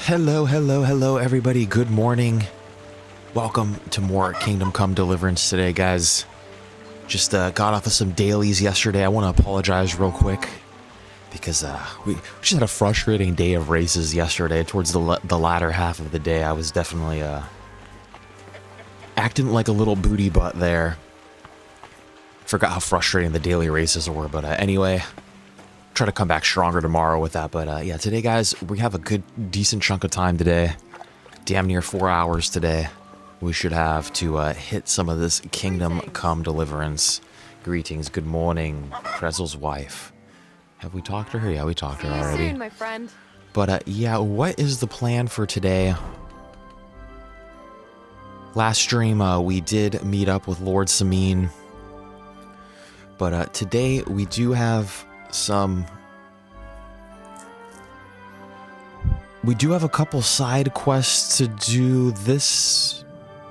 Hello, everybody. Good morning. Welcome to more Kingdom Come Deliverance today, guys. Just got off of some dailies yesterday. I want to apologize real quick because we just had a frustrating day of races yesterday. Towards the latter half of the day, I was definitely acting like a little booty butt there. Forgot how frustrating the daily races were, but anyway, try to come back stronger tomorrow with that. But yeah, today, guys, we have a decent chunk of time today. Damn near 4 hours today. We should have to hit some of this Kingdom Come Deliverance. Greetings, good morning, Pretzel's wife. Have we talked to her? Yeah, we talked to her already. See you soon, my friend. But yeah, what is the plan for today? Last stream, we did meet up with Lord Semine. But today, we do have some... We do have a couple side quests to do this.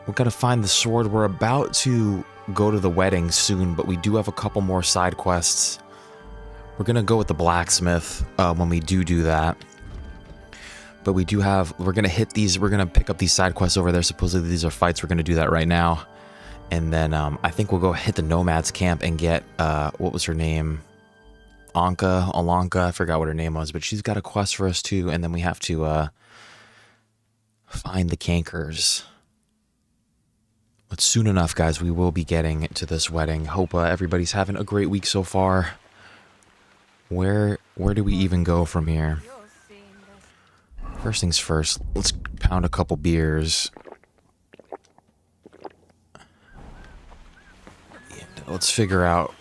We've got to find the sword. We're about to go to the wedding soon, but we do have a couple more side quests. We're going to go with the blacksmith when we do that. But we do have... We're going to hit these... We're going to pick up these side quests over there. Supposedly these are fights. We're going to do that right now. And then I think we'll go hit the Nomad's camp and get... what was her name? Alanka, I forgot what her name was, but she's got a quest for us too, and then we have to find the cankers. But soon enough, guys, we will be getting to this wedding. Hope everybody's having a great week so far. Where do we even go from here? First things first, let's pound a couple beers. And let's figure out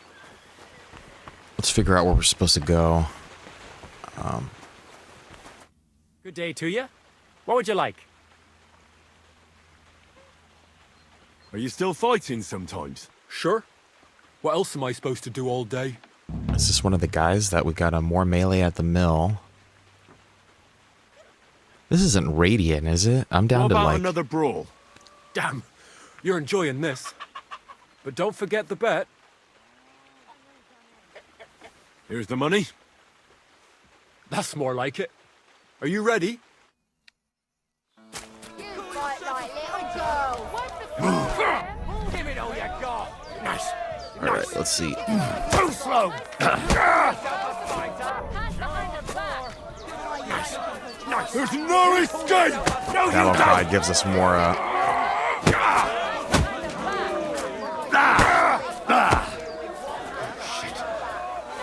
where we're supposed to go. Good day to you. What would you like? Are you still fighting sometimes? Sure. What else am I supposed to do all day? Is this one of the guys that we got a more melee at the mill? This isn't Radiant, is it? I'm down to like... another brawl? Damn, you're enjoying this. But don't forget the bet. Here's the money. That's more like it. Are you ready? You fight like little girl. Give it all you got. Nice. Alright, let's see. Too slow. Nice. There's no escape. No, Battle Cry gives us more,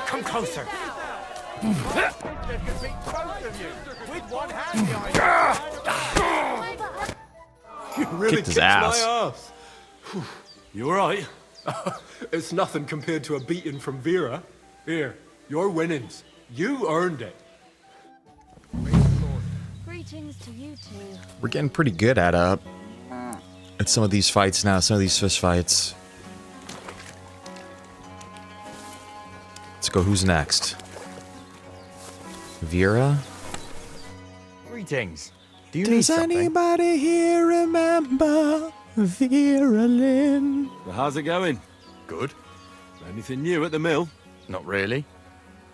Come closer. You really Kicked his kicked ass. my ass. You alright? It's nothing compared to a beating from Vera. Here, your winnings. You earned it. Greetings to you two. we're getting pretty good at some of these fights now, some of these fist fights. Let's go, who's next? Vera? Greetings. Do you need Does something? anybody here remember Vera Lynn? Well, how's it going? Good. Anything new at the mill? Not really.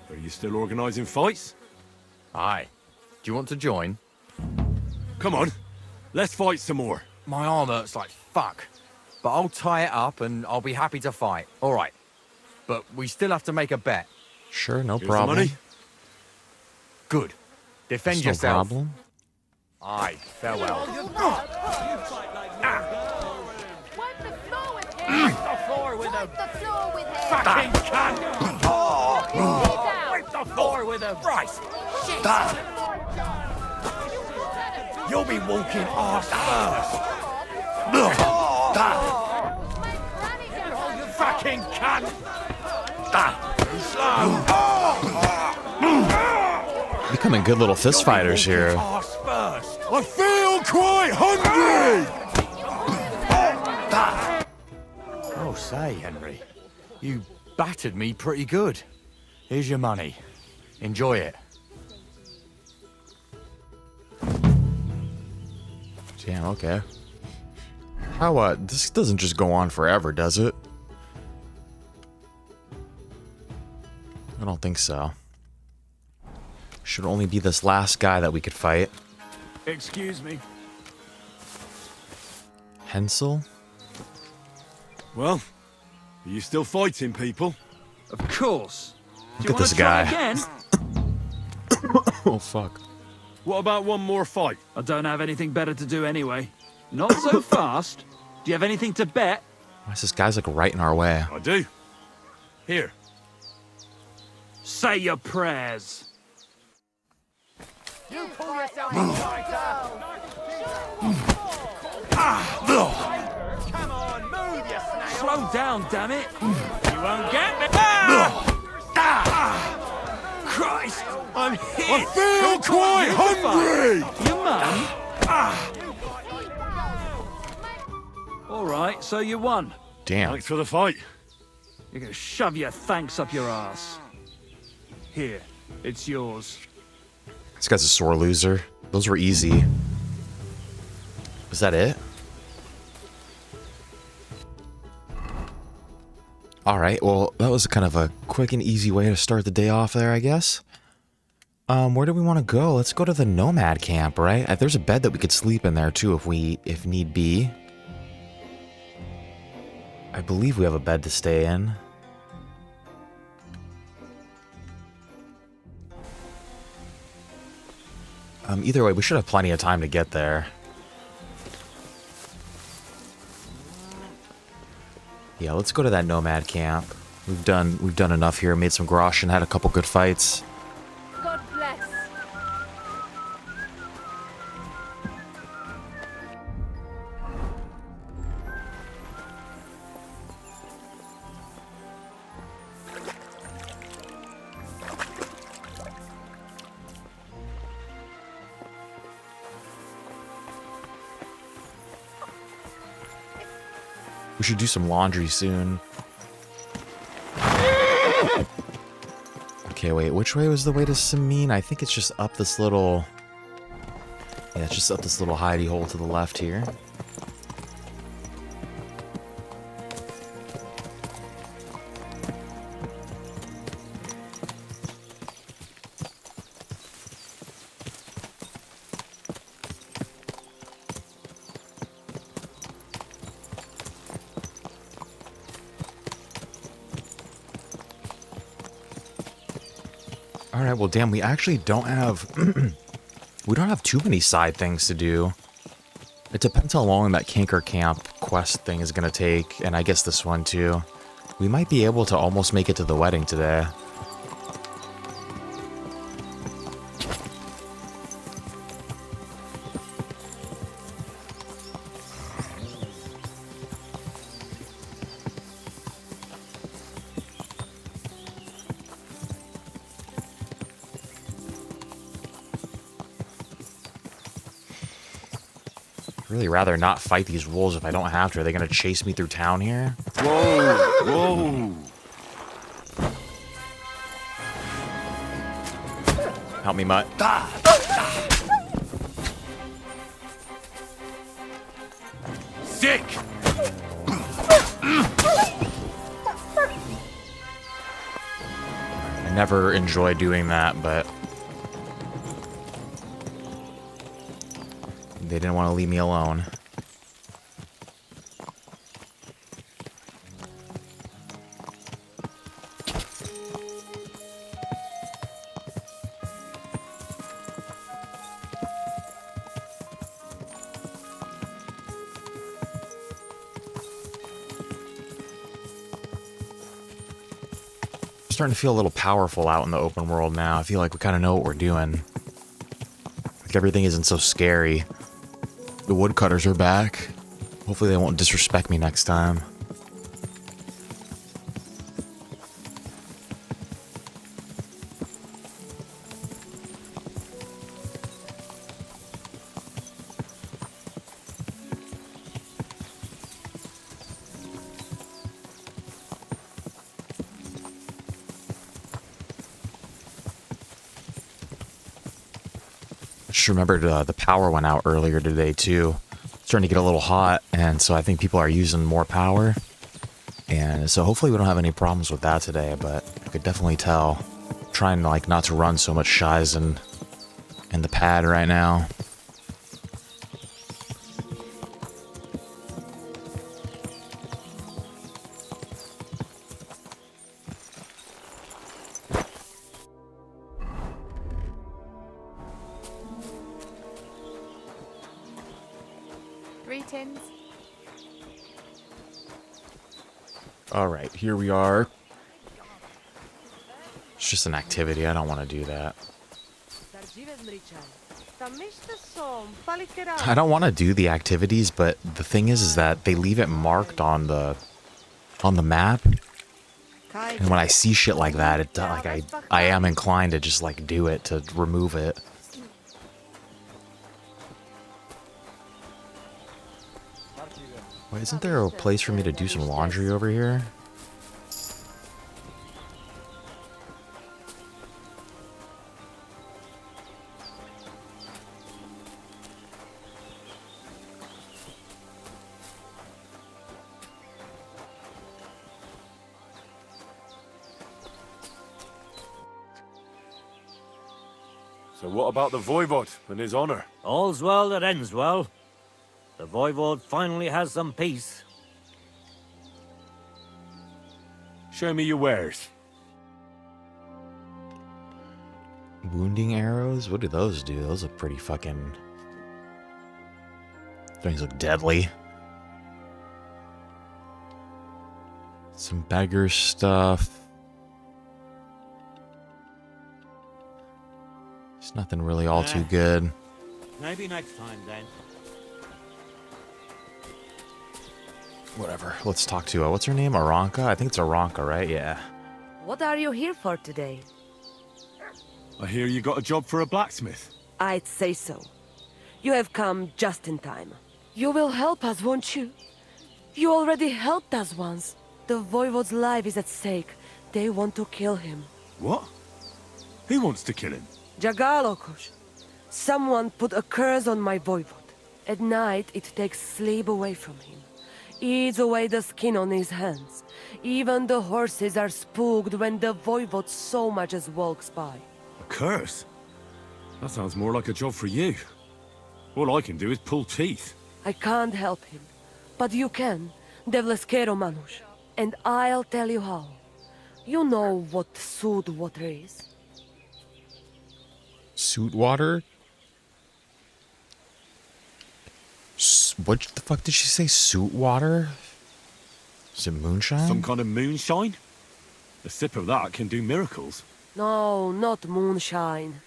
Are you still organising fights? Aye. Do you want to join? Come on. Let's fight some more. My arm hurts like fuck. But I'll tie it up and I'll be happy to fight. All right. But we still have to make a bet. Sure, no Here's problem. the money. Good. Defend There's no yourself. problem. Aye. Farewell. Wipe the floor with him. The floor with Wipe the floor with him. fucking cunt! Get The floor with a Christ! You'll be walking arse first! You fucking cunt! Too slow! Becoming good little fist fighters here. Arse first! I feel quite hungry! Oh, say, Henry, you battered me pretty good. Here's your money. Enjoy it. Damn, okay. How, this doesn't just go on forever, does it? I don't think so. Should only be this last guy that we could fight. Excuse me. Hensel? Well, are you still fighting people? Of course. Look at this guy. Again? Oh, fuck. What about one more fight? I don't have anything better to do anyway. Not so fast. Do you have anything to bet? Why is this guy's like right in our way? I do. Here. Say your prayers. You pull yourself Come on, move, you snail! Slow down, damn it. You won't get me! Christ. I'm hit. I feel quite hungry! Your mum? All right, so you won. Damn. Thanks for the fight. You can shove your thanks up your ass. Here, it's yours. This guy's a sore loser. Those were easy. Was that it? Alright, well, that was kind of a quick and easy way to start the day off there, I guess. Where do we want to go? Let's go to the Nomad camp, right? There's a bed that we could sleep in there, too, if need be. I believe we have a bed to stay in. Either way, we should have plenty of time to get there. Yeah, let's go to that Nomad camp. We've done enough here. Made some grosh and had a couple good fights. God bless. We should do some laundry soon. Okay, wait, which way was the way to Semine? I think it's just up this little... Yeah, it's just up this little hidey hole to the left here. Alright, well damn, we actually don't have... we don't have too many side things to do. It depends how long that Kinker Camp quest thing is going to take, and I guess this one too. We might be able to almost make it to the wedding today. Really rather not fight these wolves if I don't have to. Are they going to chase me through town here? Whoa! Whoa! Help me, Mutt. Sick! I never enjoy doing that, but... they didn't want to leave me alone. Starting to feel a little powerful out in the open world now. I feel like we kind of know what we're doing. Like everything isn't so scary. The woodcutters are back. Hopefully they won't disrespect me next time. Just remembered the power went out earlier today too. It's starting to get a little hot, and so I think people are using more power. And so hopefully we don't have any problems with that today, but I could definitely tell. Trying like not to run so much shies in the pad right now. Greetings. All right, here we are. It's just an activity. I don't want to do that. I don't want to do the activities, but the thing is that they leave it marked on the map. And when I see shit like that, it like I am inclined to just like do it to remove it. Wait, isn't there a place for me to do some laundry over here? So what about the Voivod and his honor? All's well that ends well. The Voivod finally has some peace. Show me your wares. Wounding arrows? What do those do? Those look pretty fucking... Things look deadly. Some beggar stuff. It's nothing really all too good. Maybe next time then. Whatever. Let's talk to, what's her name? Aranka? I think it's Aranka, right? Yeah. What are you here for today? I hear you got a job for a blacksmith. I'd say so. You have come just in time. You will help us, won't you? You already helped us once. The Voivod's life is at stake. They want to kill him. What? Who wants to kill him? Jagalokosh. Someone put a curse on my Voivod. At night, it takes sleep away from him. Eats away the skin on his hands. Even the horses are spooked when the Voivod so much as walks by. A curse? That sounds more like a job for you. All I can do is pull teeth. I can't help him. But you can, Devleskero Manush. And I'll tell you how. You know what sooth water is? Suit water? What the fuck did she say? Suit water? Is it moonshine? Some kind of moonshine? A sip of that can do miracles. No, not moonshine.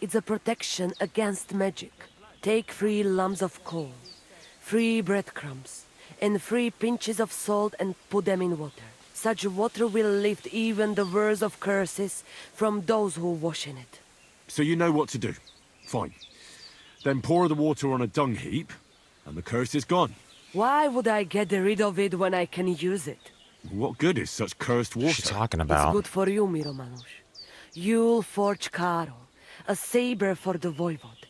It's a protection against magic. Take 3 lumps of coal, 3 breadcrumbs, and 3 pinches of salt and put them in water. Such water will lift even the worst of curses from those who wash in it. So you know what to do. Fine. Then pour the water on a dung heap, and the curse is gone. Why would I get rid of it when I can use it? What good is such cursed water? What's she talking It's about? good for you, Miromanush. You'll forge Karo, a saber for the Voivod.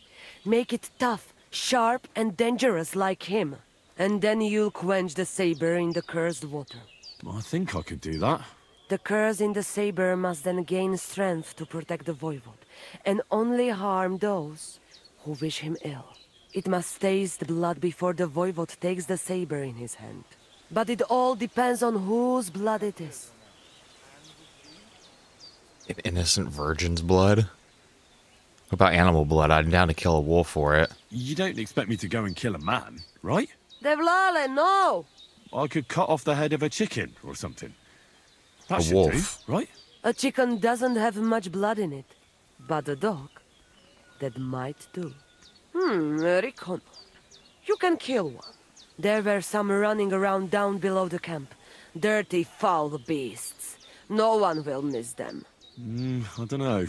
Make it tough, sharp, and dangerous like him. And then you'll quench the saber in the cursed water. I think I could do that. The curse in the saber must then gain strength to protect the Voivod, and only harm those who wish him ill. It must taste blood before the Voivod takes the saber in his hand. But it all depends on whose blood it is. An innocent virgin's blood? What about animal blood? I'm down to kill a wolf for it. You don't expect me to go and kill a man, right? Devlale, no! I could cut off the head of a chicken or something. That A should wolf. do, right? A chicken doesn't have much blood in it. But a dog, that might do. Recon. You can kill one. There were some running around down below the camp. Dirty, foul beasts. No one will miss them. I don't know.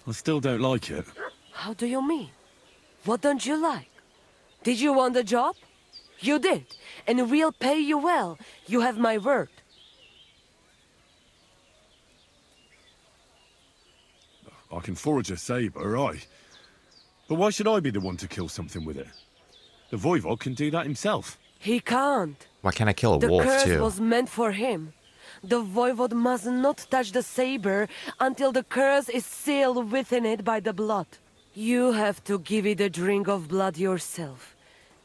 I still don't like it. How do you mean? What don't you like? Did you want the job? You did, and we'll pay you well. You have my word. I can forge a saber, aye. But why should I be the one to kill something with it? The Voivod can do that himself. He can't. Why can't I kill a The wolf, curse too? was meant for him. The Voivod must not touch the saber until the curse is sealed within it by the blood. You have to give it a drink of blood yourself.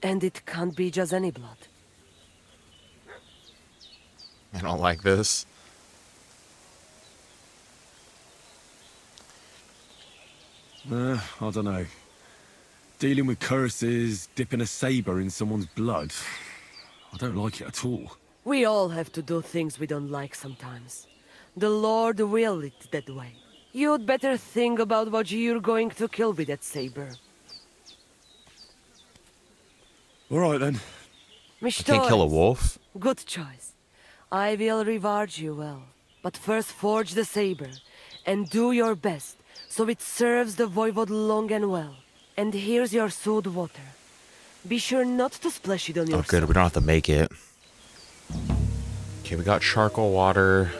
And it can't be just any blood. I don't like this. I don't know. Dealing with curses, dipping a saber in someone's blood. I don't like it at all. We all have to do things we don't like sometimes. The Lord willed it that way. You'd better think about what you're going to kill with that saber. All right, then. I can't kill a wolf. Good choice. I will reward you well. But first forge the saber, and do your best, so it serves the voivode long and well. And here's your sewed water. Be sure not to splash it on yourself. Oh, good. We don't have to make it. Okay, we got charcoal water.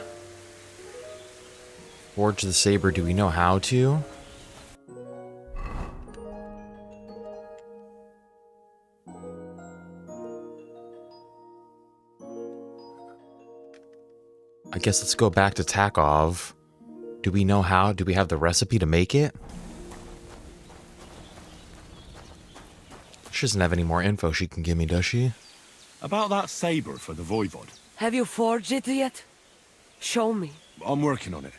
Forge the saber. Do we know how to? I guess let's go back to Takov. Do we know how? Do we have the recipe to make it? She doesn't have any more info she can give me, does she? About that saber for the voivode. Have you forged it yet? Show me. I'm working on it.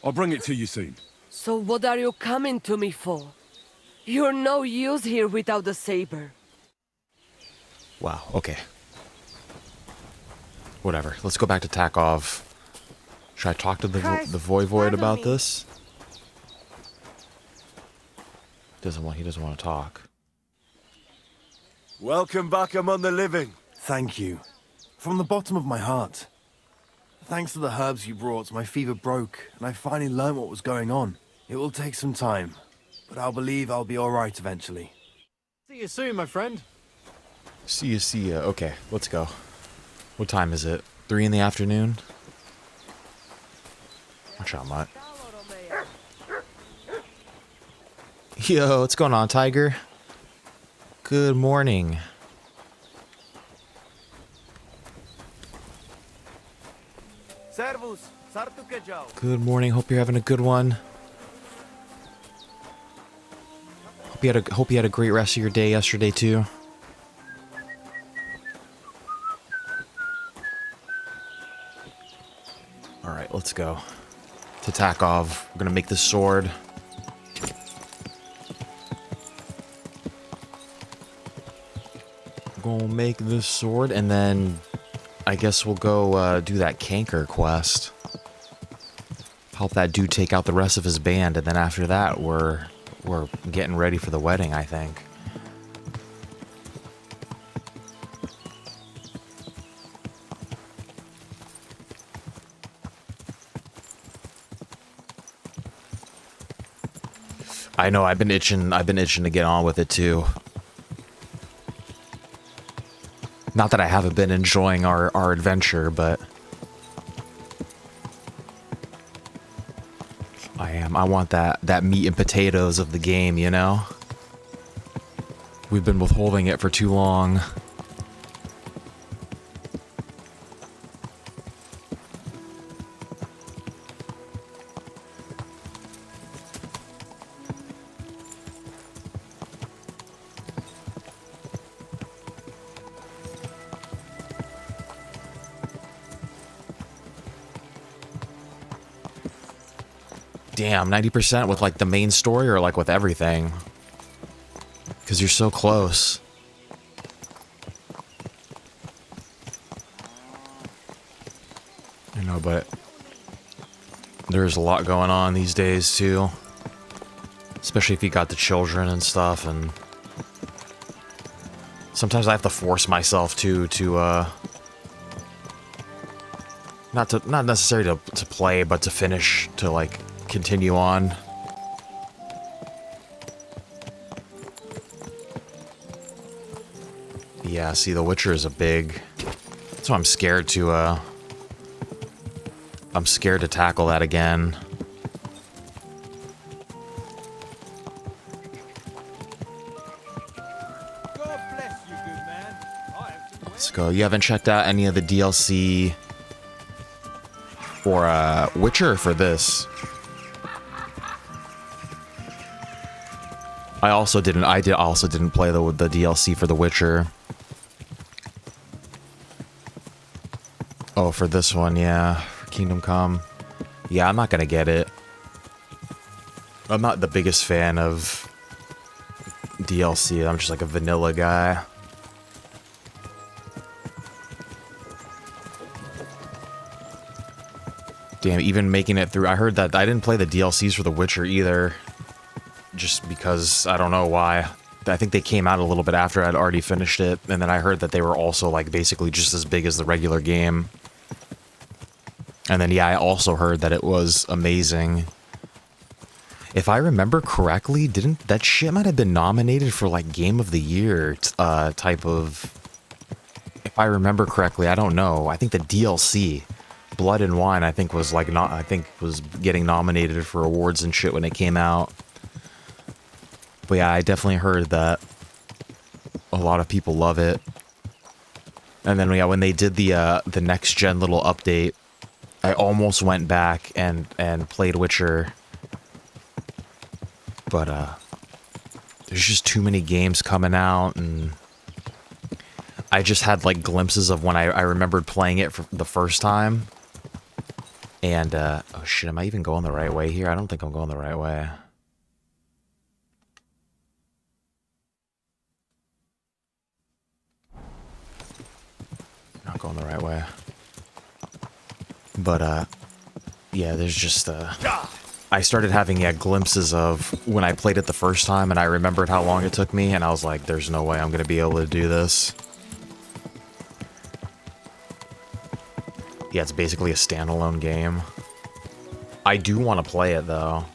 I'll bring it to you soon. So what are you coming to me for? You're no use here without the saber. Wow, okay. Whatever. Let's go back to Takov. Should I talk to the voivode about this? He doesn't want to talk. Welcome back among the living. Thank you. From the bottom of my heart. Thanks to the herbs you brought, my fever broke, and I finally learned what was going on. It will take some time, but I'll believe I'll be alright eventually. See you soon, my friend. See ya. Okay, let's go. What time is it? 3 in the afternoon? Watch out, Mutt. Yo, what's going on, Tiger? Good morning. Servus, Good morning. Hope you're having a good one. Hope you had a great rest of your day yesterday too. All right, let's go to Takov. We're gonna make this sword. We're gonna make this sword, and then I guess we'll go do that canker quest. Help that dude take out the rest of his band, and then after that, we're getting ready for the wedding, I think. I know, I've been itching to get on with it too. Not that I haven't been enjoying our adventure, but I am. I want that meat and potatoes of the game, you know? We've been withholding it for too long. Damn, 90% with like the main story or like with everything? Because you're so close. I know, but there's a lot going on these days too. Especially if you got the children and stuff, and sometimes I have to force myself to not necessarily to play, but to finish, to like continue on. Yeah, see, The Witcher is a big... That's why I'm scared to tackle that again. Let's go. You haven't checked out any of the DLC for Witcher for this? I also didn't play the DLC for The Witcher. Oh, for this one, yeah. For Kingdom Come. Yeah, I'm not gonna get it. I'm not the biggest fan of DLC. I'm just like a vanilla guy. Damn, even making it through. I heard that I didn't play the DLCs for The Witcher either. Just because, I don't know why. I think they came out a little bit after I'd already finished it. And then I heard that they were also like basically just as big as the regular game. And then, yeah, I also heard that it was amazing. If I remember correctly, didn't that shit might have been nominated for like Game of the Year type of... If I remember correctly, I don't know. I think the DLC, Blood and Wine, I think was like not. I think was getting nominated for awards and shit when it came out. But yeah, I definitely heard that a lot of people love it. And then yeah, when they did the next gen little update, I almost went back and played Witcher. But there's just too many games coming out, and I just had like glimpses of when I remembered playing it for the first time. And oh shit, am I even going the right way here? I don't think I'm going the right way. Not going the right way. But yeah, there's just I started having glimpses of when I played it the first time, and I remembered how long it took me, and I was like, there's no way I'm gonna be able to do this. Yeah, it's basically a standalone game. I do want to play it though.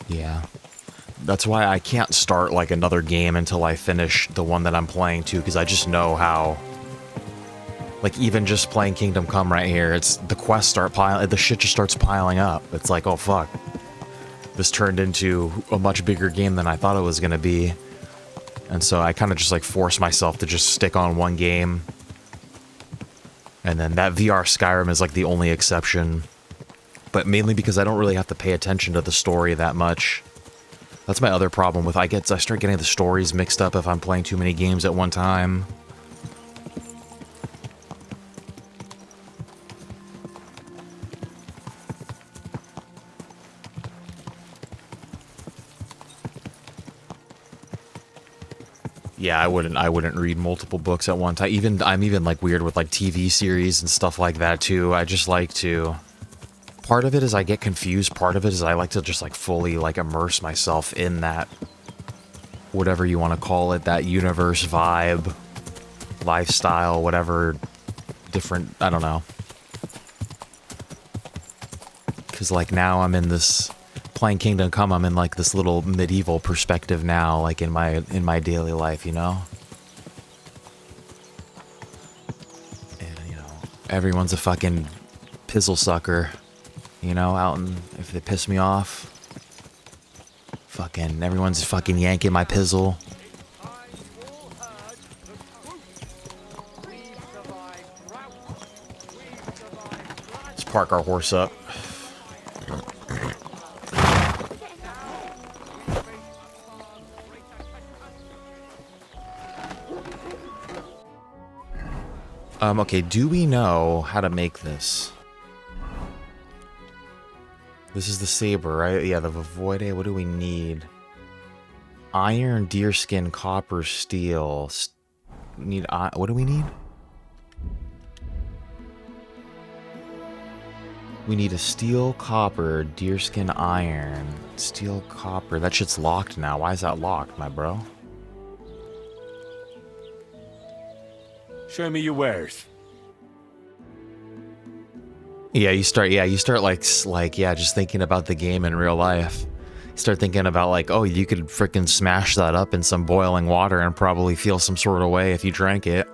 Yeah. That's why I can't start like another game until I finish the one that I'm playing too, because I just know how, like, even just playing Kingdom Come right here, it's the quests start piling, the shit just starts piling up. It's like, oh fuck, this turned into a much bigger game than I thought it was gonna be. And so I kind of just like force myself to just stick on one game. And then that VR Skyrim is like the only exception. But mainly because I don't really have to pay attention to the story that much. That's my other problem with I start getting the stories mixed up if I'm playing too many games at one time. Yeah, I wouldn't read multiple books at one time. I'm even like weird with like TV series and stuff like that too. I just like to... Part of it is I get confused, part of it is I like to just like fully like immerse myself in that, whatever you want to call it, that universe vibe, lifestyle, whatever, different, I don't know. Because like now I'm in this, playing Kingdom Come, I'm in like this little medieval perspective now, like in my daily life, you know? And you know, everyone's a fucking pizzle sucker. You know, out in, if they piss me off, fucking, everyone's fucking yanking my pizzle. Let's park our horse up. Okay, do we know how to make this? This is the saber, right? Yeah, the Voivode. What do we need? Iron, deerskin, copper, steel. We need... what do we need? We need a steel, copper, deerskin, iron. Steel, copper. That shit's locked now. Why is that locked, my bro? Show me your wares. Yeah, you start like, yeah, just thinking about the game in real life. You start thinking about like, oh, you could freaking smash that up in some boiling water and probably feel some sort of way if you drank it.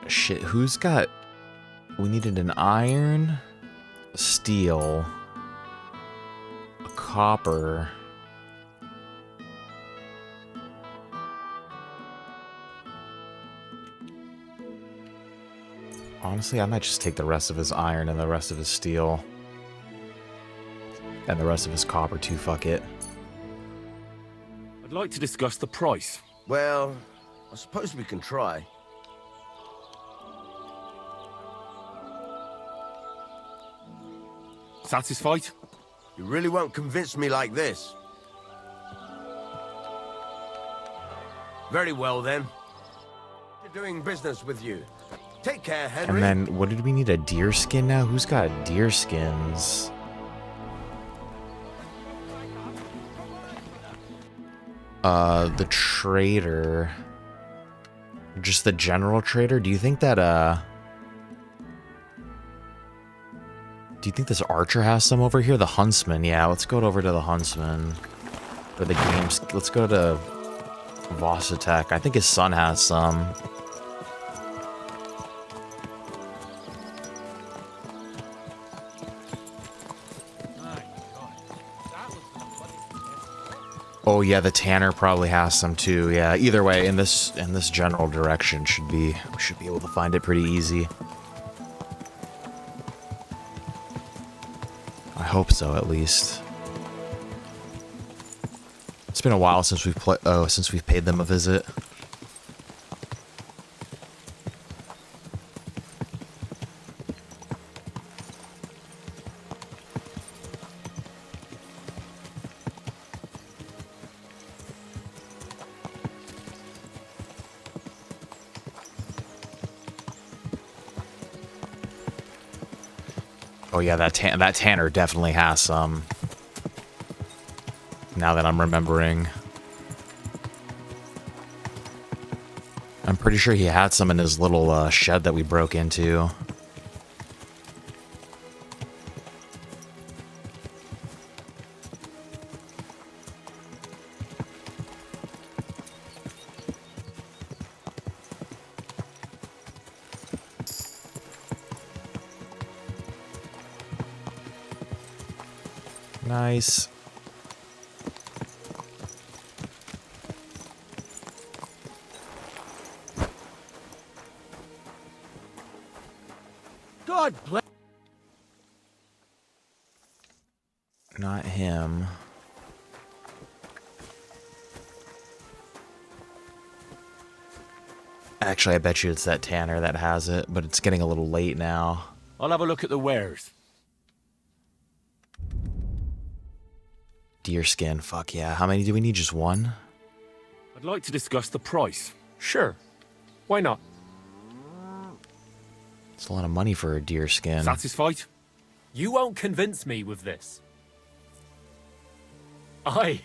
Shit, who's got... We needed an iron, a steel, a copper... Honestly, I might just take the rest of his iron and the rest of his steel. And the rest of his copper too, fuck it. I'd like to discuss the price. Well, I suppose we can try. Satisfied? You really won't convince me like this. Very well, then. Doing business with you. Take care, Henry. And then, what did we need? A deer skin now? Who's got deer skins? The trader. Just the general trader? Do you think that, do you think this archer has some over here? The huntsman, yeah, let's go over to the huntsman. For the games, let's go to Vosatek. I think his son has some. Oh yeah, the tanner probably has some too. Yeah, either way, in this general direction we should be able to find it pretty easy. I hope so, at least. It's been a while since we've paid them a visit. Oh yeah, that tanner definitely has some. Now that I'm remembering. I'm pretty sure he had some in his little shed that we broke into. Nice. God bless. Not him. Actually, I bet you it's that tanner that has it, but it's getting a little late now. I'll have a look at the wares. Deer skin, fuck yeah. How many do we need? Just one? I'd like to discuss the price. Sure. Why not? It's a lot of money for a deer skin. Satisfied? You won't convince me with this. Aye.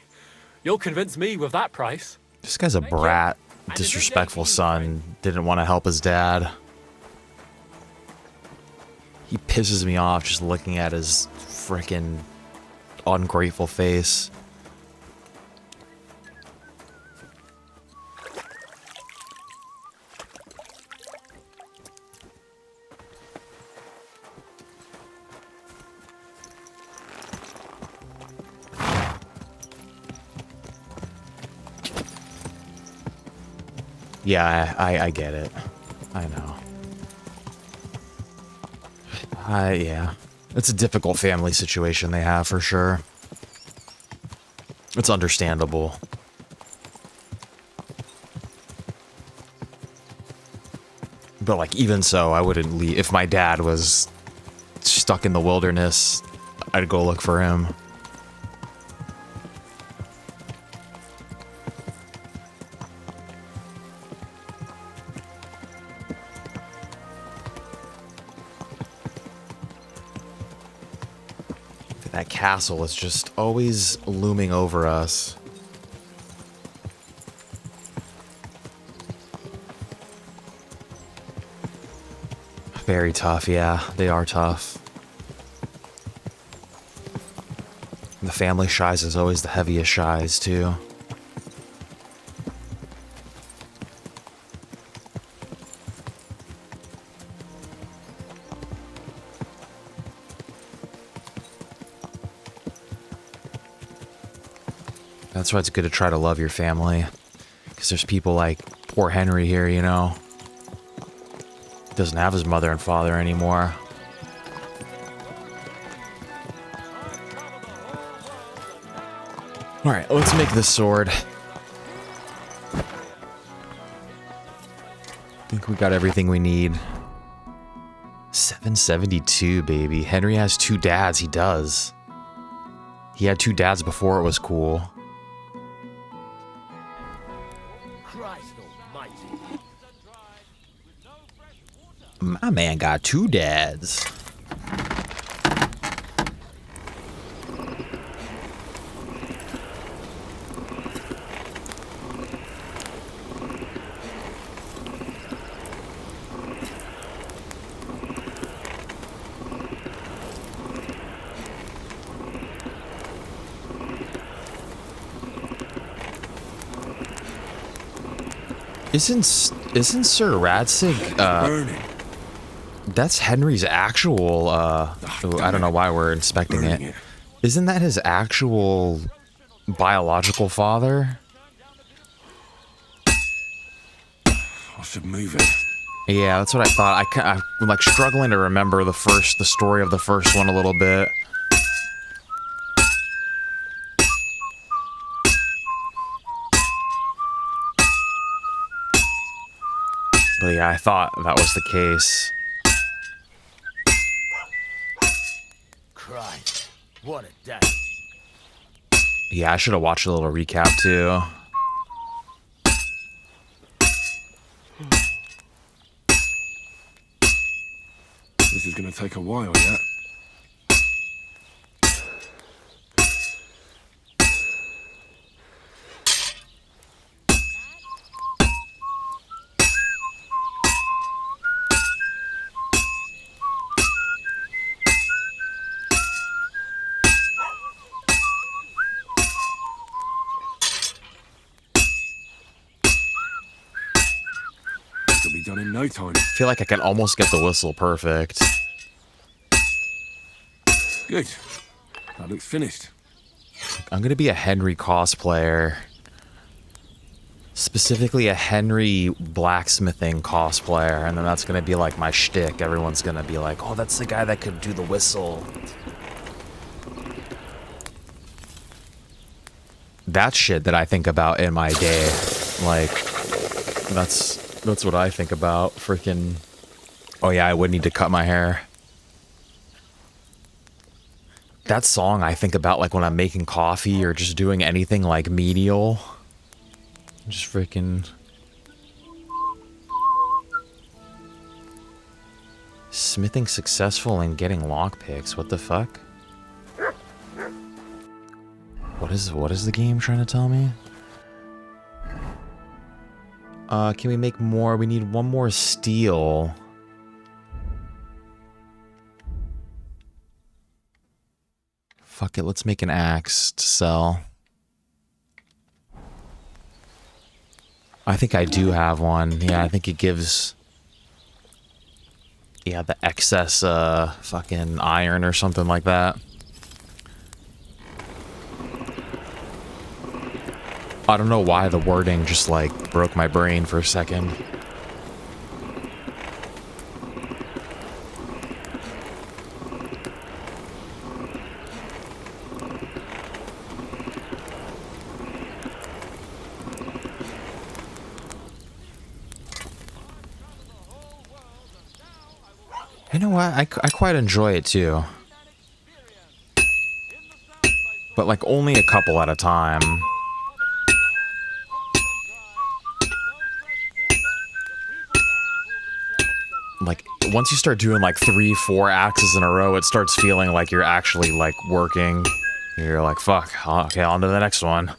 You'll convince me with that price. This guy's a brat, disrespectful son. Didn't want to help his dad. He pisses me off just looking at his frickin' ungrateful face. Yeah, I get it. I know. Yeah. It's a difficult family situation they have, for sure. It's understandable. But, like, even so, I wouldn't leave. If my dad was stuck in the wilderness, I'd go look for him. That castle is just always looming over us. Very tough, yeah. They are tough. The family shies is always the heaviest shies, too. That's why it's good to try to love your family. Because there's people like poor Henry here, you know. Doesn't have his mother and father anymore. Alright, let's make this sword. I think we got everything we need. 772, baby. Henry has 2 dads. He does. He had 2 dads before it was cool. Christ almighty. My man got 2 dads. Isn't Sir Radzig, Burning. that's Henry's actual, I don't know why we're inspecting it. Isn't that his actual biological father? I should move it. Yeah, that's what I thought. I'm like struggling to remember the story of the first one a little bit. But yeah, I thought that was the case. Christ, what a day. Yeah, I should have watched a little recap too. This is gonna take a while, yeah? It'll be done in no time. I feel like I can almost get the whistle perfect. Good. That looks finished. I'm gonna be a Henry cosplayer. Specifically a Henry blacksmithing cosplayer, and then that's gonna be like my shtick. Everyone's gonna be like, oh, that's the guy that could do the whistle. That's shit that I think about in my day. Like, that's what I think about. Freaking, oh yeah, I would need to cut my hair. That song I think about like when I'm making coffee or just doing anything like menial. Just freaking smithing successful and getting lockpicks. What the fuck? What is the game trying to tell me? Can we make more? We need 1 more steel. Fuck it, let's make an axe to sell. I think I do have one. Yeah, I think it gives... Yeah, the excess, fucking iron or something like that. I don't know why the wording just, like, broke my brain for a second. You know what? I quite enjoy it too. But like only a couple at a time. Like once you start doing like 3-4 axes in a row, it starts feeling like you're actually like working. You're like, fuck, okay, on to the next one.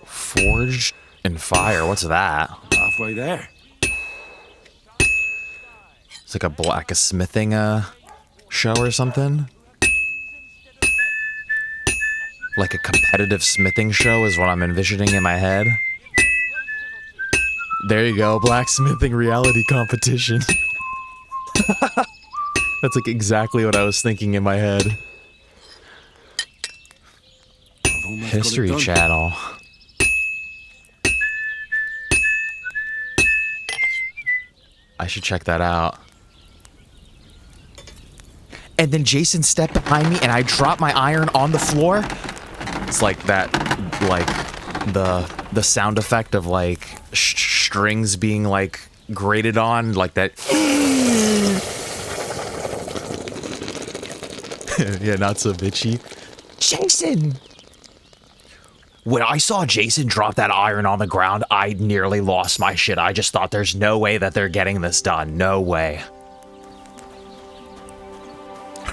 Forged in fire, what's that? Halfway there. It's like a smithing show or something. Like a competitive smithing show is what I'm envisioning in my head. There you go, blacksmithing reality competition. That's like exactly what I was thinking in my head. History Channel. I should check that out. And then Jason stepped behind me and I dropped my iron on the floor. It's like that, like the sound effect of like strings being like grated on, like that. Yeah, not so bitchy. Jason! When I saw Jason drop that iron on the ground, I nearly lost my shit. I just thought there's no way that they're getting this done. No way.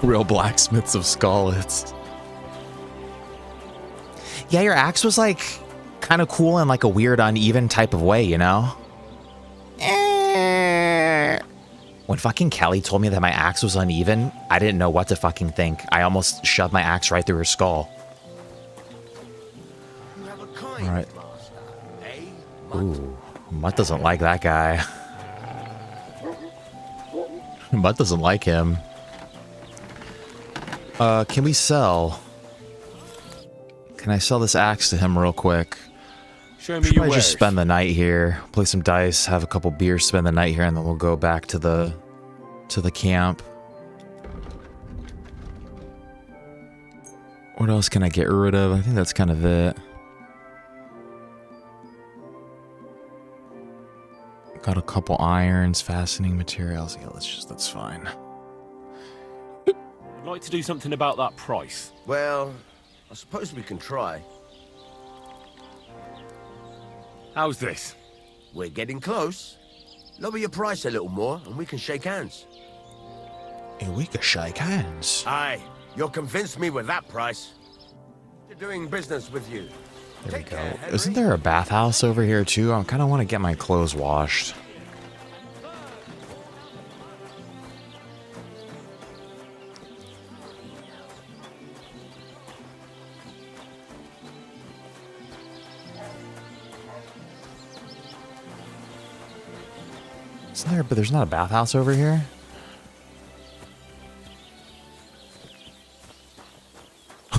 Real blacksmiths of Scarlets. Yeah, your axe was like kind of cool in like a weird uneven type of way, you know? When fucking Kelly told me that my axe was uneven, I didn't know what to fucking think. I almost shoved my axe right through her skull. Alright. Ooh, Mutt doesn't like that guy. Mutt doesn't like him. Can we sell? Can I sell this axe to him real quick? Show me Should your probably just wares. spend the night here, play some dice, have a couple beers, spend the night here, and then we'll go back to the camp. What else can I get rid of? I think that's kind of it. Got a couple irons, fastening materials. Yeah, that's fine. I'd like to do something about that price. Well, I suppose we can try. How's this? We're getting close. Lower your price a little more and we can shake hands. And we could shake hands. Aye, you'll convince me with that price. Doing business with you. There we Take go. care, Henry. Isn't there a bathhouse over here too? I kind of want to get my clothes washed. Isn't there? But there's not a bathhouse over here.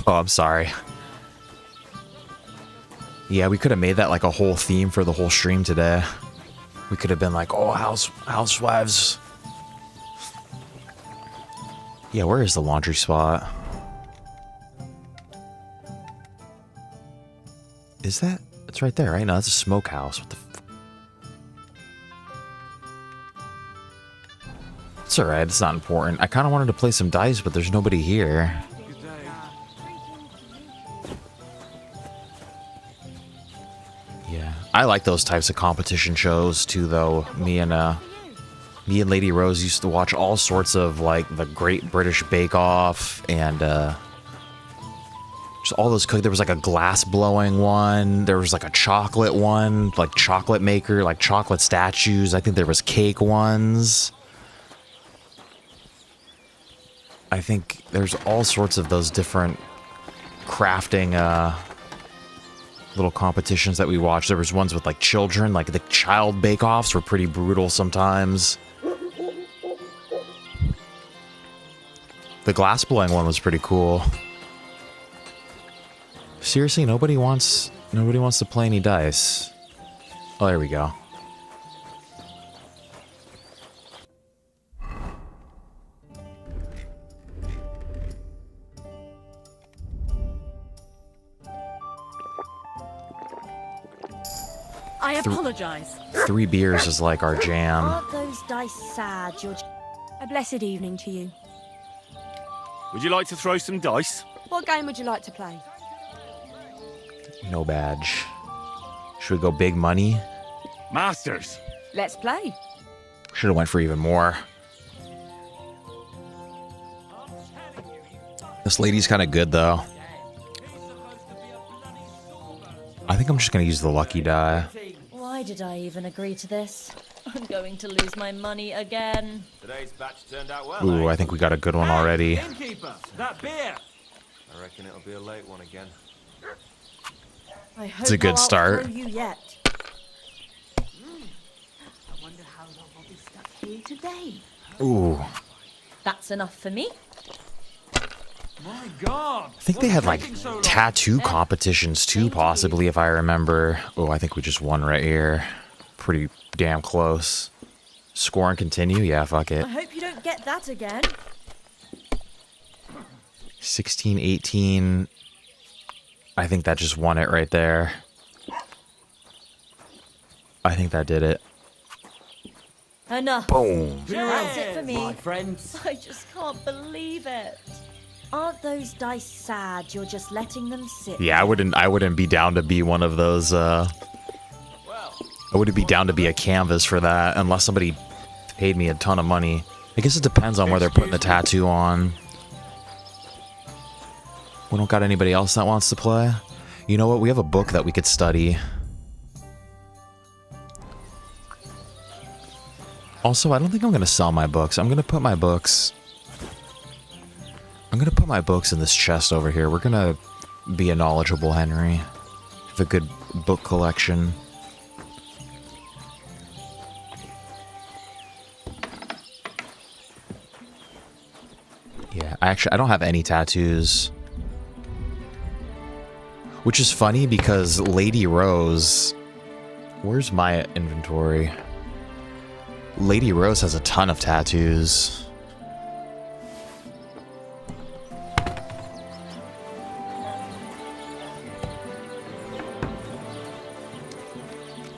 Oh, I'm sorry. Yeah, we could have made that like a whole theme for the whole stream today. We could have been like, oh, housewives. Yeah, where is the laundry spot? Is that? It's right there, right? No, that's a smokehouse. What the f? It's alright, it's not important. I kind of wanted to play some dice, but there's nobody here. Yeah, I like those types of competition shows too, though. Me and Lady Rose used to watch all sorts of like the Great British Bake Off and just all those cook. There was like a glass blowing one. There was like a chocolate one, like chocolate maker, like chocolate statues. I think there was cake ones. I think there's all sorts of those different crafting little competitions that we watched. There was ones with like children, like the child bake-offs were pretty brutal sometimes. The glass blowing one was pretty cool. Seriously, nobody wants to play any dice. Oh, there we go. I apologize. 3 beers is like our jam. Aren't those dice sad, George? A blessed evening to you. Would you like to throw some dice? What game would you like to play? No badge. Should we go big money? Masters. Let's play. Should have went for even more. This lady's kind of good though. I think I'm just gonna use the lucky die. Why did I even agree to this? I'm going to lose my money again. Today's batch turned out well. Ooh, I think we got a good one already. Innkeeper, that beer. I reckon it'll be a late one again. I hope It's a good I'll start. outthrow you yet. I wonder how long I'll be stuck here today. Ooh. That's enough for me. My God. I think they had like tattoo competitions too, possibly, if I remember. Oh, I think we just won right here. Pretty damn close. Score and continue? Yeah, fuck it. I hope you don't get that again. 16, 18. I think that just won it right there. I think that did it. Enough. Boom. That's it for me. my friends. I just can't believe it. Aren't those dice sad? You're just letting them sit. Yeah, I wouldn't be down to be one of those, I wouldn't be down to be a canvas for that unless somebody paid me a ton of money. I guess it depends on where they're putting the tattoo on. We don't got anybody else that wants to play? You know what? We have a book that we could study. Also, I don't think I'm going to sell my books. I'm going to put my books in this chest over here. We're going to be a knowledgeable Henry. Have a good book collection. Yeah, I don't have any tattoos. Which is funny because Lady Rose... Where's my inventory? Lady Rose has a ton of tattoos.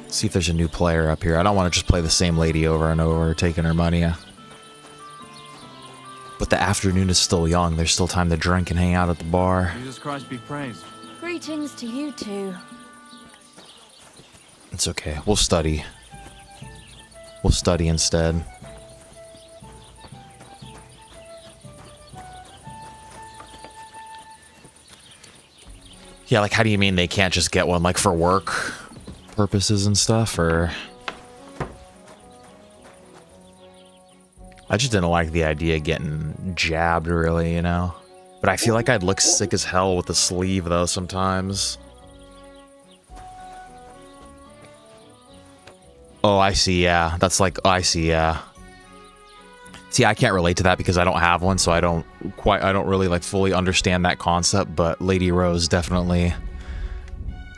See if there's a new player up here. I don't want to just play the same lady over and over, taking her money. But the afternoon is still young. There's still time to drink and hang out at the bar. Jesus Christ be praised. Greetings to you two. It's okay. We'll study. We'll study instead. Yeah, like, how do you mean they can't just get one, like, for work purposes and stuff, or... I just didn't like the idea of getting jabbed, really, you know? But I feel like I'd look sick as hell with the sleeve, though, sometimes. Oh, I see, yeah. That's like, oh, I see, yeah. See, I can't relate to that because I don't have one, so I don't really, like, fully understand that concept, but Lady Rose definitely,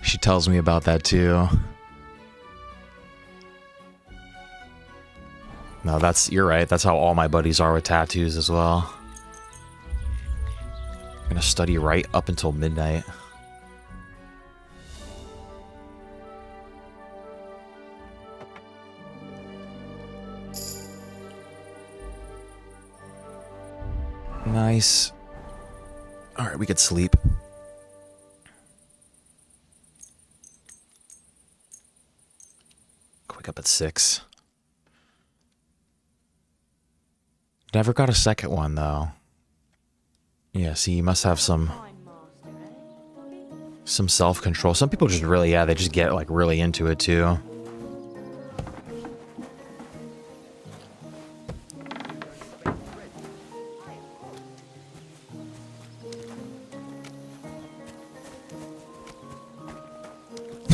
she tells me about that, too. No, you're right. That's how all my buddies are with tattoos as well. I'm gonna study right up until midnight. Nice. Alright, we could sleep. Wake up at 6. Never got a second one, though. Yeah, see, you must have some self-control. Some people just really, yeah, they just get, like, really into it, too.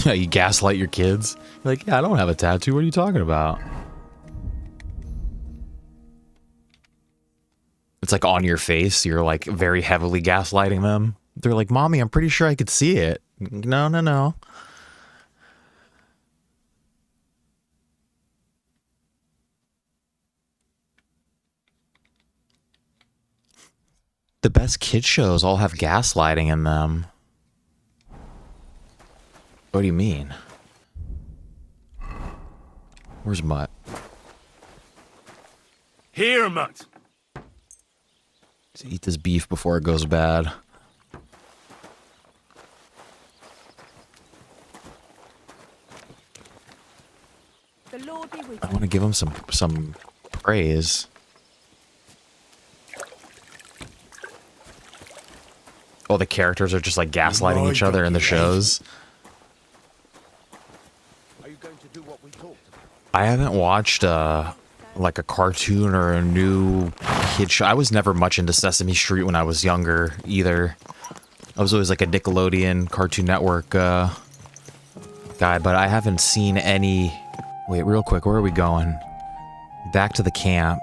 You gaslight your kids? You're like, yeah, I don't have a tattoo. What are you talking about? It's like on your face. You're like very heavily gaslighting them. They're like, Mommy, I'm pretty sure I could see it. No, no, no. The best kid shows all have gaslighting in them. What do you mean? Where's Mutt? Here, Mutt. Let's eat this beef before it goes bad. The Lord be with I want to give him some praise. Oh, the characters are just like gaslighting each other in the shows. I haven't watched like a cartoon or a new kid show. I was never much into Sesame Street when I was younger either. I was always like a Nickelodeon, Cartoon Network guy, but I haven't seen any... Wait, real quick, where are we going? Back to the camp.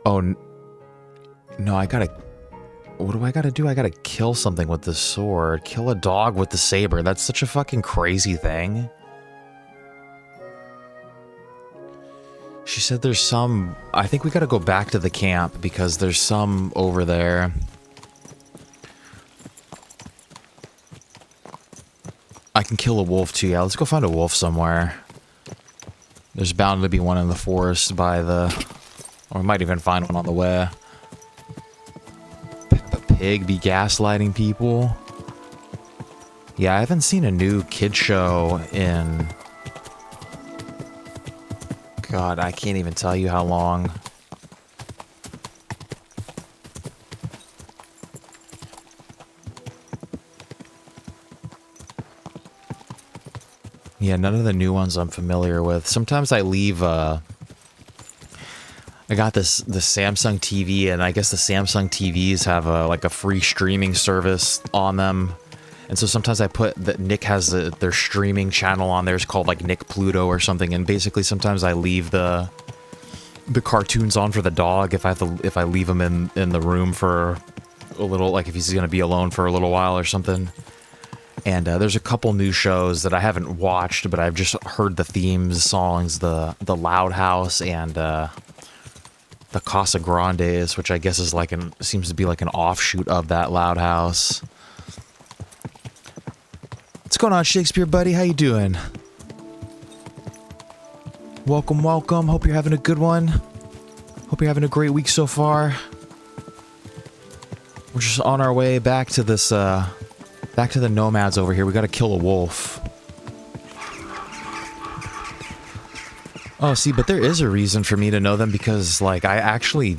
Oh, no, I gotta... What do I gotta do? I gotta kill something with the sword. Kill a dog with the saber. That's such a fucking crazy thing. She said there's some... I think we gotta go back to the camp because there's some over there. I can kill a wolf too. Yeah, let's go find a wolf somewhere. There's bound to be one in the forest by the... Or we might even find one on the way. Peppa Pig be gaslighting people. Yeah, I haven't seen a new kid show in... God, I can't even tell you how long. Yeah, none of the new ones I'm familiar with. Sometimes I leave, I got the Samsung TV, and I guess the Samsung TVs have like a free streaming service on them. And so sometimes I put that Nick has their streaming channel on there. It's called like Nick Pluto or something. And basically sometimes I leave the cartoons on for the dog if I leave him in the room for a little, like if he's gonna be alone for a little while or something. And there's a couple new shows that I haven't watched, but I've just heard the themes songs, the Loud House and the Casa Grandes, which I guess is like seems to be like an offshoot of that Loud House. What's going on, Shakespeare buddy? How you doing? Welcome, welcome. Hope you're having a good one. Hope you're having a great week so far. We're just on our way back to this, back to the Nomads over here. We gotta kill a wolf. Oh, see, but there is a reason for me to know them because, like, I actually,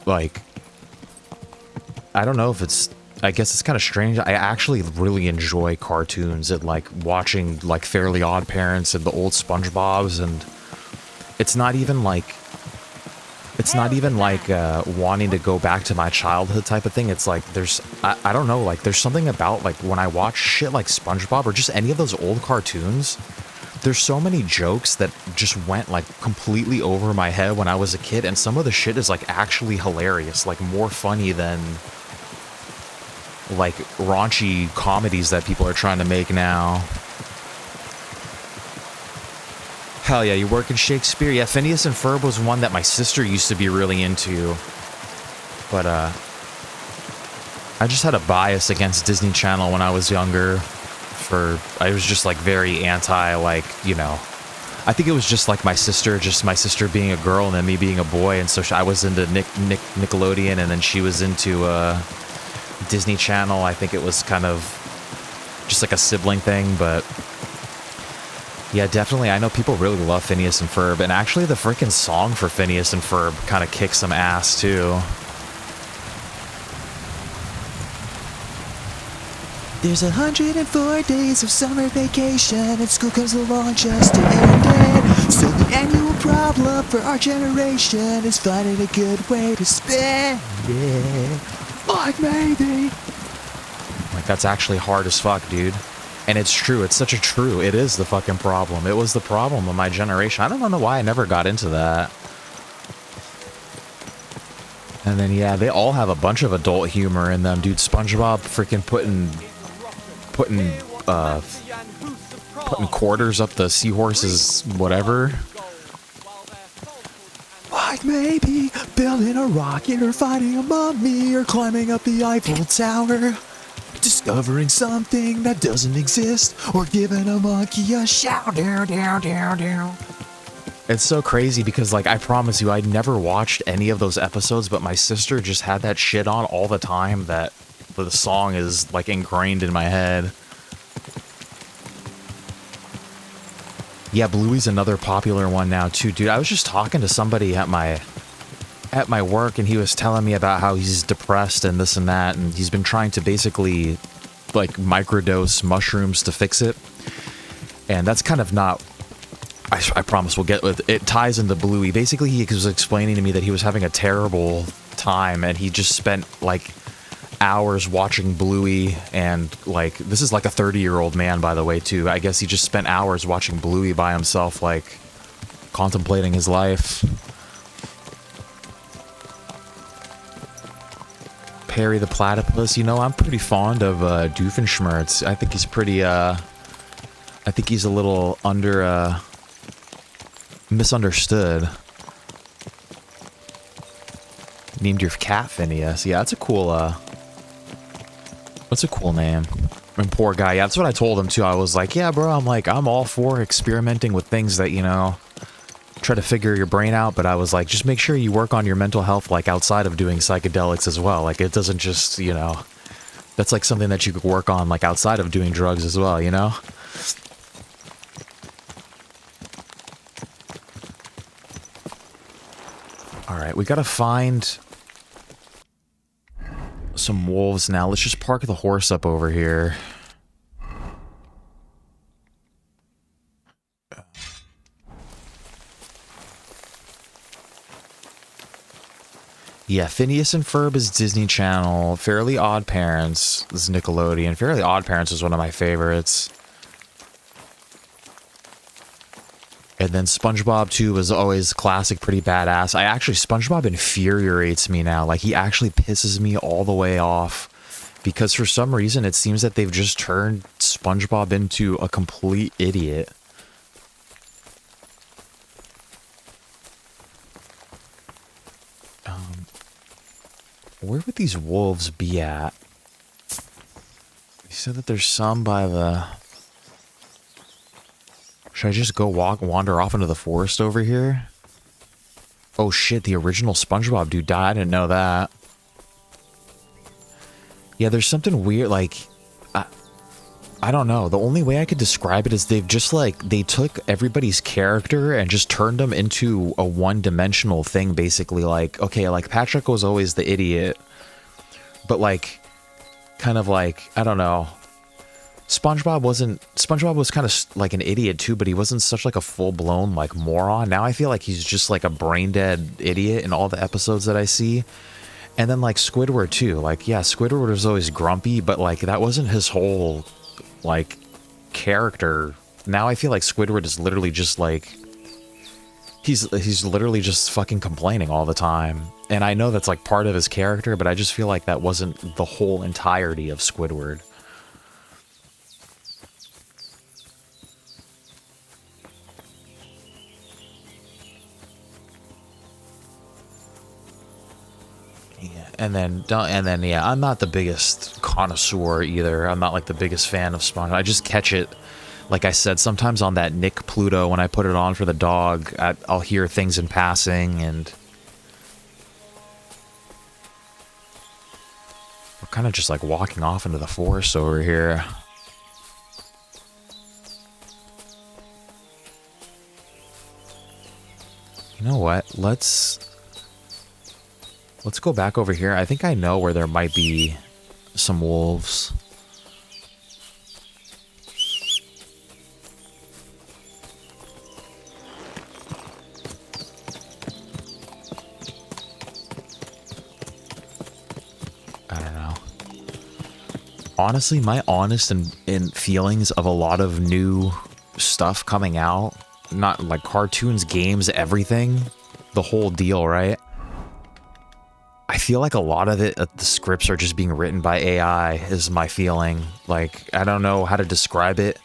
like, I don't know if it's, I guess it's kind of strange. I actually really enjoy cartoons and, like, watching, like, Fairly Odd Parents and the old SpongeBobs, and it's not even like wanting to go back to my childhood type of thing. It's like I don't know, like there's something about like when I watch shit like SpongeBob or just any of those old cartoons, there's so many jokes that just went like completely over my head when I was a kid, and some of the shit is like actually hilarious, like more funny than like raunchy comedies that people are trying to make now. Hell yeah, you working Shakespeare? Yeah, Phineas and Ferb was one that my sister used to be really into. But, I just had a bias against Disney Channel when I was younger. I was just, like, very anti, like, you know. I think it was just, like, my sister being a girl and then me being a boy. And so I was into Nickelodeon, and then she was into, Disney Channel. I think it was kind of just, like, a sibling thing, but... Yeah, definitely. I know people really love Phineas and Ferb, and actually the freaking song for Phineas and Ferb kind of kicks some ass, too. There's 104 days of summer vacation, and school comes along just to end it. So the annual problem for our generation is finding a good way to spend it. Like maybe. Like, that's actually hard as fuck, dude. And it's true. It's such a true. It is the fucking problem. It was the problem of my generation. I don't know why I never got into that. And then, yeah, they all have a bunch of adult humor in them, dude. SpongeBob freaking putting quarters up the seahorse's whatever. Like maybe building a rocket or fighting a mummy or climbing up the Eiffel Tower. Discovering something that doesn't exist, or giving a monkey a shout. Down, down, down, down. It's so crazy because, like, I promise you, I never watched any of those episodes, but my sister just had that shit on all the time that the song is, like, ingrained in my head. Yeah, Bluey's another popular one now, too. Dude, I was just talking to somebody at my work, and he was telling me about how he's depressed and this and that, and he's been trying to basically like microdose mushrooms to fix it. And that's kind of not, I promise we'll get with it. Ties into Bluey. Basically, he was explaining to me that he was having a terrible time, and he just spent like hours watching Bluey, and like, this is like a 30-year-old man, by the way, too. I guess he just spent hours watching Bluey by himself, like contemplating his life. Perry the Platypus, you know, I'm pretty fond of Doofenshmirtz. I think he's pretty, I think he's a little misunderstood. Named your cat Phineas. Yeah, that's a cool, that's a cool name. And poor guy, yeah, that's what I told him too. I was like, yeah, bro, I'm all for experimenting with things that, you know, try to figure your brain out, but I was like, just make sure you work on your mental health, like, outside of doing psychedelics as well. Like, it doesn't just, you know, that's like something that you could work on, like, outside of doing drugs as well, you know? Alright, we gotta find some wolves now. Let's just park the horse up over here. Yeah, Phineas and Ferb is Disney Channel. Fairly Odd Parents is Nickelodeon. Fairly Odd Parents is one of my favorites. And then SpongeBob, too, was always classic, pretty badass. SpongeBob infuriates me now. Like, he actually pisses me all the way off. Because for some reason, it seems that they've just turned SpongeBob into a complete idiot. Where would these wolves be at? You said that there's some by the... Should I just go wander off into the forest over here? Oh shit, the original SpongeBob dude died. I didn't know that. Yeah, there's something weird, like... I don't know. The only way I could describe it is they've just, like... They took everybody's character and just turned them into a one-dimensional thing, basically. Like, okay, like, Patrick was always the idiot. But, like... Kind of like... I don't know. SpongeBob was kind of like an idiot too, but he wasn't such like a full-blown like moron. Now I feel like he's just like a brain-dead idiot in all the episodes that I see. And then like Squidward too. Like, yeah, Squidward was always grumpy, but like that wasn't his whole like character. Now I feel like Squidward is literally just like he's literally just fucking complaining all the time. And I know that's like part of his character, but I just feel like that wasn't the whole entirety of Squidward. And then, yeah, I'm not the biggest connoisseur either. I'm not like the biggest fan of SpongeBob. I just catch it, like I said, sometimes on that Nick Pluto when I put it on for the dog. I'll hear things in passing, and we're kind of just like walking off into the forest over here. You know what? Let's go back over here. I think I know where there might be some wolves. I don't know. Honestly, my honest and feelings of a lot of new stuff coming out, not like cartoons, games, everything, the whole deal, right? I feel like a lot of it, the scripts are just being written by AI, is my feeling. Like, I don't know how to describe it.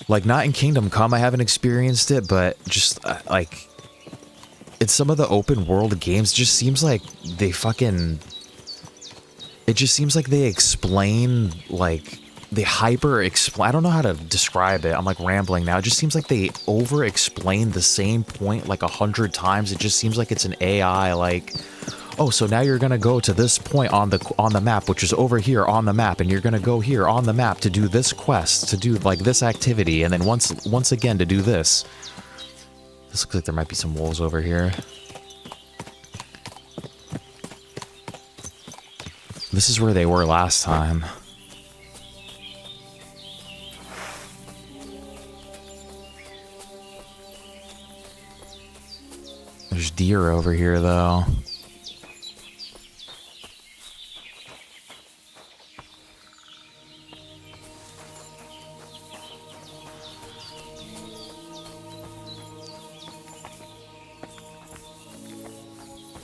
Like, not in Kingdom Come, I haven't experienced it, but just, like, in some of the open world games, it just seems like they fucking... It just seems like they explain, like, they hyper-explain... I don't know how to describe it. I'm, like, rambling now. It just seems like they over-explain the same point, like, 100 times. It just seems like it's an AI, like... Oh, so now you're gonna go to this point on the map, which is over here on the map, and you're gonna go here on the map to do this quest, to do like this activity, and then once again to do this. This looks like there might be some wolves over here. This is where they were last time. There's deer over here, though.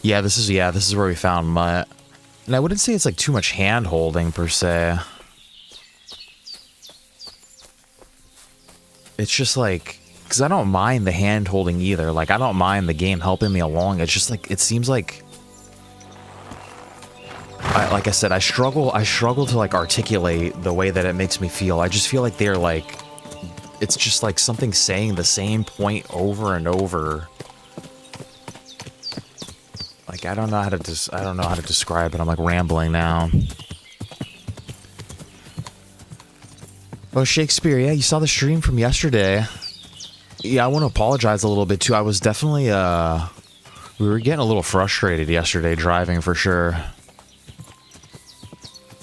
Yeah, this is where we found Mutt. And I wouldn't say it's like too much hand-holding per se. It's just like, because I don't mind the hand-holding either. Like, I don't mind the game helping me along. It's just like, it seems like like I said, I struggle to like articulate the way that it makes me feel. I just feel like they're like, it's just like something saying the same point over and over. Like I don't know how to describe it. I'm like rambling now. Oh, Shakespeare, yeah, you saw the stream from yesterday. Yeah, I want to apologize a little bit too. I was definitely we were getting a little frustrated yesterday driving for sure.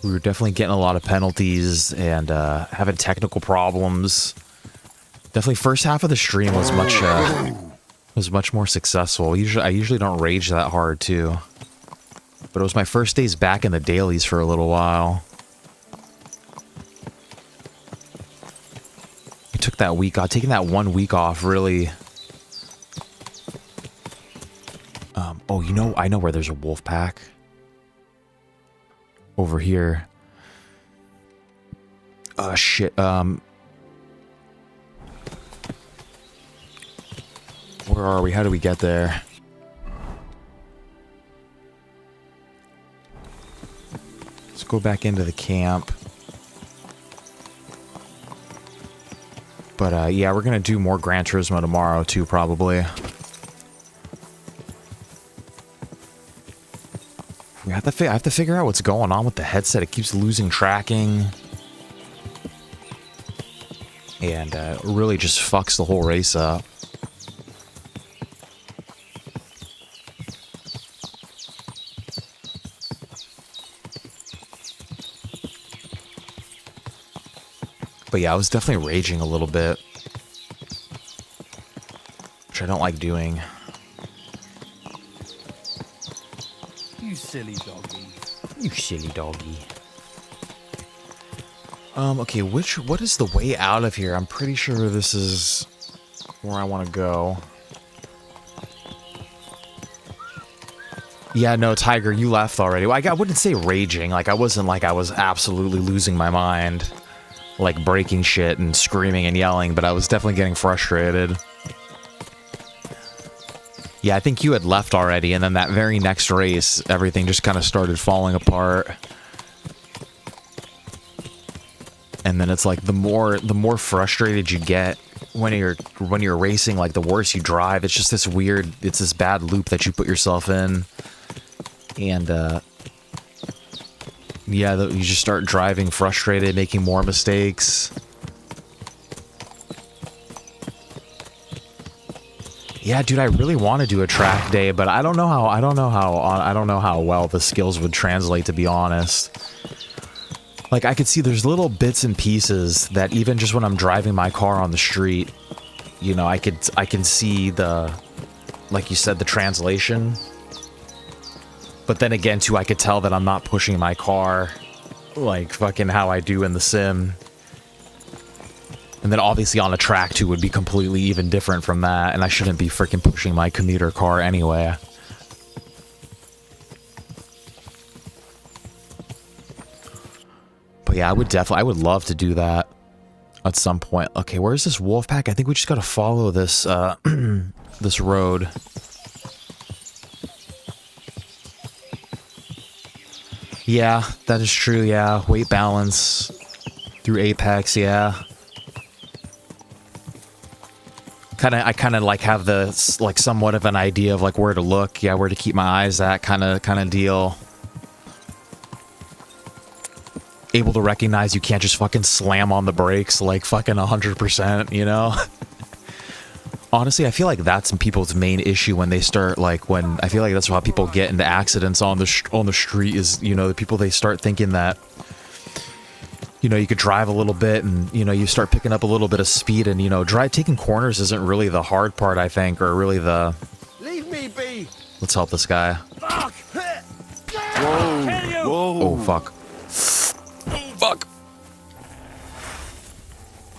We were definitely getting a lot of penalties and having technical problems. Definitely first half of the stream was much more successful. I usually don't rage that hard too. But it was my first days back in the dailies for a little while. I took that week off, taking that 1 week off really. Oh, you know, I know where there's a wolf pack. Over here. Shit, where are we? How do we get there? Let's go back into the camp. But, yeah, we're gonna do more Gran Turismo tomorrow, too, probably. I have to figure out what's going on with the headset. It keeps losing tracking. And really just fucks the whole race up. But yeah, I was definitely raging a little bit. Which I don't like doing. You silly doggy. You silly doggy. Okay, what is the way out of here? I'm pretty sure this is where I want to go. Yeah, no, Tiger, you left already. Well, I wouldn't say raging. Like, I wasn't like I was absolutely losing my mind. Like, breaking shit and screaming and yelling, but I was definitely getting frustrated. Yeah, I think you had left already, and then that very next race, everything just kind of started falling apart. And then it's like the more frustrated you get when you're racing, like the worse you drive. It's just this weird, it's this bad loop that you put yourself in. And yeah, you just start driving frustrated, making more mistakes. Yeah, dude, I really want to do a track day, but I don't know how well the skills would translate, to be honest. Like, I could see there's little bits and pieces that even just when I'm driving my car on the street, you know, I can see the, like you said, the translation. But then again, too, I could tell that I'm not pushing my car like fucking how I do in the sim. And then obviously on a track, too, would be completely even different from that. And I shouldn't be freaking pushing my commuter car anyway. But yeah, I would love to do that at some point. Okay, where's this wolf pack? I think we just gotta follow this, this road. Yeah, that is true, yeah. Weight balance through Apex, yeah. I kind of like have the, like, somewhat of an idea of like where to look, yeah, where to keep my eyes at, kind of deal. Able to recognize you can't just fucking slam on the brakes like fucking 100%, you know? Honestly, I feel like that's people's main issue when they start, like, when I feel like that's why people get into accidents on the street is, you know, the people, they start thinking that, you know, you could drive a little bit and, you know, you start picking up a little bit of speed and, you know, taking corners isn't really the hard part, I think, or really the... Leave me be. Let's help this guy. Fuck. Whoa. Whoa. Oh, fuck. Fuck.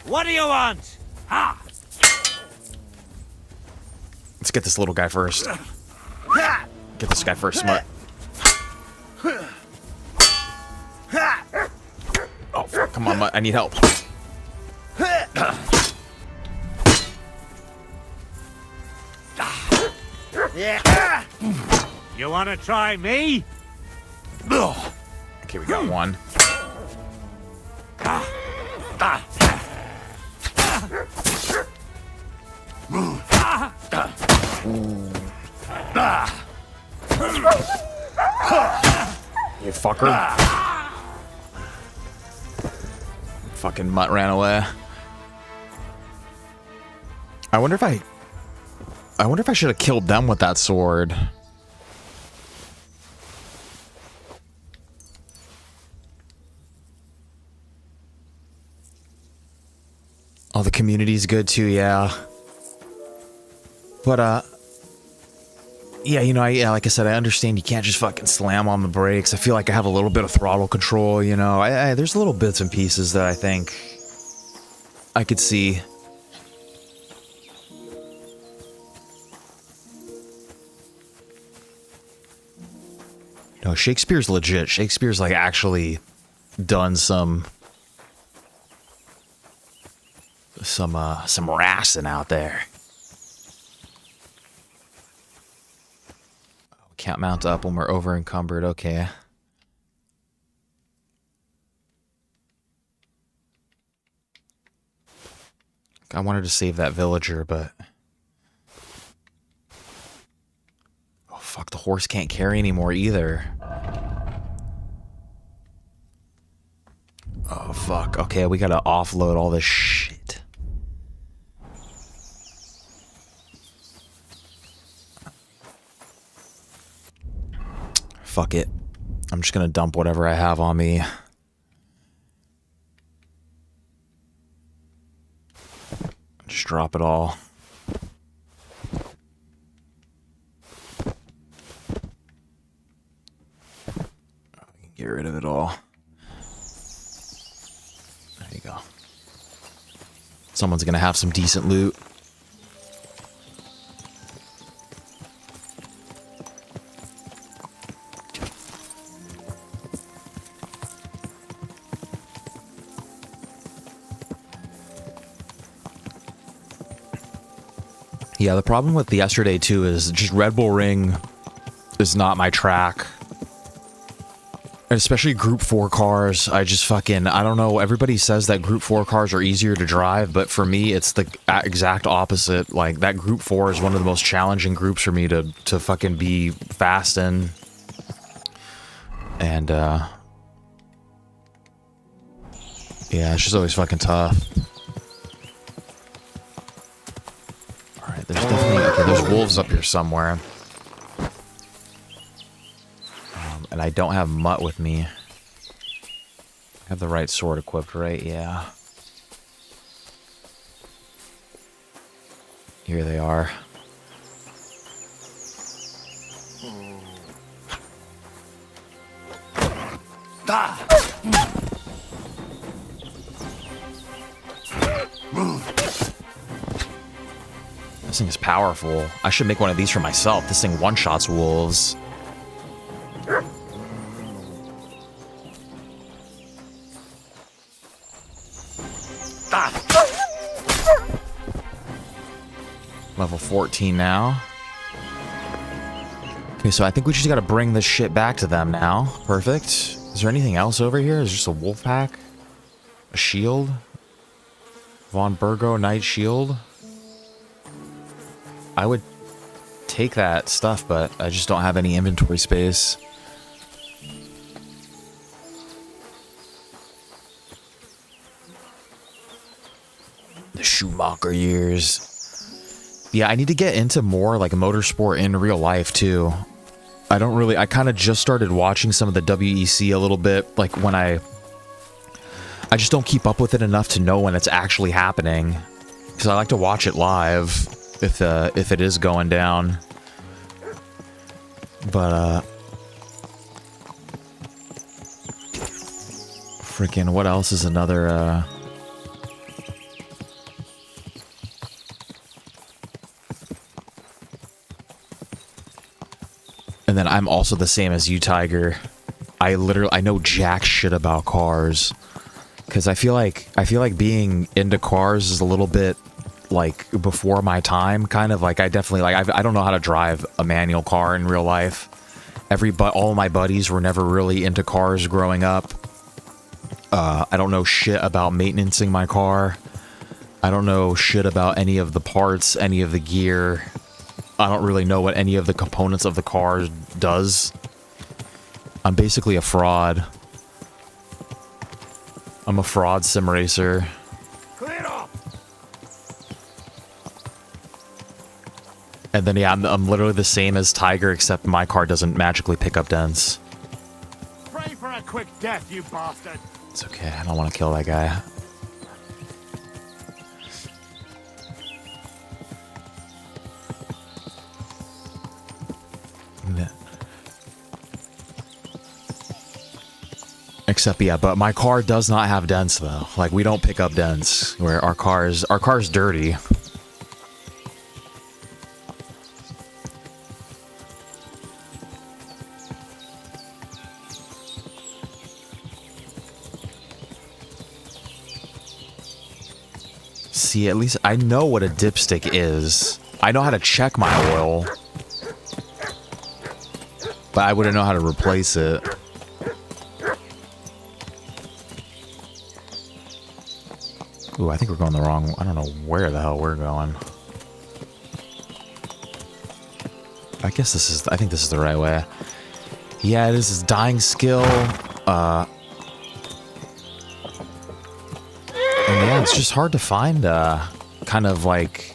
What do you want? Ha! Let's get this little guy first. Get this guy first, smart. Oh, fuck, come on, I need help. You want to try me? Okay, we got one. You fucker. Fucking mutt ran away. I wonder if I should have killed them with that sword. Oh, the community's good too, yeah. But, yeah, you know, yeah, like I said, I understand you can't just fucking slam on the brakes. I feel like I have a little bit of throttle control, you know. There's little bits and pieces that I think I could see. No, Shakespeare's legit. Shakespeare's, like, actually done some wrasting out there. Can't mount up when we're over encumbered. Okay. I wanted to save that villager, but oh fuck, the horse can't carry anymore either. Oh fuck. Okay, we gotta offload all this shit. Fuck it. I'm just gonna dump whatever I have on me. Just drop it all. Get rid of it all. There you go. Someone's gonna have some decent loot. Yeah, the problem with the yesterday too is just Red Bull Ring is not my track. And especially Group 4 cars, I just fucking, I don't know, everybody says that Group 4 cars are easier to drive, but for me, it's the exact opposite. Like, that Group 4 is one of the most challenging groups for me to fucking be fast in. And, yeah, it's just always fucking tough. Alright, there's definitely, okay, there's wolves up here somewhere. And I don't have Mutt with me. I have the right sword equipped, right? Yeah. Here they are. This thing is powerful. I should make one of these for myself. This thing one-shots wolves. Level 14 now. Okay, so I think we just gotta bring this shit back to them now. Perfect. Is there anything else over here? Is there just a wolf pack? A shield? Von Burgo Knight Shield? I would take that stuff, but I just don't have any inventory space. The Schumacher years. Yeah, I need to get into more like motorsport in real life too. I kind of just started watching some of the WEC a little bit, like when I just don't keep up with it enough to know when it's actually happening. Because I like to watch it live if it is going down. But freaking what else is another And then I'm also the same as you, Tiger. I know jack shit about cars. Cause I feel like being into cars is a little bit like before my time, kind of like I definitely like I don't know how to drive a manual car in real life. All my buddies were never really into cars growing up. I don't know shit about maintaining my car. I don't know shit about any of the parts, any of the gear. I don't really know what any of the components of the car does. I'm basically a fraud. I'm a fraud sim racer. Clear off. And then, yeah, I'm literally the same as Tiger, except my car doesn't magically pick up dents. Pray for a quick death, you bastard. It's okay, I don't want to kill that guy. Except, yeah, but my car does not have dents, though. Like, we don't pick up dents. Where our car's dirty. See, at least I know what a dipstick is. I know how to check my oil. But I wouldn't know how to replace it. Ooh, I think we're going the wrong... I don't know where the hell we're going. I guess this is... I think this is the right way. Yeah, this is dying skill. And yeah, it's just hard to find kind of like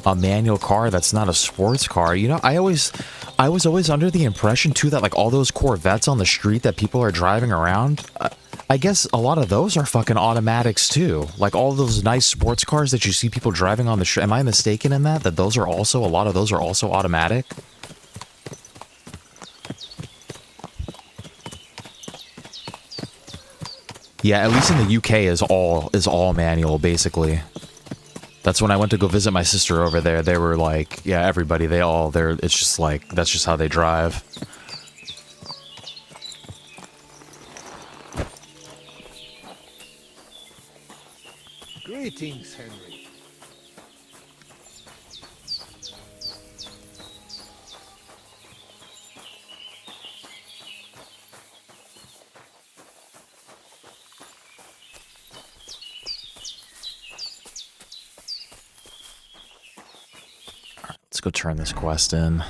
a manual car that's not a sports car. You know, I was always under the impression too that like all those Corvettes on the street that people are driving around, I guess a lot of those are fucking automatics too. Like all those nice sports cars that you see people driving on the street. Am I mistaken in that? That those are also, a lot of those are also automatic? Yeah, at least in the UK is all manual basically. That's when I went to go visit my sister over there. They were like, yeah, everybody, it's just like, that's just how they drive. Greetings, Henry. Let's go turn this quest in.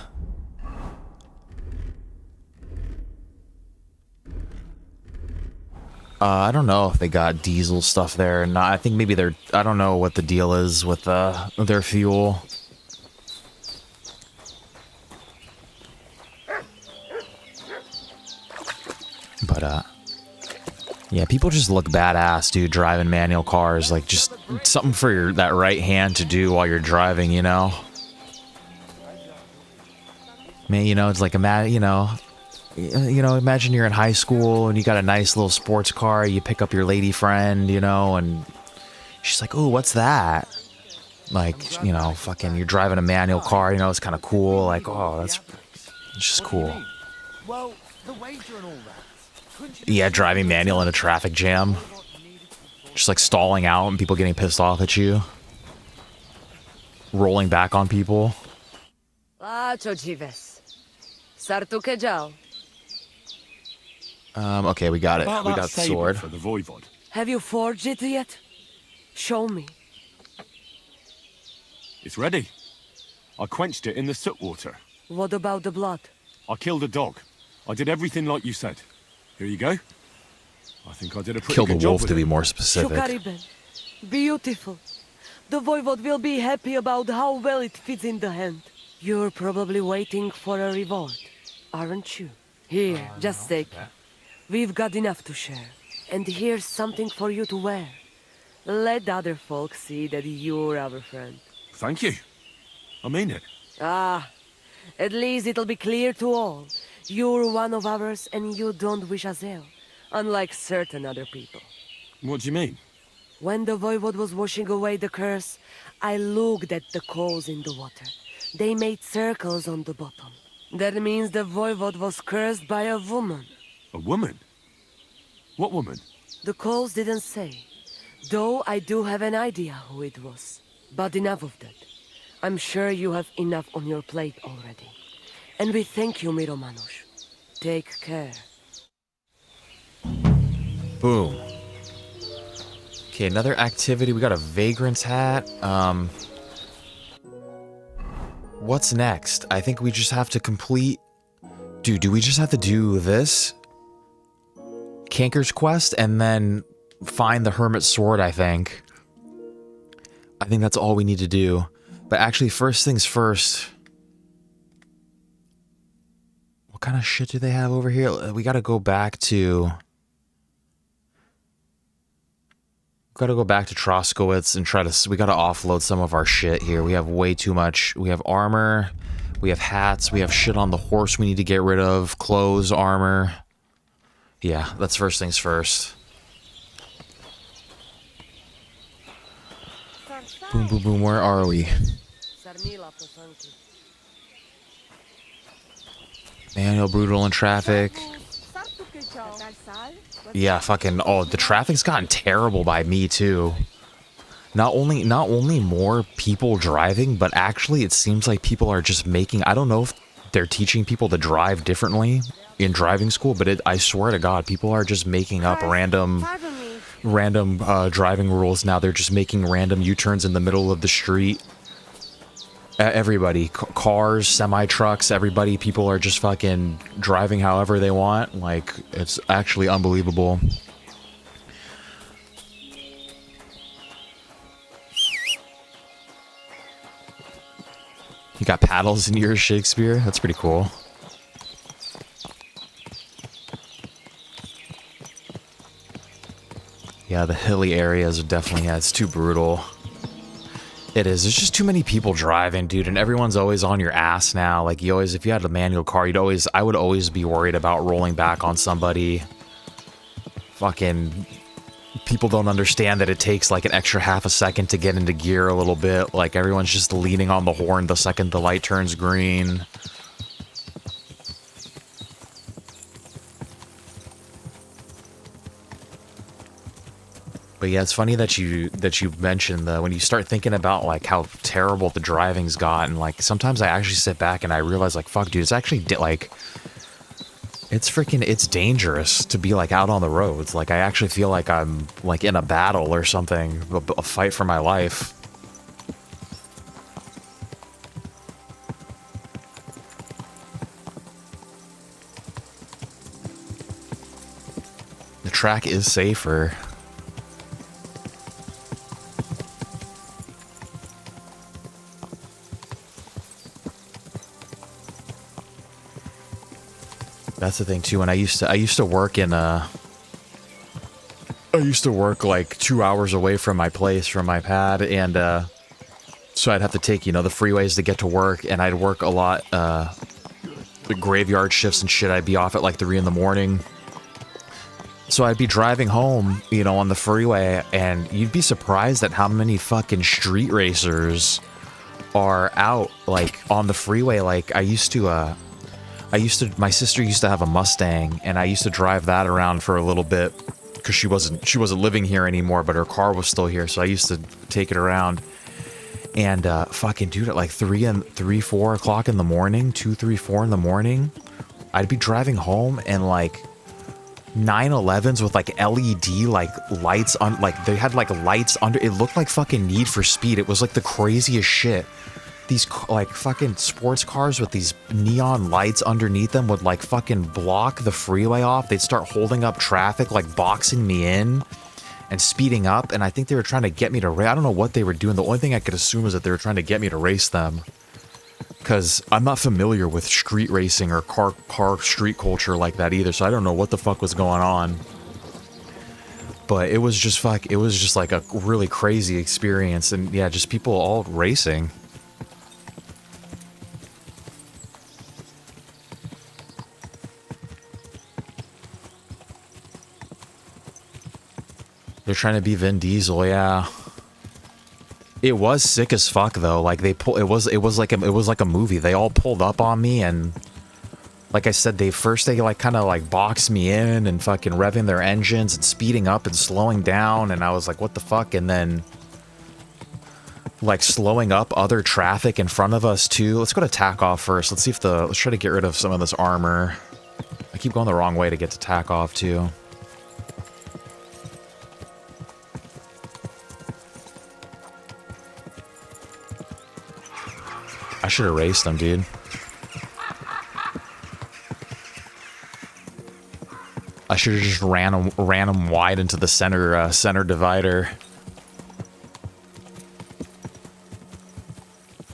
I don't know if they got diesel stuff there or not. I think maybe I don't know what the deal is with their fuel. But, yeah, people just look badass, dude, driving manual cars. Like, just something for that right hand to do while you're driving, you know? Man, you know, it's like, imagine you're in high school and you got a nice little sports car. You pick up your lady friend, you know, and she's like, "Ooh, what's that?" Like, you know, fucking, you're driving a manual car, you know, it's kind of cool. Like, oh, it's just cool. Well, the wager and all that. Yeah, driving manual in a traffic jam. Just like stalling out and people getting pissed off at you. Rolling back on people. Okay, we got it. We got the sword. For the Voivod. Have you forged it yet? Show me. It's ready. I quenched it in the soot water. What about the blood? I killed a dog. I did everything like you said. Here you go. I think I did a pretty Kill good the job wolf with to be it. more specific. Shukariben. Beautiful. The Voivod will be happy about how well it fits in the hand. You're probably waiting for a reward, aren't you? Here, just take it. We've got enough to share. And here's something for you to wear. Let other folks see that you're our friend. Thank you. I mean it. Ah, at least it'll be clear to all. You're one of ours and you don't wish us ill, unlike certain other people. What do you mean? When the Voivod was washing away the curse, I looked at the coals in the water. They made circles on the bottom. That means the Voivod was cursed by a woman. A woman? What woman? The coals didn't say, though I do have an idea who it was. But enough of that. I'm sure you have enough on your plate already. And we thank you, Miro Manush. Take care. Boom. Okay, another activity. We got a vagrant's hat. What's next? I think we just have to complete... Dude, do we just have to do this? Canker's quest and then find the hermit's sword, I think. I think that's all we need to do. But actually, first things first... What kind of shit do they have over here? We gotta go back to... Gotta go back to Troskowitz and try to... We gotta offload some of our shit here. We have way too much. We have armor. We have hats. We have shit on the horse we need to get rid of. Clothes, armor. Yeah, that's first things first. Boom, boom, boom. Where are we? Manual brutal in traffic. Yeah, fucking... Oh, the traffic's gotten terrible by me, too. Not only more people driving, but actually it seems like people are just making... I don't know if they're teaching people to drive differently in driving school, but I swear to God, people are just making up random driving rules now. They're just making random U-turns in the middle of the street. Everybody, cars, semi-trucks, everybody, people are just fucking driving however they want. Like, it's actually unbelievable. You got paddles in your Shakespeare? That's pretty cool. Yeah, the hilly areas are definitely, yeah, it's too brutal. It is. There's just too many people driving, dude, and everyone's always on your ass now. Like, you always, if you had a manual car, I would always be worried about rolling back on somebody. Fucking, people don't understand that it takes like an extra half a second to get into gear a little bit. Like, everyone's just leaning on the horn the second the light turns green. But yeah, it's funny that you mentioned when you start thinking about like how terrible the driving's got, and like sometimes I actually sit back and I realize like, fuck, dude, it's actually like it's dangerous to be like out on the roads. Like, I actually feel like I'm like in a battle or something, a fight for my life. The track is safer. That's the thing too. And I used to work in I used to work like 2 hours away from my place, from my pad, and so I'd have to take, you know, the freeways to get to work, and I'd work a lot the graveyard shifts and shit. I'd be off at like 3 in the morning. So I'd be driving home, you know, on the freeway, and you'd be surprised at how many fucking street racers are out like on the freeway. Like, my sister used to have a Mustang, and I used to drive that around for a little bit because she wasn't living here anymore, but her car was still here, so I used to take it around. And fucking dude, at like 4 o'clock in the morning, 2, 3, 4 in the morning, I'd be driving home, and like 911s with like LED like lights on, like they had like lights under. It looked like fucking Need for Speed. It was like the craziest shit. These like fucking sports cars with these neon lights underneath them would like fucking block the freeway off. They'd start holding up traffic, like boxing me in and speeding up. And I think they were trying to get me to race. I don't know what they were doing. The only thing I could assume is that they were trying to get me to race them, because I'm not familiar with street racing or car street culture like that either. So I don't know what the fuck was going on. But it was just like a really crazy experience. And yeah, just people all racing. They're trying to be Vin Diesel, yeah. It was sick as fuck though. Like it was like a movie. They all pulled up on me, and like I said, they like kind of like boxed me in and fucking revving their engines and speeding up and slowing down, and I was like, what the fuck? And then like slowing up other traffic in front of us too. Let's go to tack off first. Let's see if let's try to get rid of some of this armor. I keep going the wrong way to get to tack off too. I should have raced them, dude. I should have just ran them wide into the center divider.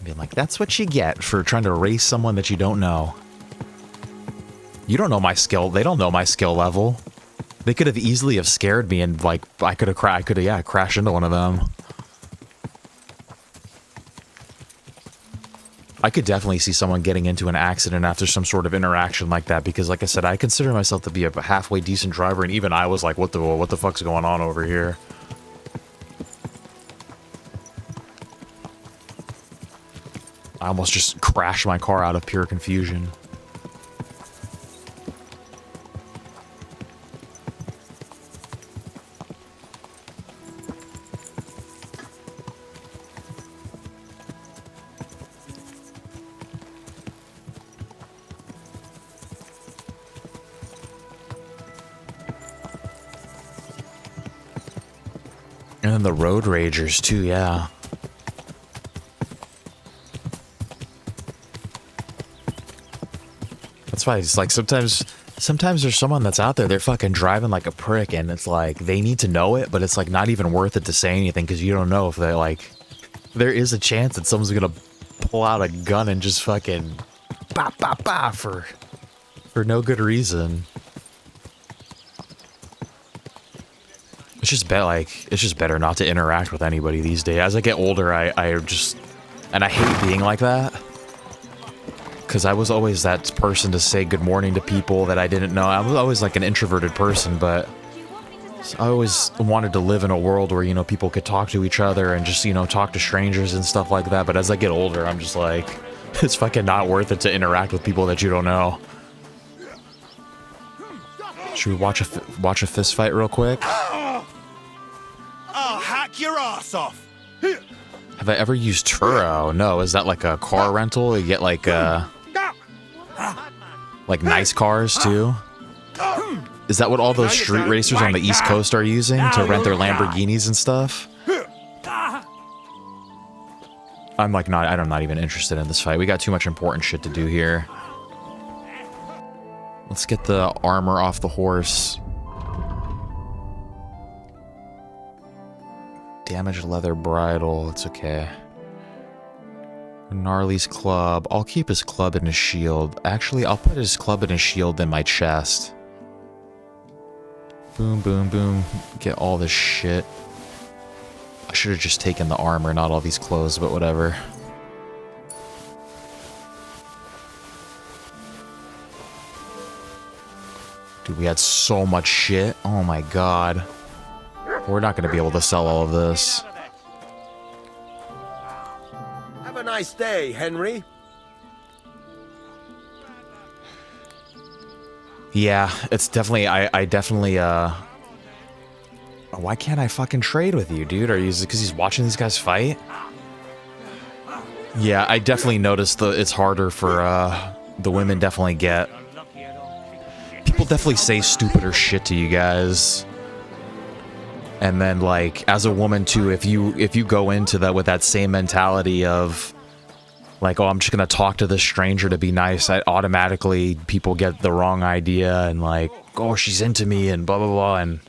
Being like, that's what you get for trying to race someone that you don't know. You don't know my skill. They don't know my skill level. They could have easily have scared me, and like I could have crashed into one of them. I could definitely see someone getting into an accident after some sort of interaction like that, because like I said, I consider myself to be a halfway decent driver, and even I was like, what the fuck's going on over here? I almost just crashed my car out of pure confusion. And then the road ragers too, yeah. That's why it's like sometimes there's someone that's out there, they're fucking driving like a prick, and it's like they need to know it, but it's like not even worth it to say anything, because you don't know if they're like, there is a chance that someone's gonna pull out a gun and just fucking bop bop bop for no good reason. It's just better not to interact with anybody these days. As I get older, I hate being like that, because I was always that person to say good morning to people that I didn't know. I was always like an introverted person, but I always wanted to live in a world where, you know, people could talk to each other and just, you know, talk to strangers and stuff like that. But as I get older, I'm just like, it's fucking not worth it to interact with people that you don't know. Should we watch a fist fight real quick? I'll hack your ass off. Have I ever used Turo? No. Is that like a car rental? You get like nice cars too? Is that what all those street racers on the East Coast are using to rent their Lamborghinis and stuff? I'm not even interested in this fight. We got too much important shit to do here. Let's get the armor off the horse. Damaged leather bridle. It's okay. Gnarly's club. I'll keep his club and his shield. Actually, I'll put his club and his shield in my chest. Boom, boom, boom. Get all this shit. I should have just taken the armor, not all these clothes, but whatever. Dude, we had so much shit. Oh my god. We're not going to be able to sell all of this. Have a nice day, Henry. Yeah, it's definitely, I definitely, why can't I fucking trade with you, dude? Are you, because he's watching these guys fight? Yeah, I definitely noticed it's harder for, the women definitely get. People definitely say stupider shit to you guys. And then, like, as a woman too, if you go into that with that same mentality of, like, oh, I'm just gonna talk to this stranger to be nice, automatically people get the wrong idea and like, oh, she's into me and blah blah blah. And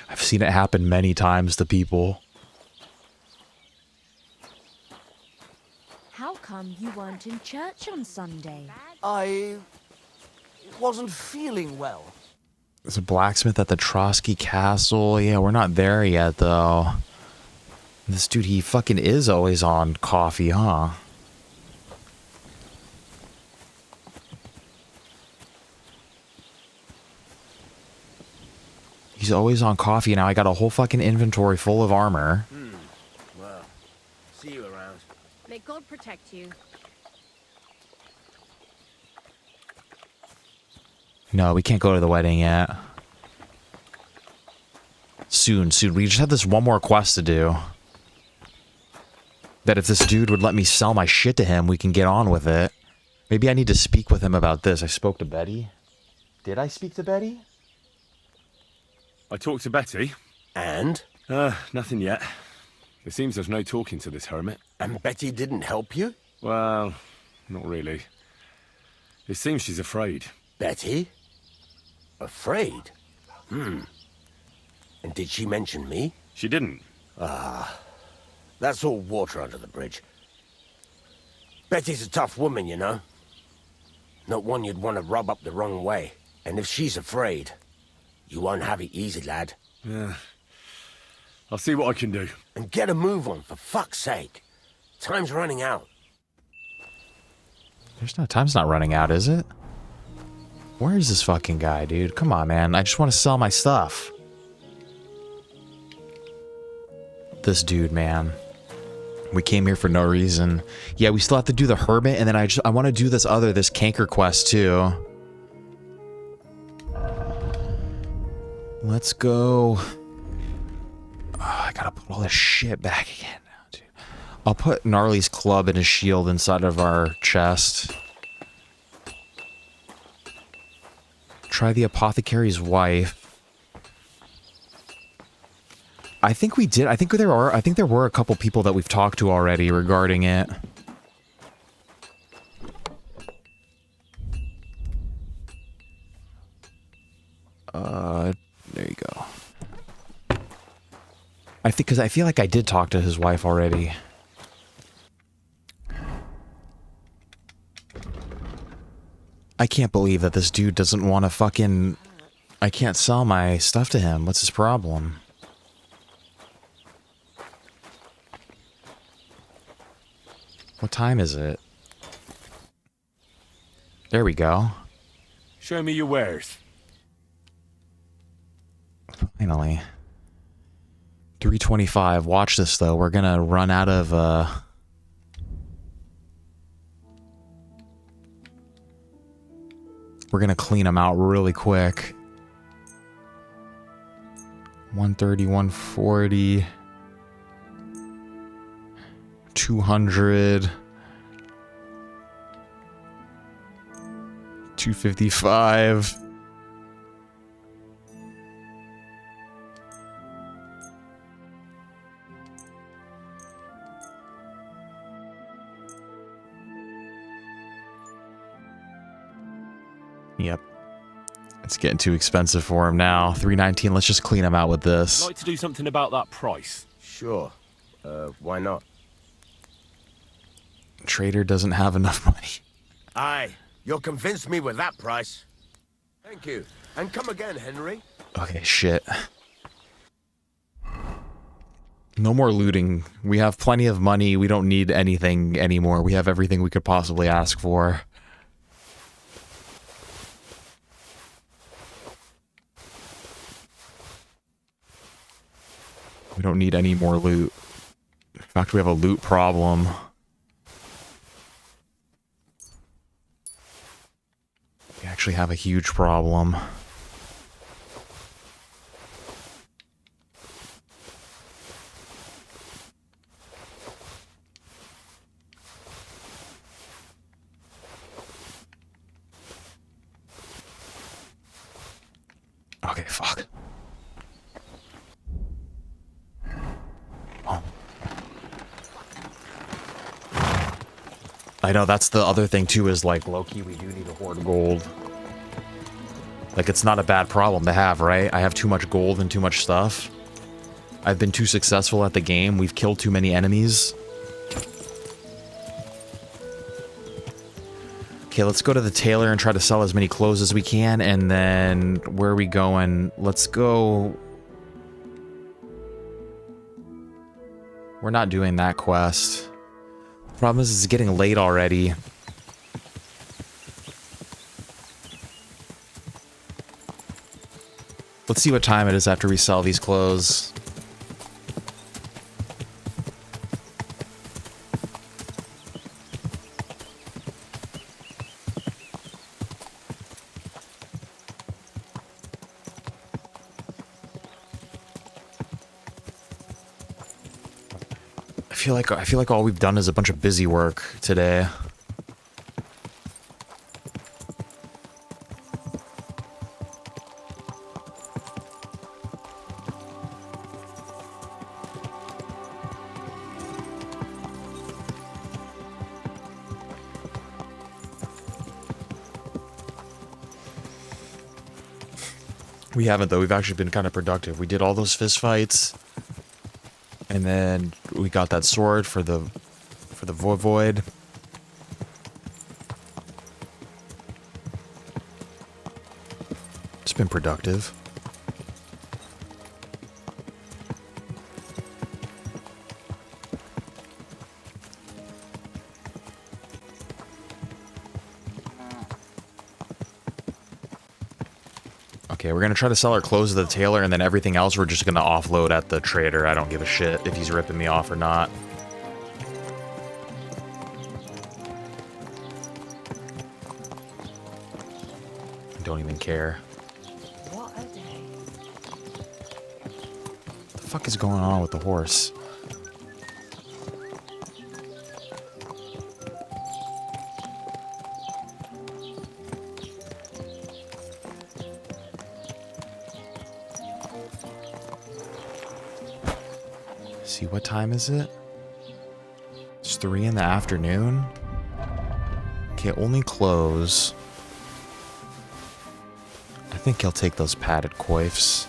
I've seen it happen many times to people. How come you weren't in church on Sunday? I wasn't feeling well. There's a blacksmith at the Trotsky Castle. Yeah, we're not there yet, though. This dude, he fucking is always on coffee, huh? He's always on coffee. Now I got a whole fucking inventory full of armor. Well, see you around. May God protect you. No, we can't go to the wedding yet. Soon. We just have this one more quest to do. That if this dude would let me sell my shit to him, we can get on with it. Maybe I need to speak with him about this. I spoke to Betty. Did I speak to Betty? I talked to Betty. And? Nothing yet. It seems there's no talking to this hermit. And Betty didn't help you? Well, not really. It seems she's afraid. Betty? Afraid? And did she mention me? She didn't. That's all water under the bridge. Betty's a tough woman, you know. Not one you'd want to rub up the wrong way. And if she's afraid, you won't have it easy, lad. Yeah. I'll see what I can do. And get a move on, for fuck's sake. Time's running out. Time's not running out, is it? Where is this fucking guy, dude? Come on, man. I just want to sell my stuff. This dude, man. We came here for no reason. Yeah, we still have to do the hermit, and then I want to do this canker quest too. Let's go. Oh, I gotta put all this shit back again now, dude. I'll put Gnarly's club and his shield inside of our chest. Try the apothecary's wife. I think we did. I think there were a couple people that we've talked to already regarding it. There you go. Because I feel like I did talk to his wife already. I can't believe that this dude doesn't want to fucking... I can't sell my stuff to him. What's his problem? What time is it? There we go. Show me your wares. Finally. 3:25. Watch this, though. We're gonna run out of, we're gonna clean them out really quick. 130, 140... 200... 255... Yep. It's getting too expensive for him now. 319. Let's just clean him out with this. I'd like to do something about that price. Sure. Why not? Trader doesn't have enough money. Aye. You'll convince me with that price. Thank you. And come again, Henry. Okay, shit. No more looting. We have plenty of money. We don't need anything anymore. We have everything we could possibly ask for. We don't need any more loot. In fact, we have a loot problem. We actually have a huge problem. Okay, fuck. Oh. I know, that's the other thing too, is like, low-key, we do need to hoard gold. Like, it's not a bad problem to have, right? I have too much gold and too much stuff. I've been too successful at the game. We've killed too many enemies. Okay, let's go to the tailor and try to sell as many clothes as we can, and then where are we going? Let's go... We're not doing that quest. Problem is, it's getting late already. Let's see what time it is after we sell these clothes. I feel like all we've done is a bunch of busy work today. We haven't, though. We've actually been kind of productive. We did all those fist fights, and then we got that sword for the void. It's been productive. Okay, we're gonna try to sell our clothes to the tailor, and then everything else we're just gonna offload at the trader. I don't give a shit if he's ripping me off or not. I don't even care. What a day. What the fuck is going on with the horse? See, what time is it? It's 3 in the afternoon. Okay, only clothes. I think he'll take those padded coifs.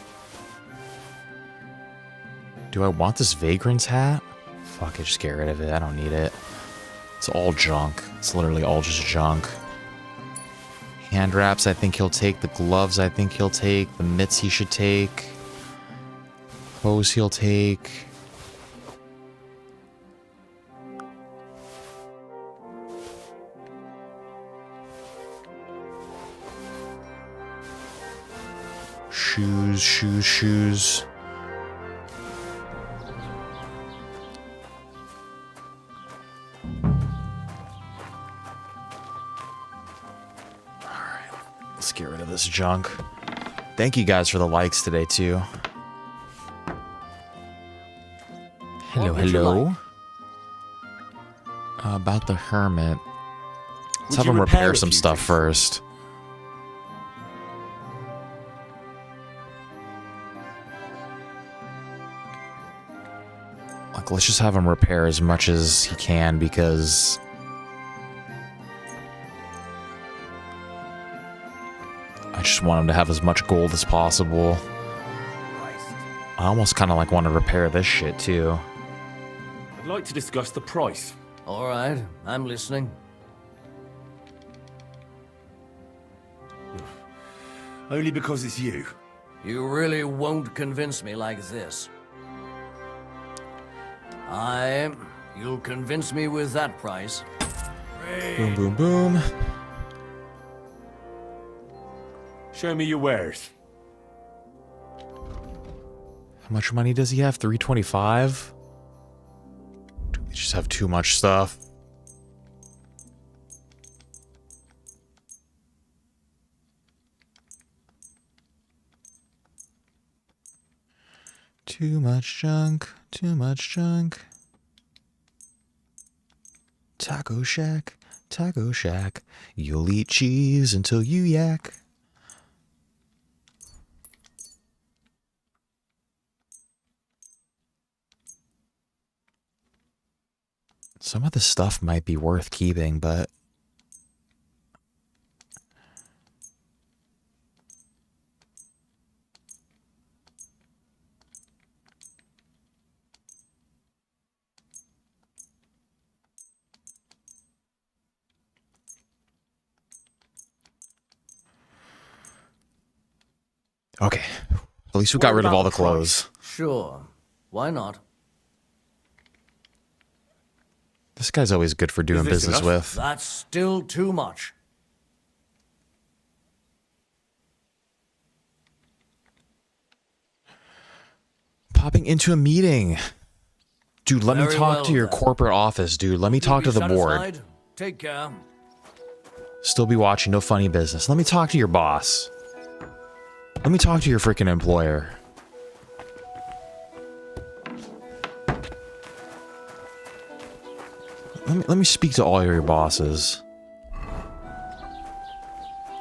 Do I want this vagrant's hat? Fuck it, just get rid of it. I don't need it. It's all junk. It's literally all just junk. Hand wraps, I think he'll take. The gloves, I think he'll take. The mitts he should take. Hose he'll take. Shoes. Alright, let's get rid of this junk. Thank you guys for the likes today, too. Hello. About the hermit. Let's have him repair some stuff first. Let's just have him repair as much as he can, because I just want him to have as much gold as possible. I almost kind of like want to repair this shit too. I'd like to discuss the price. All right, I'm listening. Only because it's you. You really won't convince me like this. You'll convince me with that price. Boom, boom, boom. Show me your wares. How much money does he have? 325? Do we just have too much stuff? Too much junk. Too much junk. Taco Shack, Taco Shack. You'll eat cheese until you yak. Some of the stuff might be worth keeping, but okay. At least we got rid of all the clothes. Sure. Why not? This guy's always good for doing business with. That's still too much. Popping into a meeting. Dude, let me talk to your corporate office, dude. Let me talk to the board. Take care. Still be watching, no funny business. Let me talk to your boss. Let me talk to your freaking employer. Let me speak to all your bosses.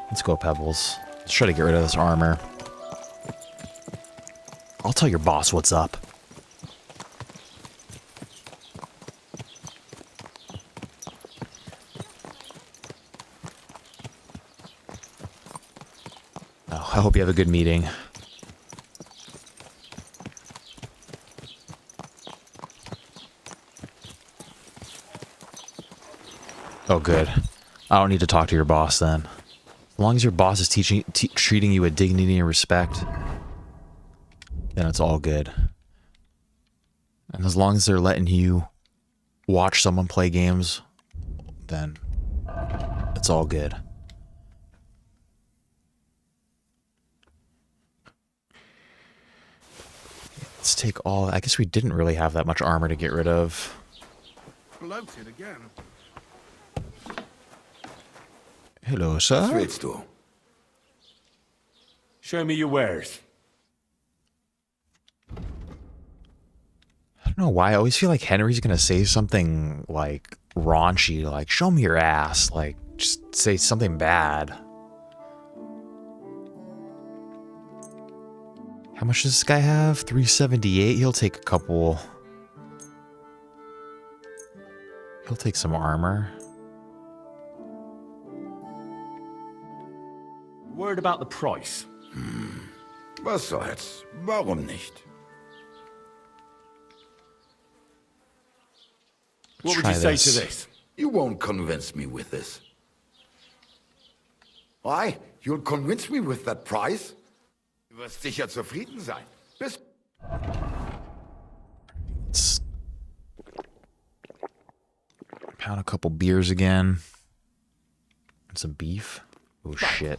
Let's go, Pebbles. Let's try to get rid of this armor. I'll tell your boss what's up. Oh, I hope you have a good meeting. Oh, good. I don't need to talk to your boss then. As long as your boss is treating you with dignity and respect, then it's all good. And as long as they're letting you watch someone play games, then it's all good. Let's take all... I guess we didn't really have that much armor to get rid of. Bloated again. Hello, sir. Was willst du? Show me your wares. I don't know why. I always feel like Henry's gonna say something like raunchy, like "show me your ass," like just say something bad. How much does this guy have? 378. He'll take a couple. He'll take some armor. Word about the price. Was soll's? Warum nicht? What would you say to this? You won't convince me with this. Why? You'll convince me with that price? Du wirst sicher zufrieden sein. Bis... Let's pound a couple beers again. And some beef. Oh shit.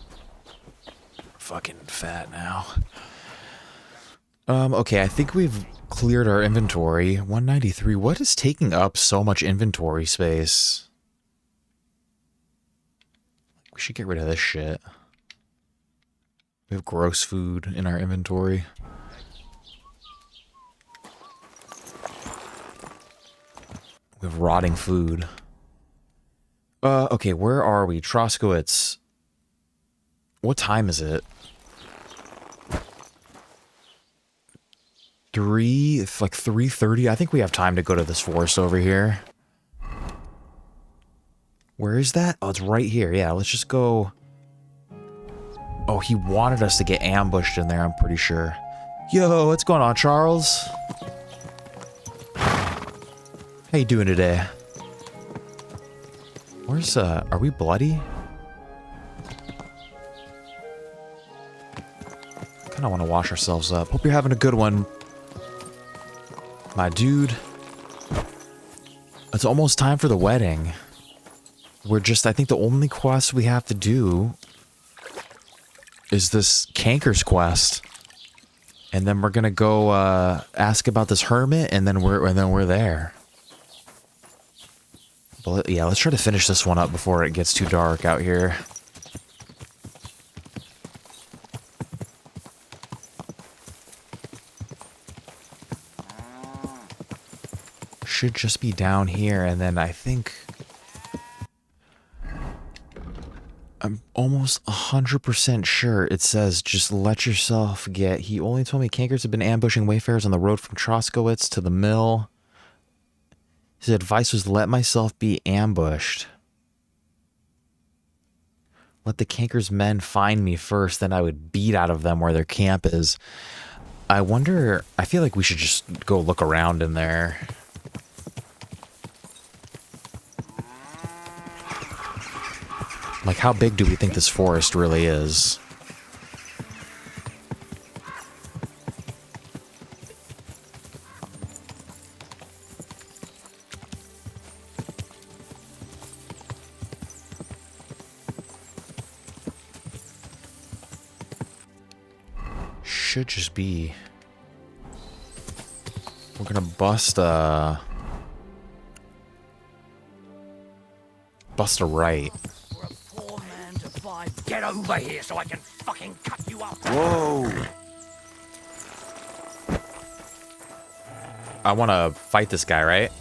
Fucking fat now. Okay, I think we've cleared our inventory. 193. What is taking up so much inventory space? We should get rid of this shit. We have gross food in our inventory. We have rotting food. Okay, where are we? Troskowitz. What time is it? 3:30. I think we have time to go to this forest over here. Where is that? Oh, it's right here. Yeah, let's just go. Oh, he wanted us to get ambushed in there, I'm pretty sure. Yo, what's going on, Charles? How you doing today? Where's, are we bloody? Kinda wanna wash ourselves up. Hope you're having a good one, my dude. It's almost time for the wedding. I think the only quest we have to do is this Canker's quest. And then we're gonna go, ask about this hermit, and then we're there. But yeah, let's try to finish this one up before it gets too dark out here. Should just be down here, and then I think I'm almost 100% sure it says just let yourself get. He only told me cankers have been ambushing wayfarers on the road from Troskowitz to the mill. His advice was let myself be ambushed. Let the cankers' men find me first, then I would beat out of them where their camp is. I wonder, I feel like we should just go look around in there. Like, how big do we think this forest really is? Should just be... We're gonna bust a right. Get over here so I can fucking cut you up. Whoa. I want to fight this guy, right?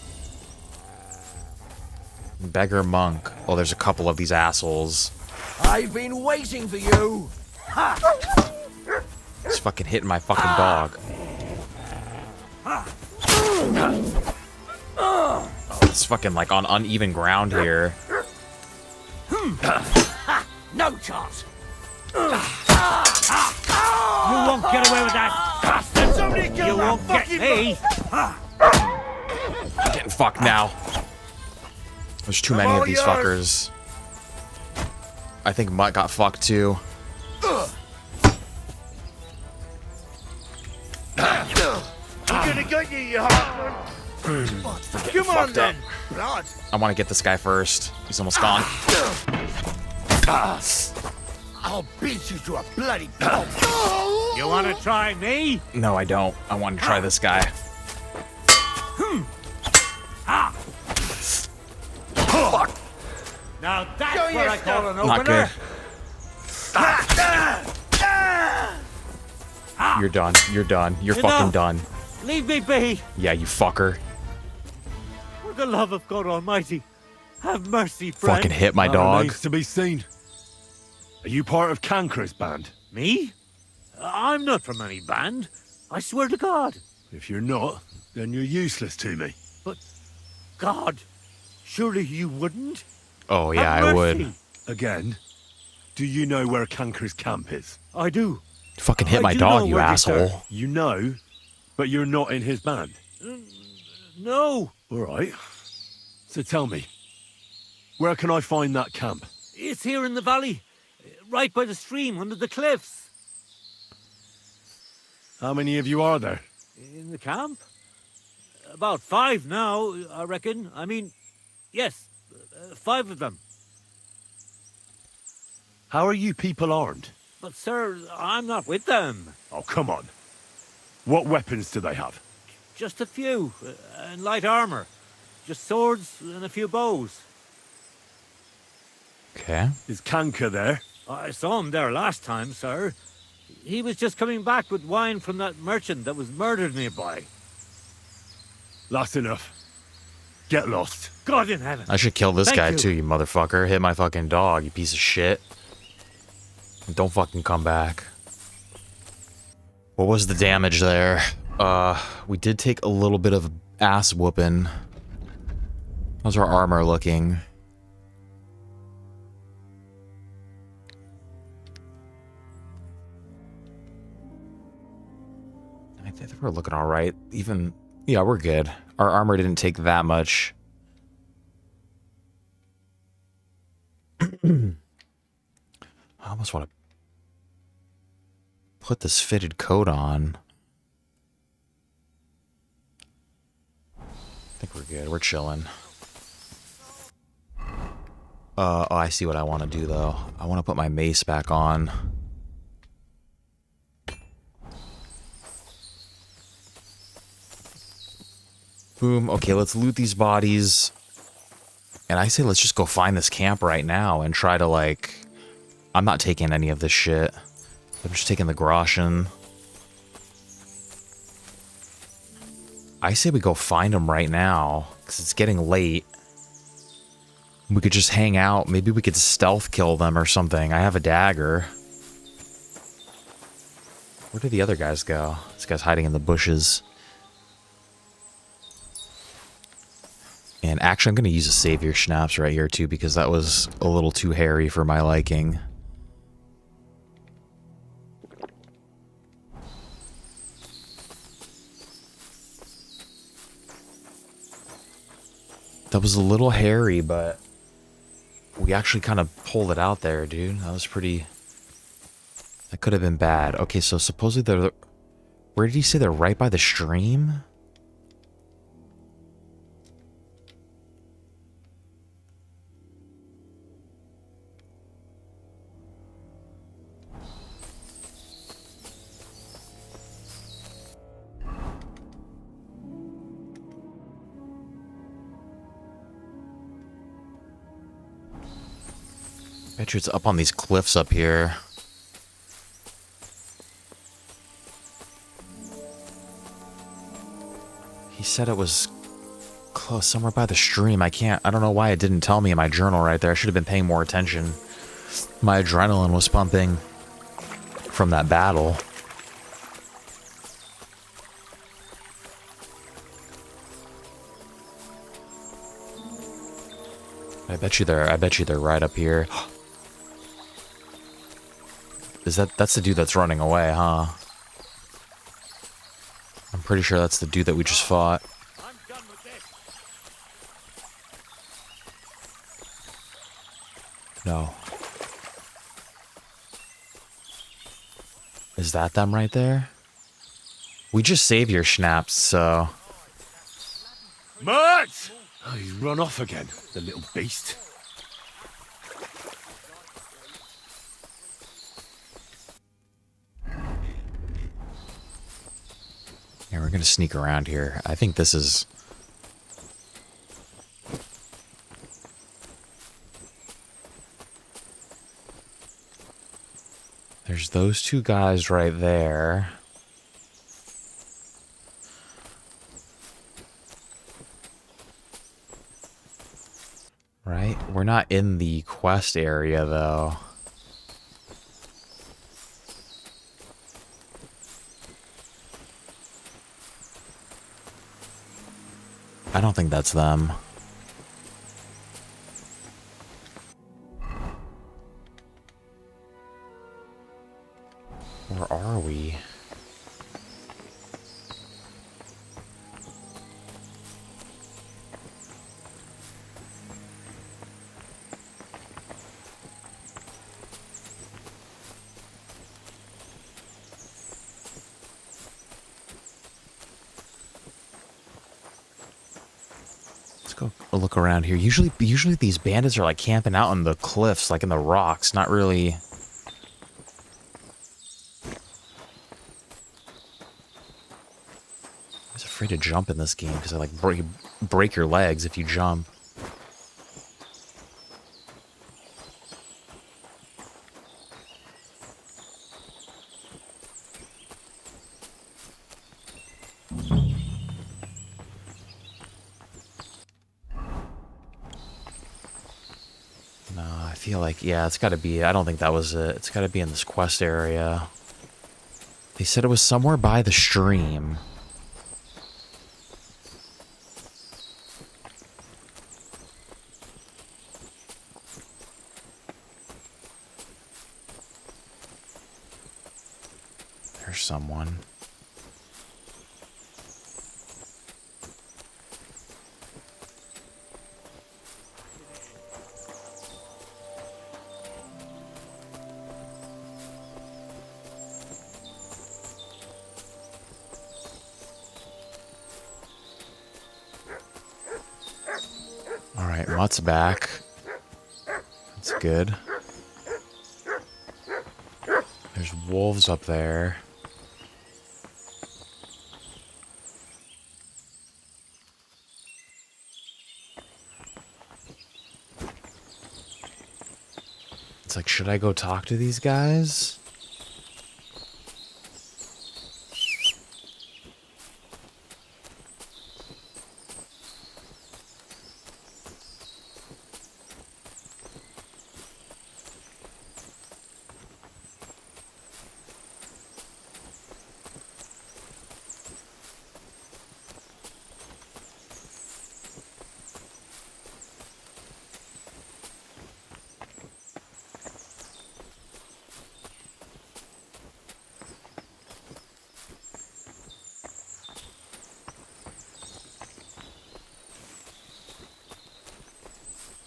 Beggar monk. Oh, there's a couple of these assholes. I've been waiting for you. He's fucking hitting my fucking dog. Oh, it's fucking like on uneven ground here. No chance. You won't get away with that, bastard! Somebody kill You that won't get me! I'm getting fucked now. There's too many of these fuckers. I think Mutt got fucked too. I'm gonna get you, you heartman. Come on then, blood. I want to get this guy first. He's almost gone. I'll beat you to a bloody pulp. You want to try me? No, I don't. I want to try this guy. Fuck. Now that's what I call an Not opener. good. You're done. You're done. You're Enough. fucking done. Leave me be. Yeah, you fucker. For the love of God Almighty, have mercy, friend. Fucking hit my That dog. remains to be seen. Are you part of Cancra's band? Me? I'm not from any band. I swear to God. If you're not, then you're useless to me. But, God, surely you wouldn't? Oh, yeah, Have I mercy. would. Again, do you know where Cancra's camp is? I do. Fucking hit I my do dog, know you where they asshole. start. You know, but you're not in his band. No, All right. So tell me, where can I find that camp? it's here in the valley, right by the stream, under the cliffs. How many of you are there? In the camp? About 5 now, I reckon. I mean, yes, 5 of them. How are you people armed? But, sir, I'm not with them. Oh, come on. What weapons do they have? Just a few, and light armor. Just swords and a few bows. Okay. Is Kanka there? I saw him there last time, sir. He was just coming back with wine from that merchant that was murdered nearby. That's enough. Get lost. God in heaven. I should kill this Thank guy you. too, you motherfucker. Hit my fucking dog, you piece of shit. Don't fucking come back. What was the damage there? We did take a little bit of ass whooping. How's our armor looking? I think we're looking all right. Even, yeah, we're good. Our armor didn't take that much. I almost want to put this fitted coat on. I think we're good. We're chilling. Oh, I see what I want to do, though. I want to put my mace back on. Boom. Okay, let's loot these bodies. And I say let's just go find this camp right now and try to, like... I'm not taking any of this shit. I'm just taking the groschen. I say we go find them right now, because it's getting late. We could just hang out. Maybe we could stealth kill them or something. I have a dagger. Where did the other guys go? This guy's hiding in the bushes. And actually, I'm going to use a savior schnapps right here, too, because that was a little too hairy for my liking. That was a little hairy, but we actually kind of pulled it out there, dude. That was pretty... That could have been bad. Okay, so supposedly they're... Where did he say they're right by the stream? Bet you it's up on these cliffs up here. He said it was close, somewhere by the stream. I don't know why it didn't tell me in my journal right there. I should have been paying more attention. My adrenaline was pumping from that battle. I bet you they're right up here. That's the dude that's running away, huh? I'm pretty sure that's the dude that we just fought. No. Is that them right there? We just saved your schnapps, so... Mert! Oh, he's run off again, the little beast. Yeah, we're gonna sneak around here. I think this is... There's those two guys right there. Right? We're not in the quest area, though. I don't think that's them. Where are we? Let's go look around here. Usually these bandits are like camping out on the cliffs, like in the rocks, not really... Afraid to jump in this game because I like break your legs if you jump. No, I feel like, yeah, it's got to be, I don't think that was it. It's got to be in this quest area. They said it was somewhere by the stream. There's someone. All right, Mutt's back. That's good. There's wolves up there. It's like, should I go talk to these guys?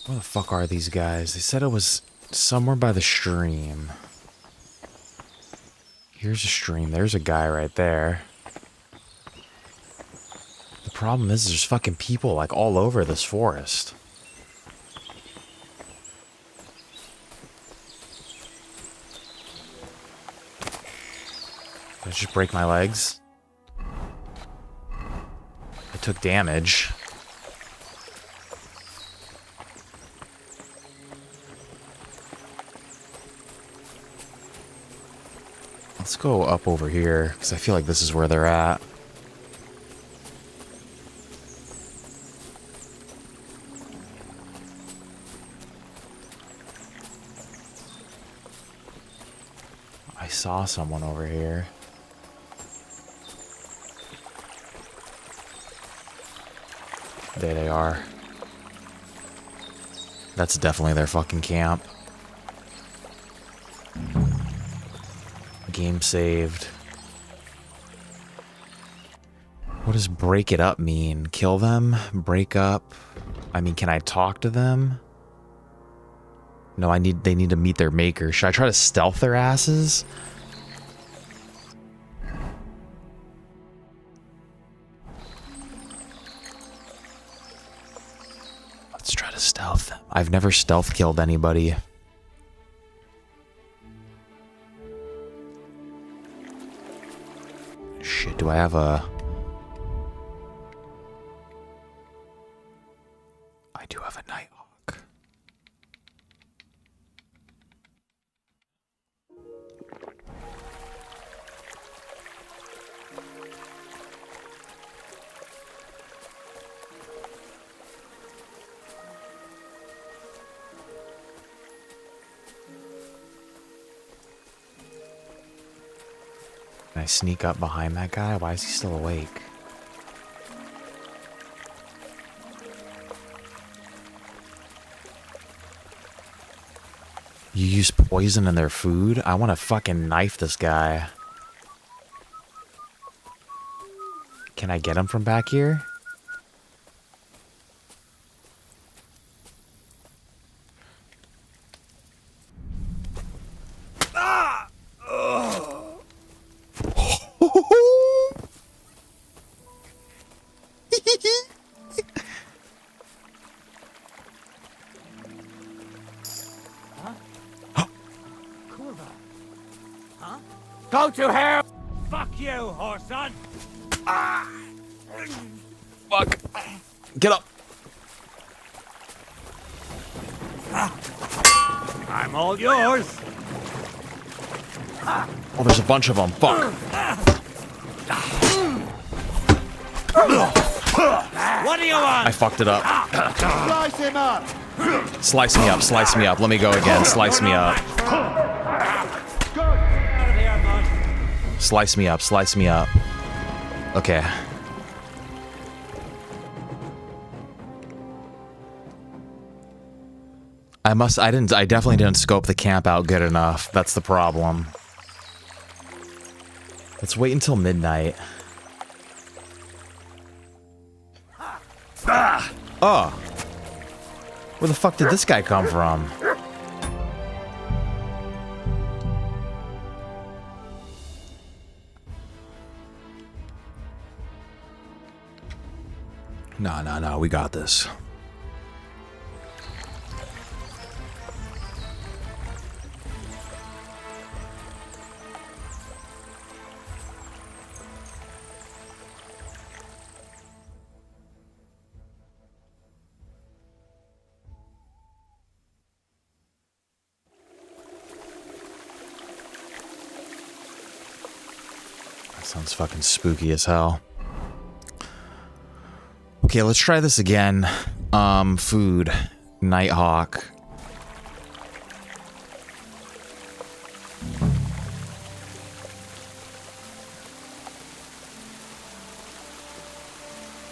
Where the fuck are these guys? They said it was somewhere by the stream. Here's a stream. There's a guy right there. The problem is there's fucking people like all over this forest. Did I just break my legs? I took damage. Let's go up over here, because I feel like this is where they're at. I saw someone over here. There they are. That's definitely their fucking camp. Game saved. What does break it up mean? Kill them? Break up? I mean, can I talk to them? No, they need to meet their maker. Should I try to stealth their asses? Let's try to stealth them. I've never stealth killed anybody. Shit, do I have a... I do have a Nighthawk. Can I sneak up behind that guy? Why is he still awake? You use poison in their food? I want to fucking knife this guy. Can I get him from back here? Go to hell! Fuck you, whoreson! Fuck. Get up. I'm all yours. Oh, there's a bunch of them. Fuck. What do you want? I fucked it up. Slice him up! Slice me up. Slice me up. Let me go again. Slice me up. Slice me up. Slice me up. Okay. I definitely didn't scope the camp out good enough. That's the problem. Let's wait until midnight. Oh. Where the fuck did this guy come from? No, we got this. That sounds fucking spooky as hell. Okay, let's try this again. Food. Nighthawk.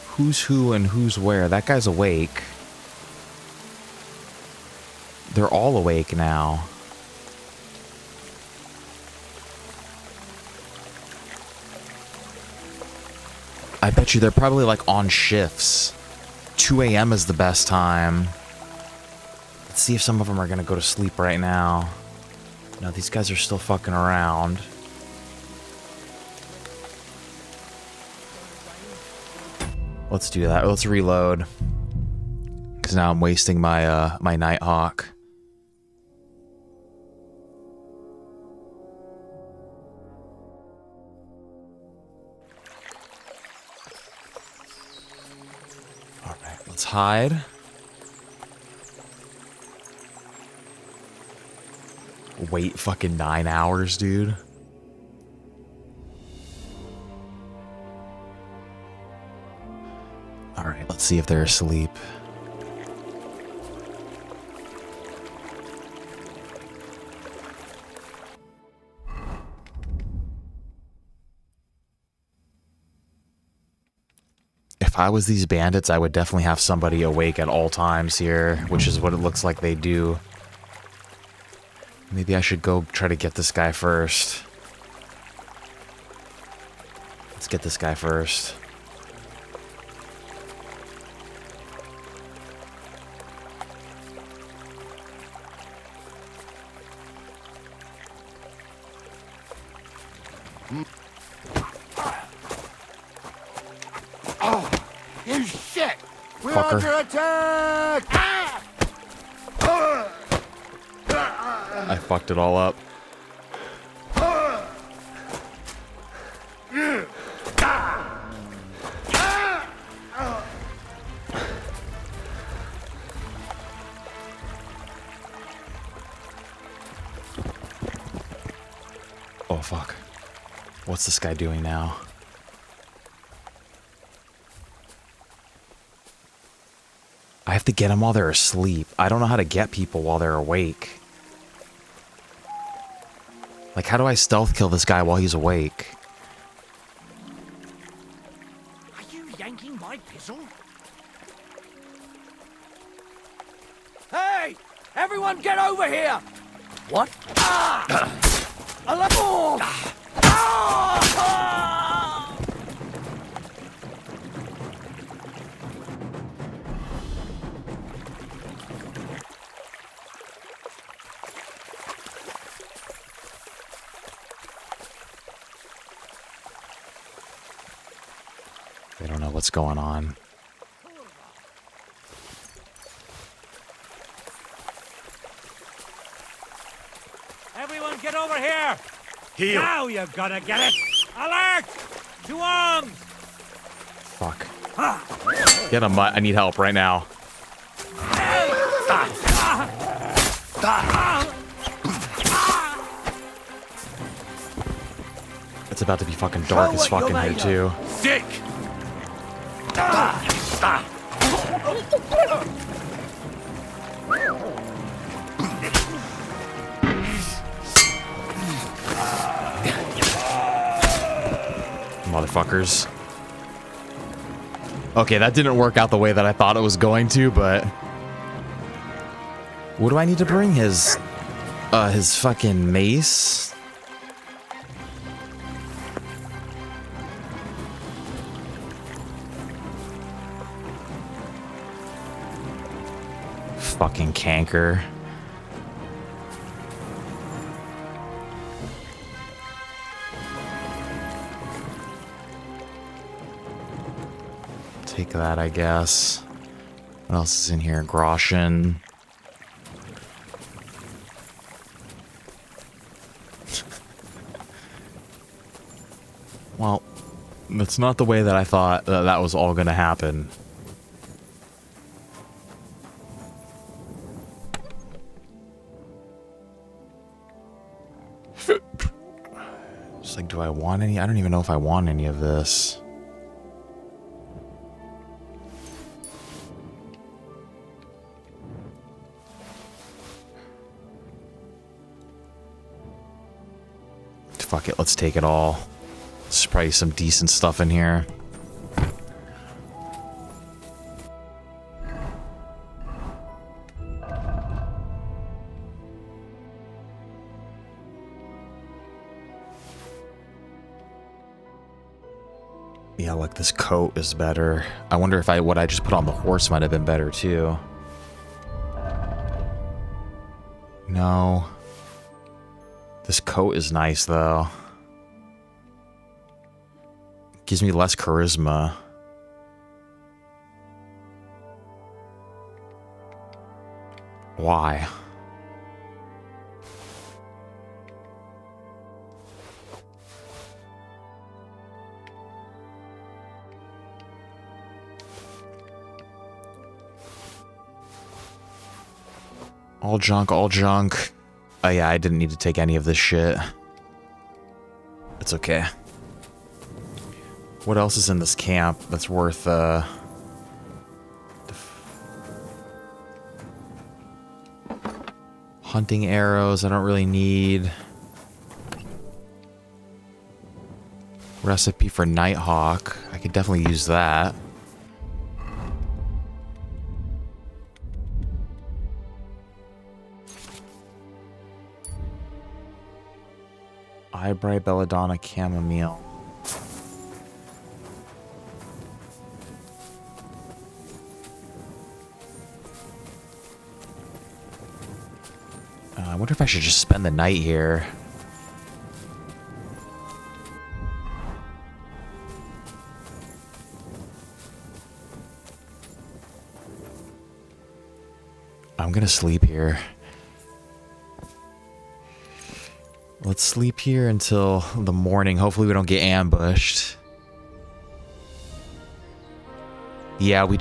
Who's who and who's where? That guy's awake. They're all awake now. I bet you they're probably like on shifts. 2 a.m. is the best time. Let's see if some of them are gonna go to sleep right now. No, these guys are still fucking around. Let's do that. Let's reload. Because now I'm wasting my my Nighthawk. Alright, let's hide. Wait fucking 9 hours, dude. Alright, let's see if they're asleep. If I was these bandits, I would definitely have somebody awake at all times here, which is what it looks like they do. Maybe I should go try to get this guy first. Let's get this guy first. Oh, you shit! We're Fucker. under attack! I fucked it all up. Oh, fuck. What's this guy doing now? I have to get them while they're asleep. I don't know how to get people while they're awake. Like, how do I stealth kill this guy while he's awake? Are you yanking my pistol? Hey! Everyone get over here! What? Ah! Oh! Ah! They don't know what's going on. Everyone get over here! Heal. Now you're gonna get it! Alert! To arms! Fuck. Get him, I need help right now. It's about to be fucking dark as fucking here, too. Sick! Motherfuckers. Okay, that didn't work out the way that I thought it was going to, but... What do I need to bring? His fucking mace? Fucking canker. Take that, I guess. What else is in here? Groschen. Well, that's not the way that I thought that was all gonna happen. It's like, do I want any? I don't even know if I want any of this. Fuck it, let's take it all. There's probably some decent stuff in here. Yeah, like this coat is better. I wonder if what I just put on the horse might have been better too. No. This coat is nice though. Gives me less charisma. Why? All junk, all junk. Oh yeah, I didn't need to take any of this shit. It's okay. What else is in this camp that's worth, hunting arrows, I don't really need. Recipe for Nighthawk. I could definitely use that. Eyebright, belladonna, chamomile. I wonder if I should just spend the night here. I'm gonna sleep here. Let's sleep here until the morning. Hopefully we don't get ambushed. Yeah, we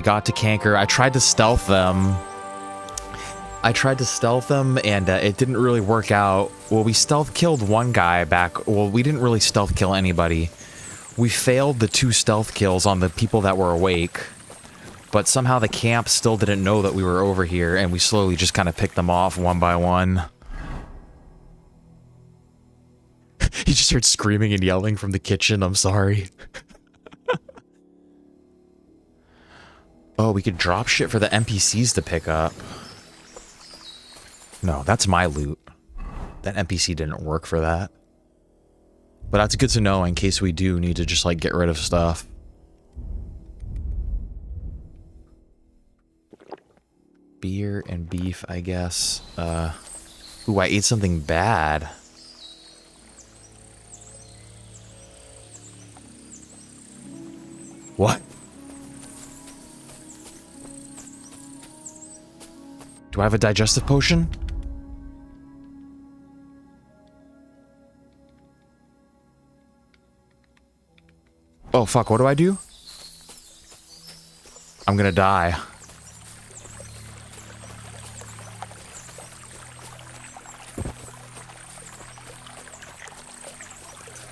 got to Canker. I tried to stealth them. And it didn't really work out. Well, we stealth killed one guy back. Well, we didn't really stealth kill anybody. We failed the 2 stealth kills on the people that were awake. But somehow the camp still didn't know that we were over here, and we slowly just kind of picked them off one by one. He just heard screaming and yelling from the kitchen. I'm sorry. Oh, we could drop shit for the NPCs to pick up. No, that's my loot. That NPC didn't work for that. But that's good to know in case we do need to just, like, get rid of stuff. Beer and beef, I guess. Ooh, I ate something bad. What? Do I have a digestive potion? Oh, fuck, what do I do? I'm gonna die.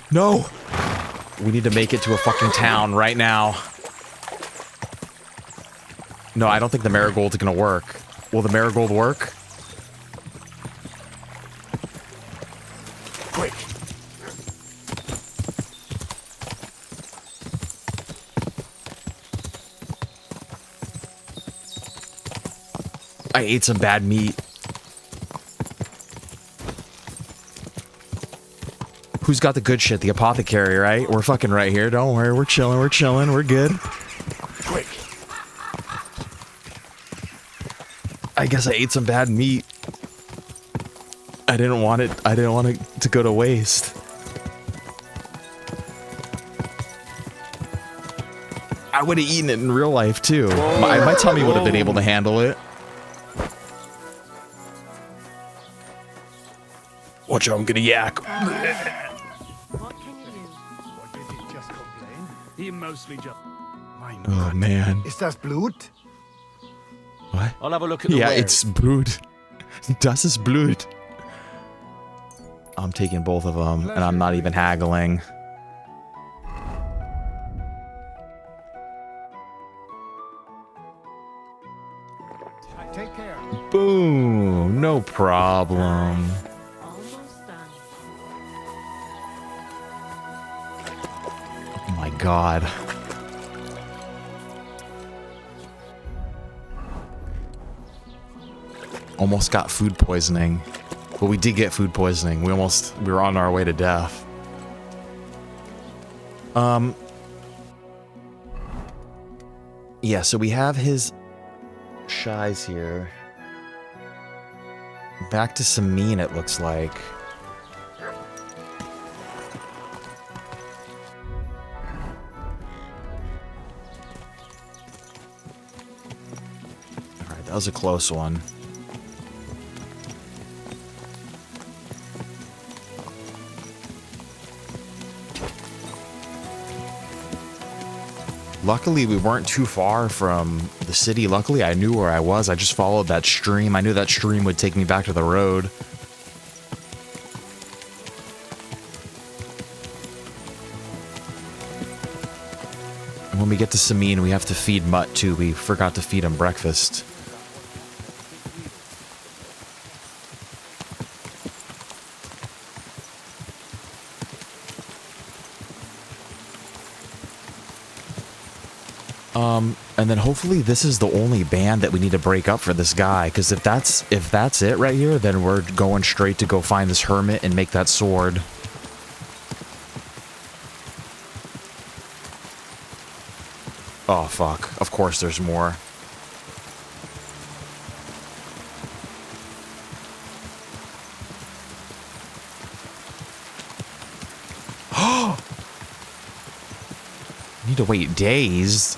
No! We need to make it to a fucking town right now. No, I don't think the marigold's gonna work. Will the marigold work? Quick! I ate some bad meat. Who's got the good shit? The apothecary, right? We're fucking right here. Don't worry. We're chilling. We're good. Quick! I guess I ate some bad meat. I didn't want it to go to waste. I would have eaten it in real life too. My tummy would have been able to handle it. Watch out, I'm gonna yak. He mostly just... Oh man. Ist das Blut? What? I'll have a look at the Yeah, wares. it's Blut. Das ist Blut. I'm taking both of them, and I'm not even haggling. Take care. Boom. No problem. Oh my god. Almost got food poisoning. But we did get food poisoning. We were on our way to death. Yeah, so we have his shies here. Back to Semine, it looks like. Alright, that was a close one. Luckily, we weren't too far from the city. Luckily, I knew where I was. I just followed that stream. I knew that stream would take me back to the road. And when we get to Semine, we have to feed Mutt, too. We forgot to feed him breakfast. And then hopefully this is the only band that we need to break up for this guy, because if that's it right here, then we're going straight to go find this hermit and make that sword. Oh, fuck. Of course there's more. Need to wait days.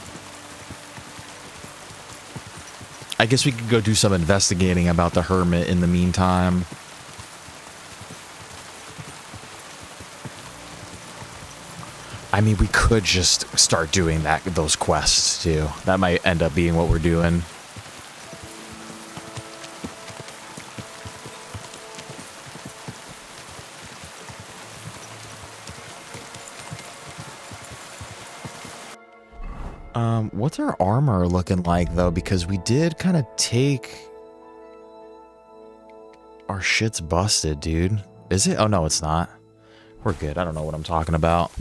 I guess we could go do some investigating about the hermit in the meantime. I mean, we could just start doing those quests too. That might end up being what we're doing. What's our armor looking like though? Because we did kind of take our shit's busted, dude. Is it? Oh no, it's not. We're good. I don't know what I'm talking about.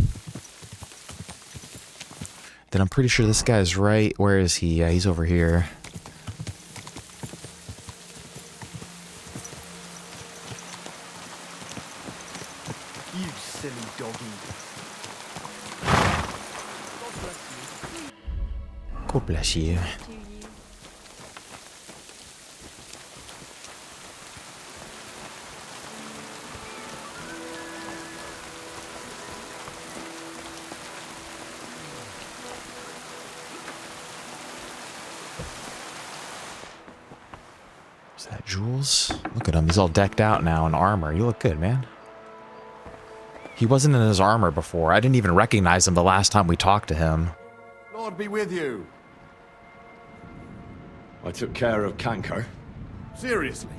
Then I'm pretty sure this guy's right. Where is he? Yeah, he's over here. You silly doggy. God bless you. Is that Jules? Look at him. He's all decked out now in armor. You look good, man. He wasn't in his armor before. I didn't even recognize him the last time we talked to him. Lord be with you. I took care of Canker. Seriously?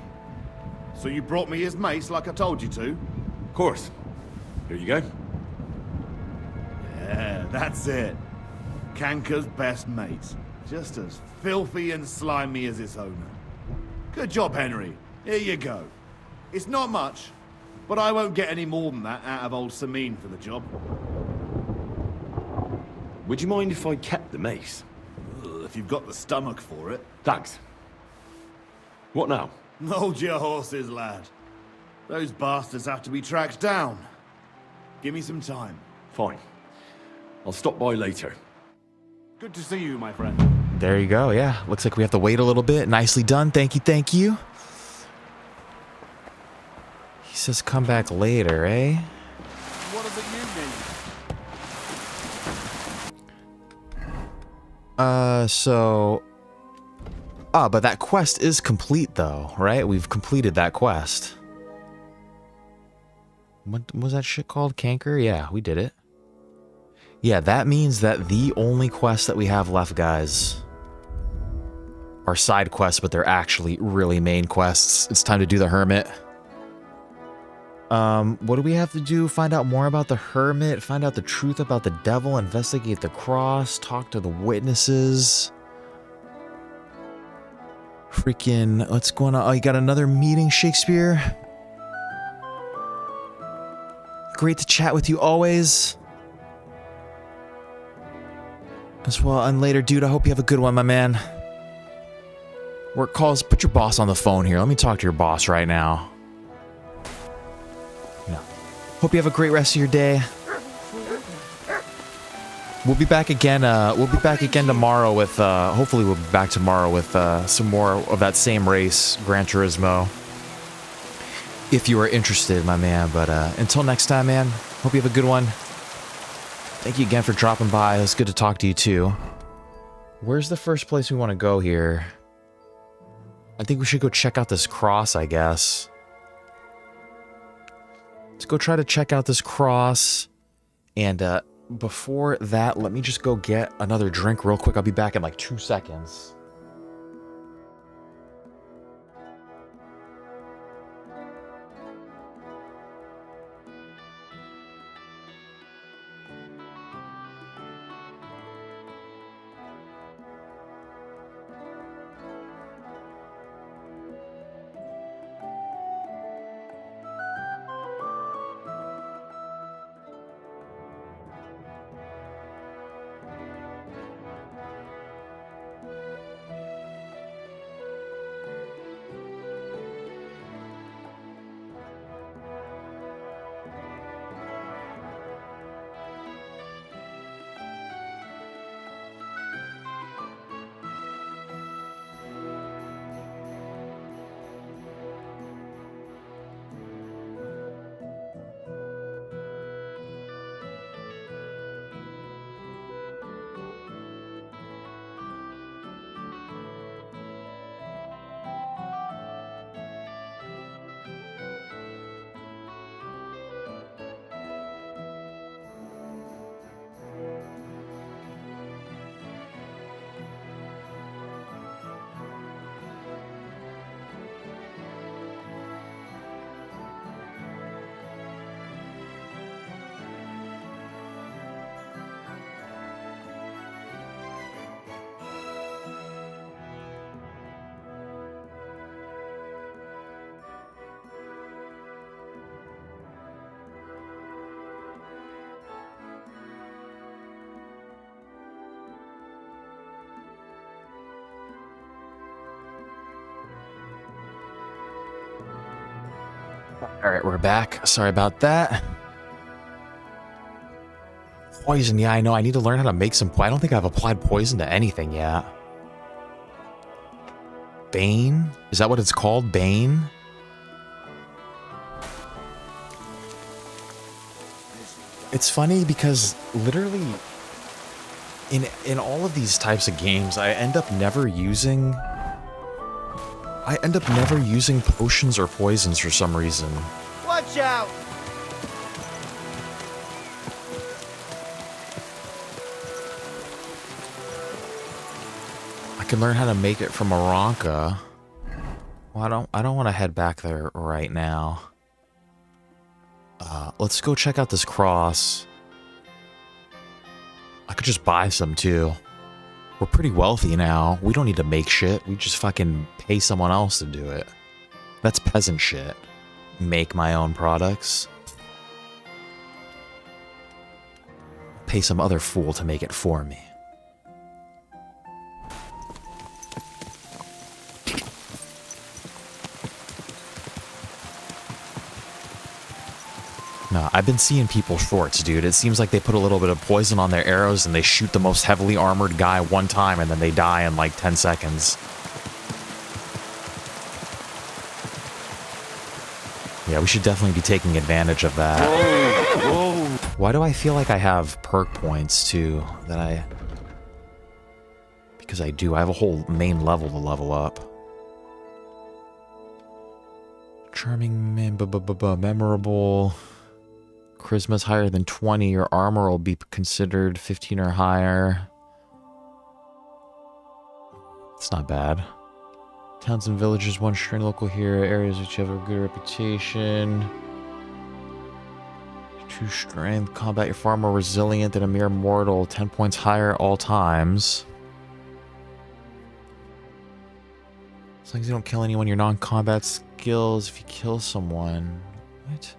So you brought me his mace like I told you to? Of course. Here you go. Yeah, that's it. Canker's best mate. Just as filthy and slimy as its owner. Good job, Henry. Here you go. It's not much, but I won't get any more than that out of old Semine for the job. Would you mind if I kept the mace? If you've got the stomach for it. Thanks. What now? Hold your horses, lad. Those bastards have to be tracked down. Give me some time. Fine. I'll stop by later. Good to see you, my friend. There you go. Yeah. Looks like we have to wait a little bit. Nicely done. Thank you. Thank you. He says come back later, eh? What is it you need? But that quest is complete though, right? We've completed that quest. What was that shit called? Canker? Yeah, we did it. Yeah, that means that the only quests that we have left, guys, are side quests, but they're actually really main quests. It's time to do the hermit. What do we have to do? Find out more about the hermit, find out the truth about the devil, investigate the cross, talk to the witnesses. Freaking, what's going on? Oh, you got another meeting, Shakespeare? Great to chat with you always. As well, and later, dude, I hope you have a good one, my man. Work calls, put your boss on the phone here. Let me talk to your boss right now. Yeah. Hope you have a great rest of your day. We'll be back again. Tomorrow with. Hopefully, we'll be back tomorrow with some more of that same race, Gran Turismo. If you are interested, my man. But until next time, man. Hope you have a good one. Thank you again for dropping by. It was good to talk to you too. Where's the first place we want to go here? I think we should go check out this cross, I guess. Let's go try to check out this cross. And before that, let me just go get another drink real quick. I'll be back in like 2 seconds. All right, we're back. Sorry about that. Poison, yeah, I know. I need to learn how to make some. I don't think I've applied poison to anything yet. Bane? Is that what it's called? Bane? It's funny because literally in all of these types of games, I end up never using potions or poisons for some reason. Watch out! I can learn how to make it from Aranka. Well, I don't want to head back there right now. Let's go check out this cross. I could just buy some too. We're pretty wealthy now. We don't need to make shit. We just fucking pay someone else to do it. That's peasant shit. Make my own products. Pay some other fool to make it for me. No, I've been seeing people shorts, dude. It seems like they put a little bit of poison on their arrows and they shoot the most heavily armored guy one time and then they die in like 10 seconds. Yeah, we should definitely be taking advantage of that. Whoa. Why do I feel like I have perk points too? Because I do. I have a whole main level to level up. Charming, memorable. Charisma's higher than 20. Your armor will be considered 15 or higher. It's not bad. Towns and villages, 1 strain local hero. Areas which have a good reputation. 2 strength. Combat, you're far more resilient than a mere mortal. 10 points higher all times. As long as you don't kill anyone, your non-combat skills. If you kill someone... What?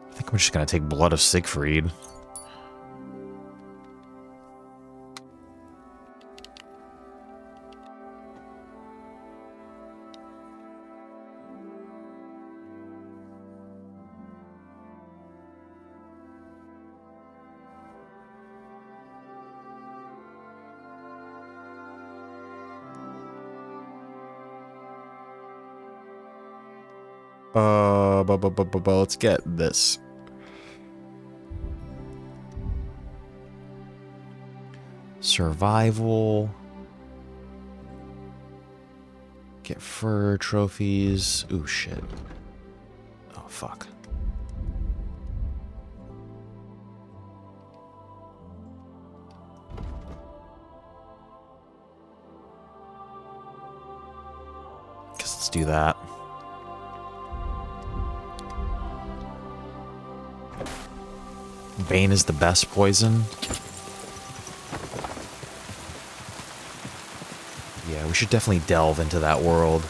I think I'm just gonna take Blood of Siegfried. Let's get this. Survival. Get fur trophies. Ooh, shit. Oh, fuck. Guess let's do that. Bane is the best poison. Yeah, we should definitely delve into that world.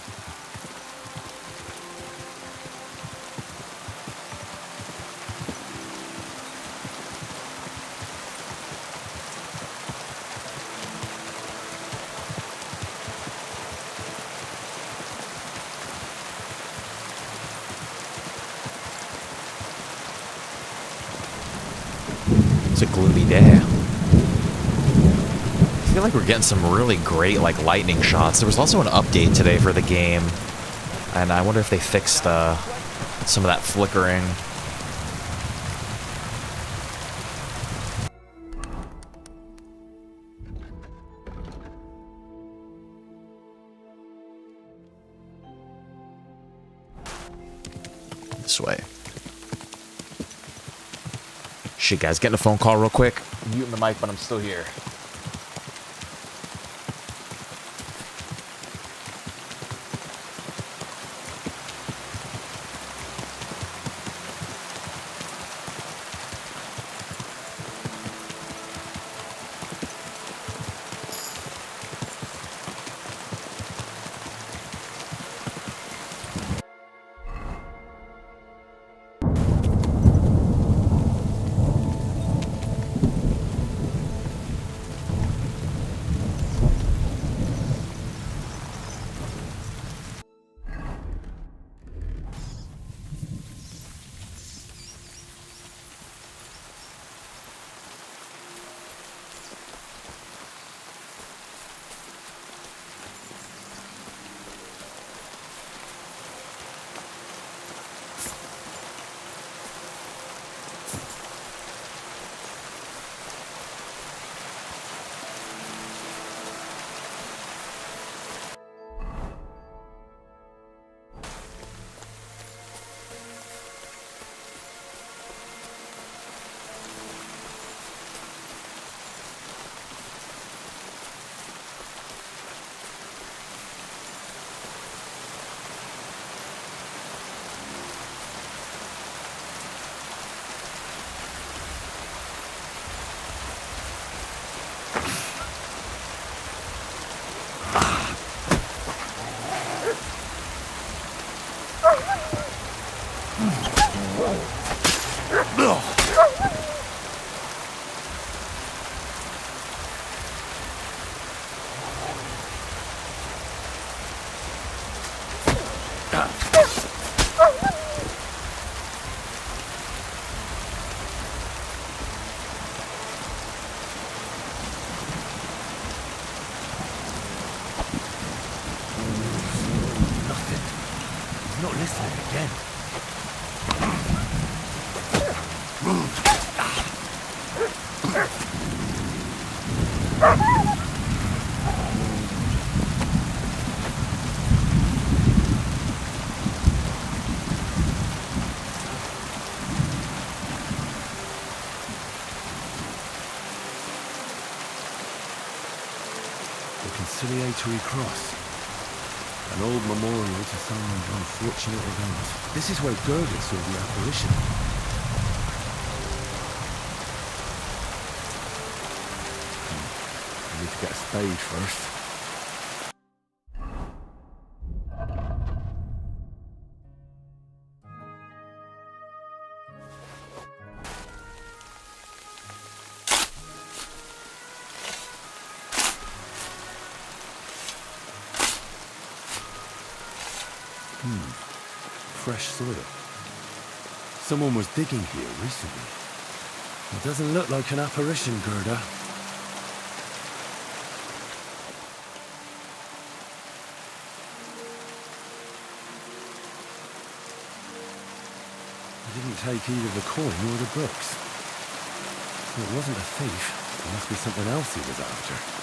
It's a gloomy day. I feel like we're getting some really great, like, lightning shots. There was also an update today for the game, and I wonder if they fixed some of that flickering. This way. Shit, guys, getting a phone call real quick. Muting the mic, but I'm still here. listening again. The conciliatory cross. An old memorial to some unfortunate event. This is where Gerda saw the apparition. I need to get a spade first. Fresh soil. Someone was digging here recently. It doesn't look like an apparition, Gerda. He didn't take either the coin or the books. So it wasn't a thief. It must be something else he was after.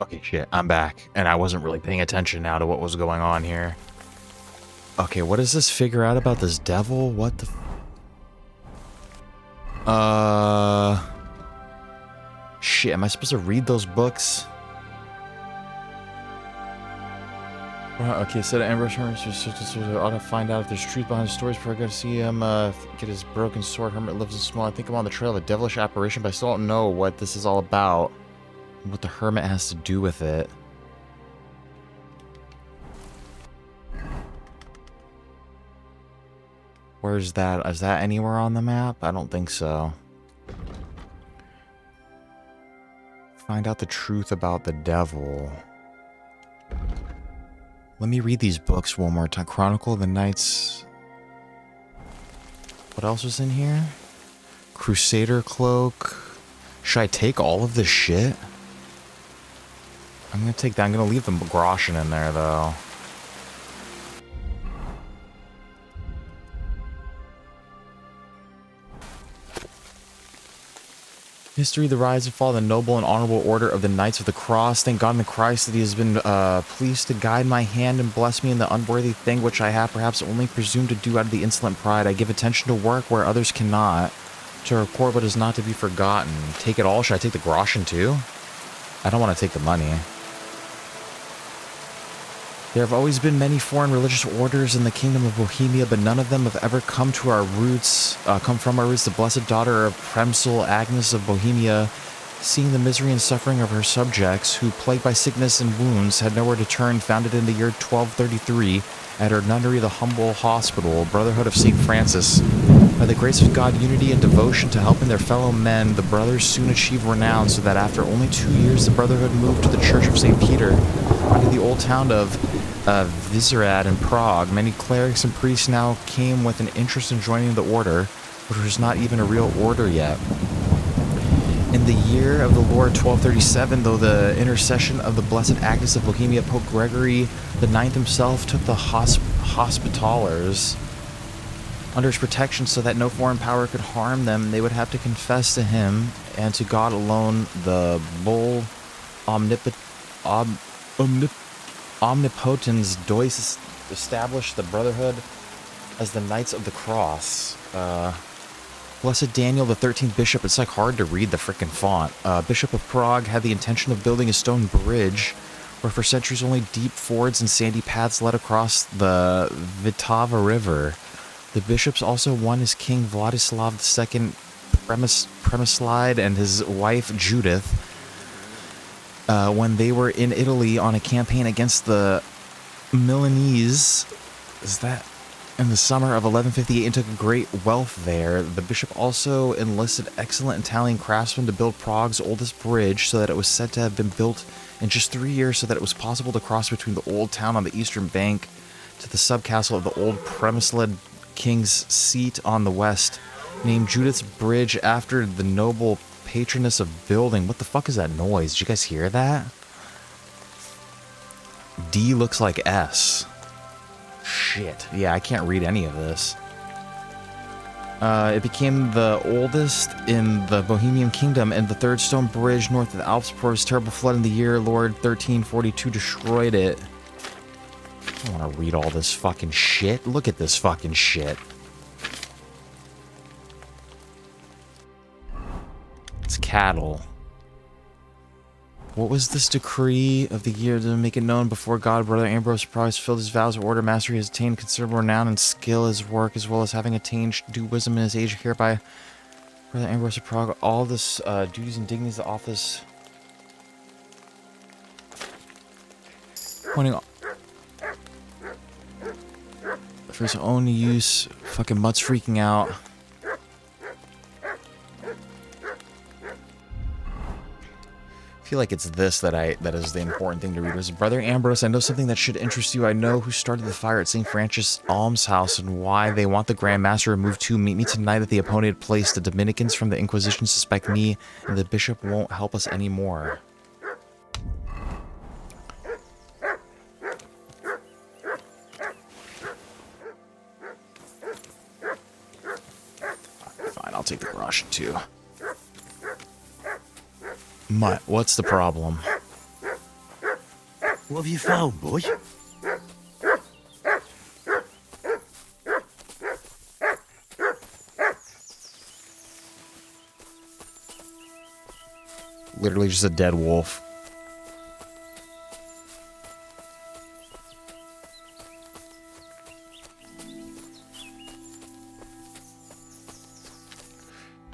Okay, shit, I'm back, and I wasn't really paying attention now to what was going on here. Okay, what does this figure out about this devil? What the shit, am I supposed to read those books? Okay, so the Ambrose I ought to find out if there's truth behind the stories before I go to see him, get his broken sword. Hermit lives in small. I think I'm on the trail of a devilish apparition, but I still don't know what this is all about. What the hermit has to do with it. Where's that? Is that anywhere on the map? I don't think so. Find out the truth about the devil. Let me read these books one more time. Chronicle of the Knights. What else was in here? Crusader Cloak. Should I take all of this shit? I'm gonna take that. I'm gonna leave the groschen in there, though. History, the rise and fall of the noble and honorable order of the Knights of the Cross. Thank God in Christ that he has been pleased to guide my hand and bless me in the unworthy thing which I have perhaps only presumed to do out of the insolent pride. I give attention to work where others cannot, to record what is not to be forgotten. Take it all? Should I take the groschen too? I don't want to take the money. There have always been many foreign religious orders in the kingdom of Bohemia, but none of them have ever come from our roots. The blessed daughter of Premsel, Agnes of Bohemia, seeing the misery and suffering of her subjects, who, plagued by sickness and wounds, had nowhere to turn, founded in the year 1233 at her nunnery the humble hospital, Brotherhood of St. Francis. By the grace of God, unity and devotion to helping their fellow men, the brothers soon achieved renown, so that after only 2 years the Brotherhood moved to the Church of St. Peter, under the old town of Vizerad in Prague. Many clerics and priests now came with an interest in joining the order, which was not even a real order yet. In the year of the Lord 1237, though the intercession of the Blessed Agnes of Bohemia, Pope Gregory IX himself took the Hospitallers under his protection so that no foreign power could harm them, they would have to confess to him and to God alone the bull Omnipotens Deus established the Brotherhood as the Knights of the Cross. Blessed Daniel, the 13th Bishop, it's like hard to read the frickin' font. Bishop of Prague had the intention of building a stone bridge where for centuries only deep fords and sandy paths led across the Vitava River. The bishops also won his king Vladislav II Premislide and his wife Judith when they were in Italy on a campaign against the Milanese. Is that in the summer of 1158 and took a great wealth there? The bishop also enlisted excellent Italian craftsmen to build Prague's oldest bridge, so that it was said to have been built in just 3 years, so that it was possible to cross between the old town on the eastern bank to the subcastle of the old Premislid king's seat on the west, named Judith's Bridge after the noble patroness of building. What the fuck is that noise? Did you guys hear that? D looks like S. Shit. Yeah, I can't read any of this. It became the oldest in the Bohemian kingdom, and the third stone bridge north of the Alps before his terrible flood in the year Lord 1342 destroyed it. I don't want to read all this fucking shit. Look at this fucking shit. It's cattle. What was this decree of the year to make it known before God? Brother Ambrose Price filled his vows of order mastery, has attained considerable renown and skill in his work, as well as having attained due wisdom in his age. Hereby, Brother Ambrose of Prague, all this duties and dignities of the office. Pointing for his own use. Fucking Mutt's freaking out. I feel like it's this that is the important thing to read. As Brother Ambrose, I know something that should interest you. I know who started the fire at St. Francis Almshouse and why they want the Grand Master removed too. Meet me tonight at the appointed place. The Dominicans from the Inquisition suspect me, and the bishop won't help us anymore. Fine, I'll take the Russian too. Mutt, what's the problem? What have you found, boy? Literally just a dead wolf.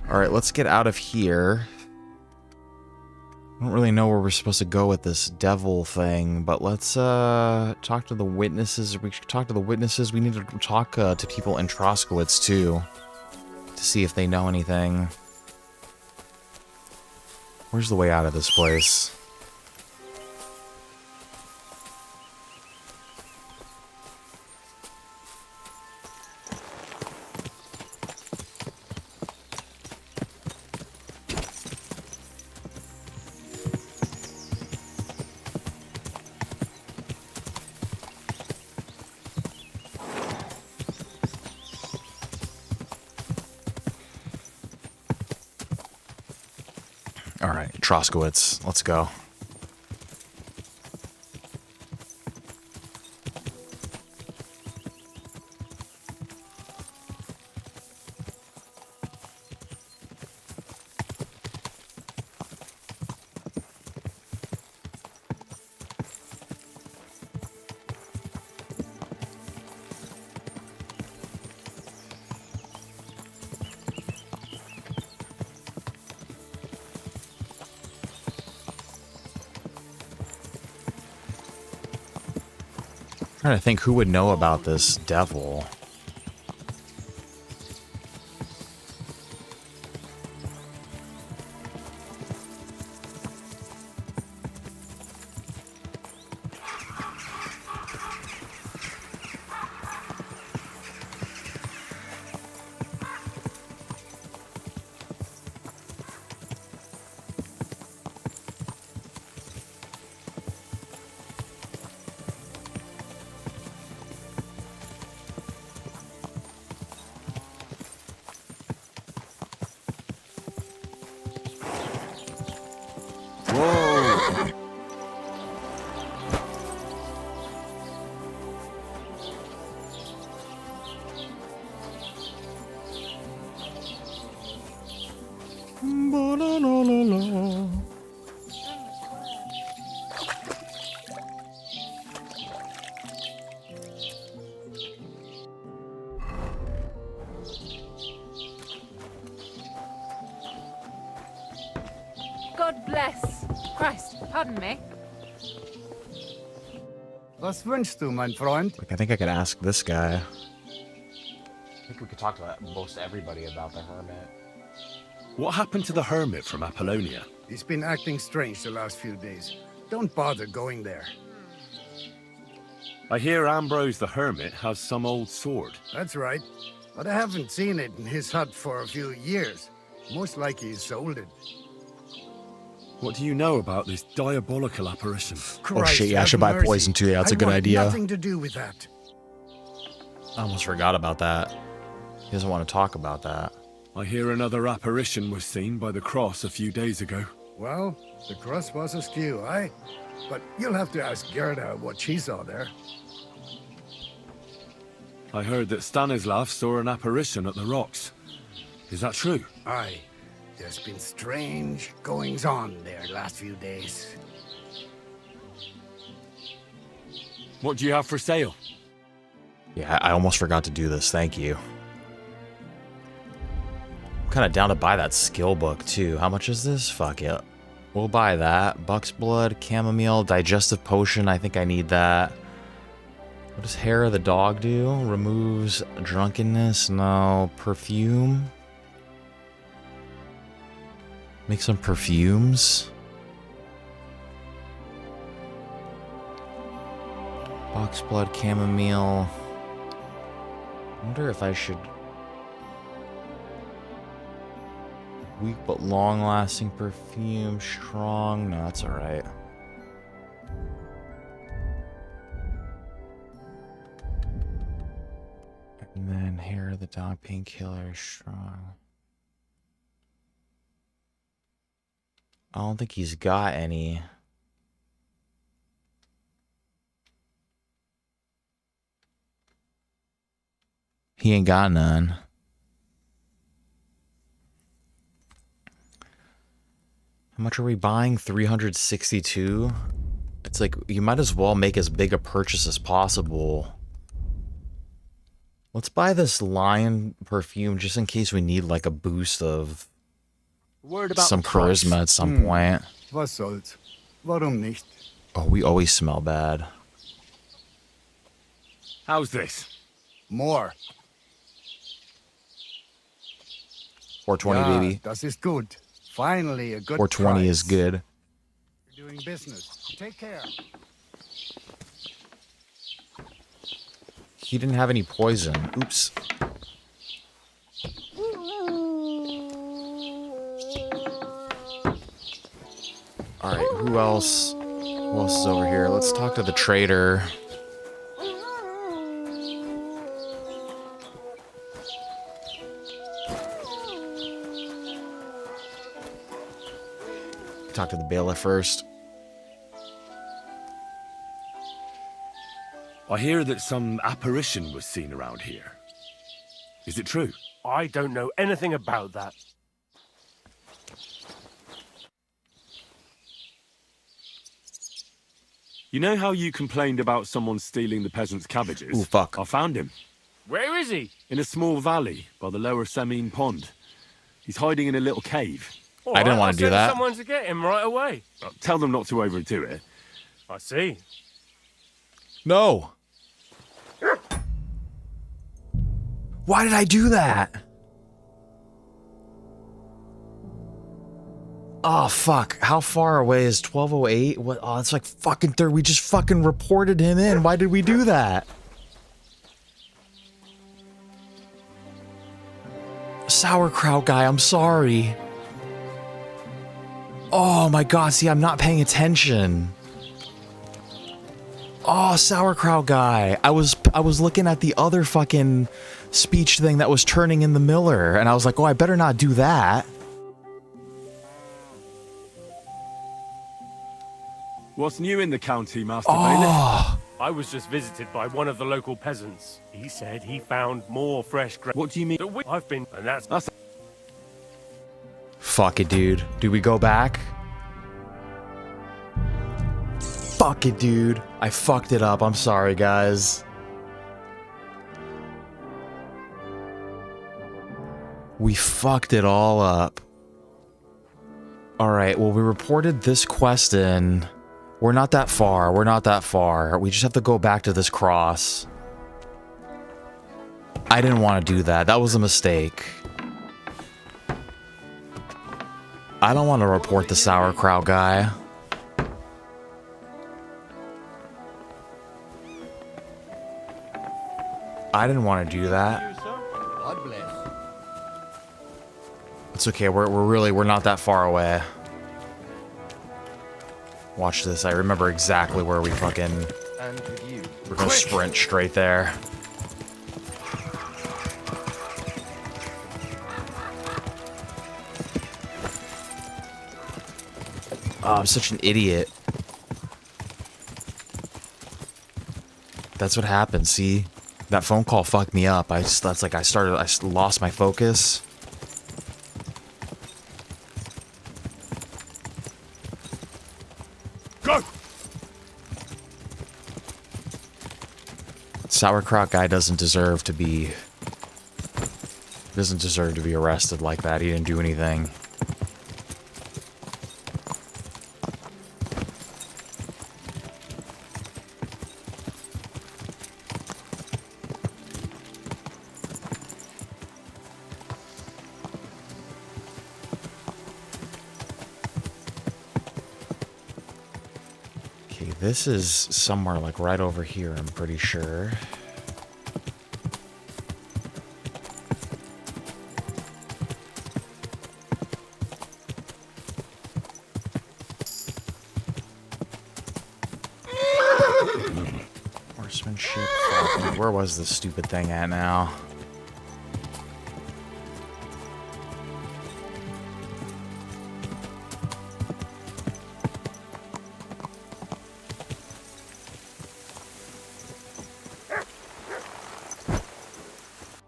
All right, let's get out of here. I don't really know where we're supposed to go with this devil thing, but let's talk to the witnesses. We should talk to the witnesses. We need to talk to people in Troskowitz too, to see if they know anything. Where's the way out of this place? All right, Troskowitz, let's go. Trying to think who would know about this devil. God bless. Christ, pardon me. Was wünschst du, mein Freund? Like, I think I could ask this guy. I think we could talk to most everybody about the hermit. What happened to the hermit from Apollonia? He's been acting strange the last few days. Don't bother going there. I hear Ambrose the hermit has some old sword. That's right. But I haven't seen it in his hut for a few years. Most likely he sold it. What do you know about this diabolical apparition? Oh shit, yeah, I should buy poison too. Yeah, that's a good idea. Nothing to do with that. I almost forgot about that. He doesn't want to talk about that. I hear another apparition was seen by the cross a few days ago. Well, the cross was askew, aye? But you'll have to ask Gerda what she saw there. I heard that Stanislav saw an apparition at the rocks. Is that true? Aye. There's been strange goings-on there last few days. What do you have for sale? Yeah, I almost forgot to do this. Thank you. I'm kind of down to buy that skill book, too. How much is this? Fuck it. We'll buy that. Buck's blood, chamomile, digestive potion. I think I need that. What does hair of the dog do? Removes drunkenness. No. Perfume. Make some perfumes. Box blood, chamomile. I wonder if I should... Weak but long-lasting perfume, strong. No, that's alright. And then hair of the dog, painkiller, strong. I don't think he's got any. He ain't got none. How much are we buying? 362? It's like, you might as well make as big a purchase as possible. Let's buy this lion perfume just in case we need like a boost of some charisma at some point. Was soll's? Warum nicht? Oh, we always smell bad. How's this? More. 420, Ja, baby. das ist gut. Finally, a good 420 price. is good. You're doing business. Take care. He didn't have any poison. Oops. Alright, who else? Who else is over here? Let's talk to the trader. Talk to the bailiff first. I hear that some apparition was seen around here. Is it true? I don't know anything about that. You know how you complained about someone stealing the peasants' cabbages? Ooh, fuck. I found him. Where is he? In a small valley by the lower Semine pond. He's hiding in a little cave. I didn't want to do that. Someone to get him right away. Tell them not to overdo it. I see. No. Why did I do that? Oh, fuck. How far away is 1208? What? Oh, it's like fucking third. We just fucking reported him in. Why did we do that? Sauerkraut guy, I'm sorry. Oh my god, see, I'm not paying attention. Oh, sauerkraut guy. I was looking at the other fucking speech thing that was turning in the miller, and I was like, oh, I better not do that. What's new in the county, Master Bailiff? I was just visited by one of the local peasants. He said he found more fresh grain. What do you mean? I've been, and that's... Fuck it, dude. Do we go back? Fuck it, dude. I fucked it up. I'm sorry, guys. We fucked it all up. Alright, well, we reported this quest in. We're not that far. We're not that far. We just have to go back to this cross. I didn't want to do that. That was a mistake. I don't want to report the sauerkraut guy. I didn't want to do that. God bless. It's okay. We're not that far away. Watch this. I remember exactly where we fucking... We're gonna sprint straight there. Oh, I'm such an idiot. That's what happened, see? That phone call fucked me up. I lost my focus. Go! Sauerkraut guy doesn't deserve to be arrested like that. He didn't do anything. Okay, this is somewhere like right over here, I'm pretty sure. Horsemanship. Where was this stupid thing at now?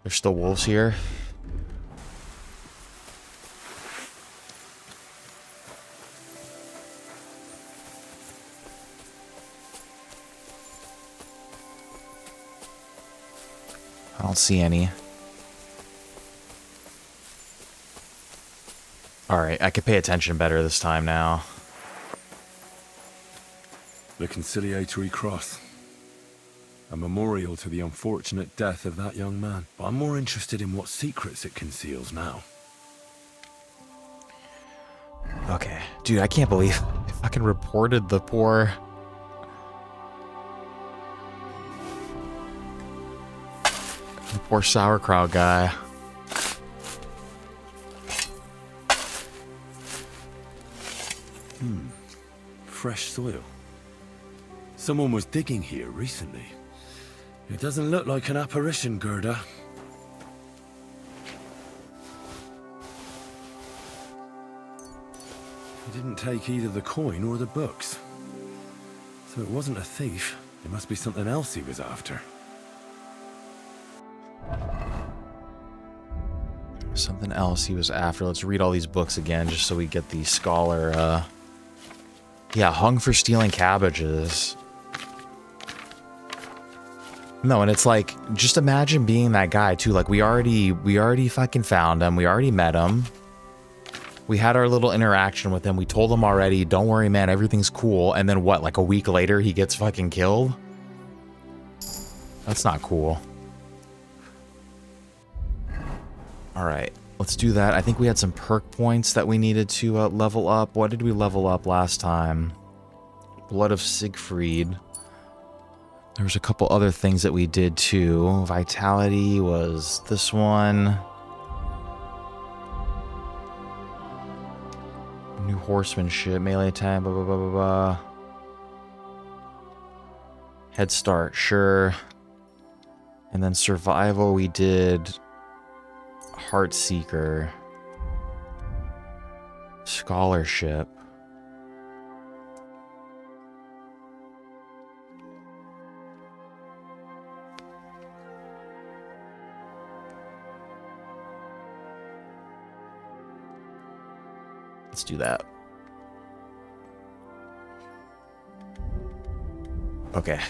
There's still wolves here. I don't see any. Alright, I can pay attention better this time now. The conciliatory cross. A memorial to the unfortunate death of that young man. But I'm more interested in what secrets it conceals now. Okay. Dude, I can't believe I fucking reported the poor... The poor sauerkraut guy. Fresh soil. Someone was digging here recently. It doesn't look like an apparition, Gerda. He didn't take either the coin or the books. So it wasn't a thief. It must be something else he was after. Something else he was after. Let's read all these books again just so we get the scholar, yeah, hung for stealing cabbages. No, and it's like, just imagine being that guy too. Like, we already fucking found him. We already met him. We had our little interaction with him. We told him already, don't worry, man, everything's cool. And then what, like a week later, he gets fucking killed? That's not cool. All right, let's do that. I think we had some perk points that we needed to level up. What did we level up last time? Blood of Siegfried. There was a couple other things that we did too. Vitality was this one. New horsemanship, melee attack, blah, blah, blah, blah, blah. Head start, sure. And then survival, we did Heartseeker. Scholarship. Let's do that. Okay.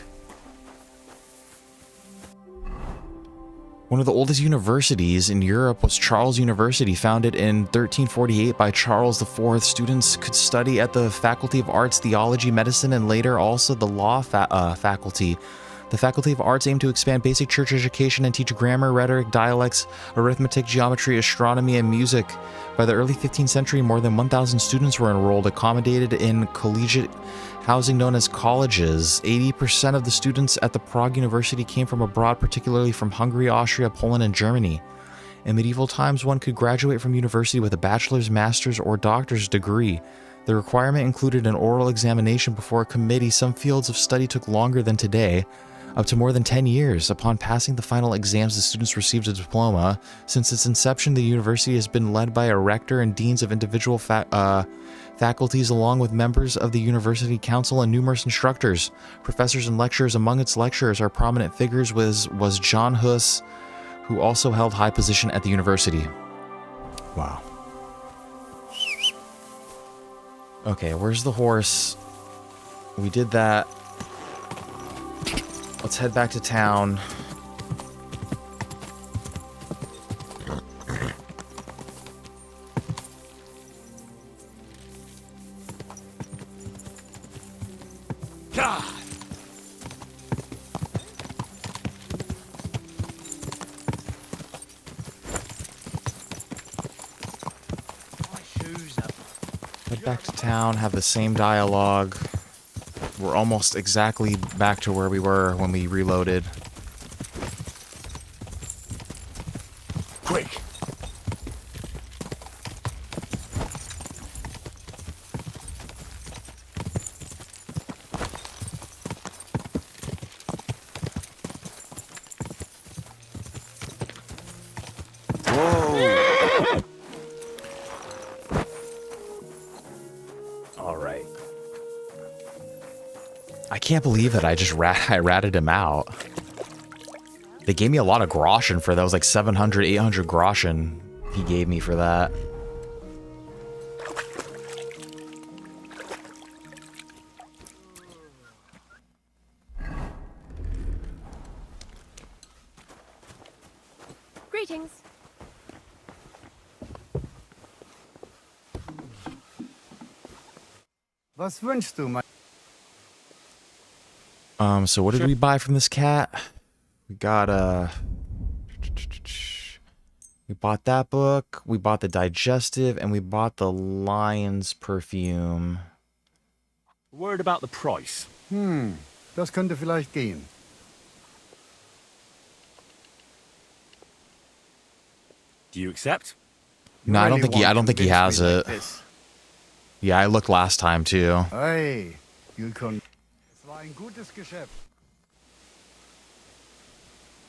One of the oldest universities in Europe was Charles University, founded in 1348 by Charles IV. Students could study at the Faculty of Arts, Theology, Medicine, and later also the Law faculty. The Faculty of Arts aimed to expand basic church education and teach grammar, rhetoric, dialects, arithmetic, geometry, astronomy, and music. By the early 15th century, more than 1,000 students were enrolled, accommodated in collegiate housing known as colleges. 80% of the students at the Prague University came from abroad, particularly from Hungary, Austria, Poland, and Germany. In medieval times, one could graduate from university with a bachelor's, master's, or doctor's degree. The requirement included an oral examination before a committee. Some fields of study took longer than today, up to more than 10 years. Upon passing the final exams, the students received a diploma. Since its inception, the university has been led by a rector and deans of individual faculties, along with members of the university council and numerous instructors, professors, and lecturers. Among its lecturers are prominent figures was John Hus, who also held high position at the university. Wow. Okay, where's the horse? We did that. Let's head back to town. God! Head back to town, have the same dialogue. We're almost exactly back to where we were when we reloaded. Quick! Whoa! All right. I can't believe that I ratted him out. They gave me a lot of groschen for that. It was like 700, 800 groschen he gave me for that. Greetings. Was wünschst du, mein... So what did we buy from this cat? We got we bought that book, we bought the digestive, and we bought the lion's perfume. Word about the price. Das könnte vielleicht gehen. Do you accept? No, I don't think he has it. Yeah, I looked last time too. Hey, you can. Es war ein gutes Geschäft.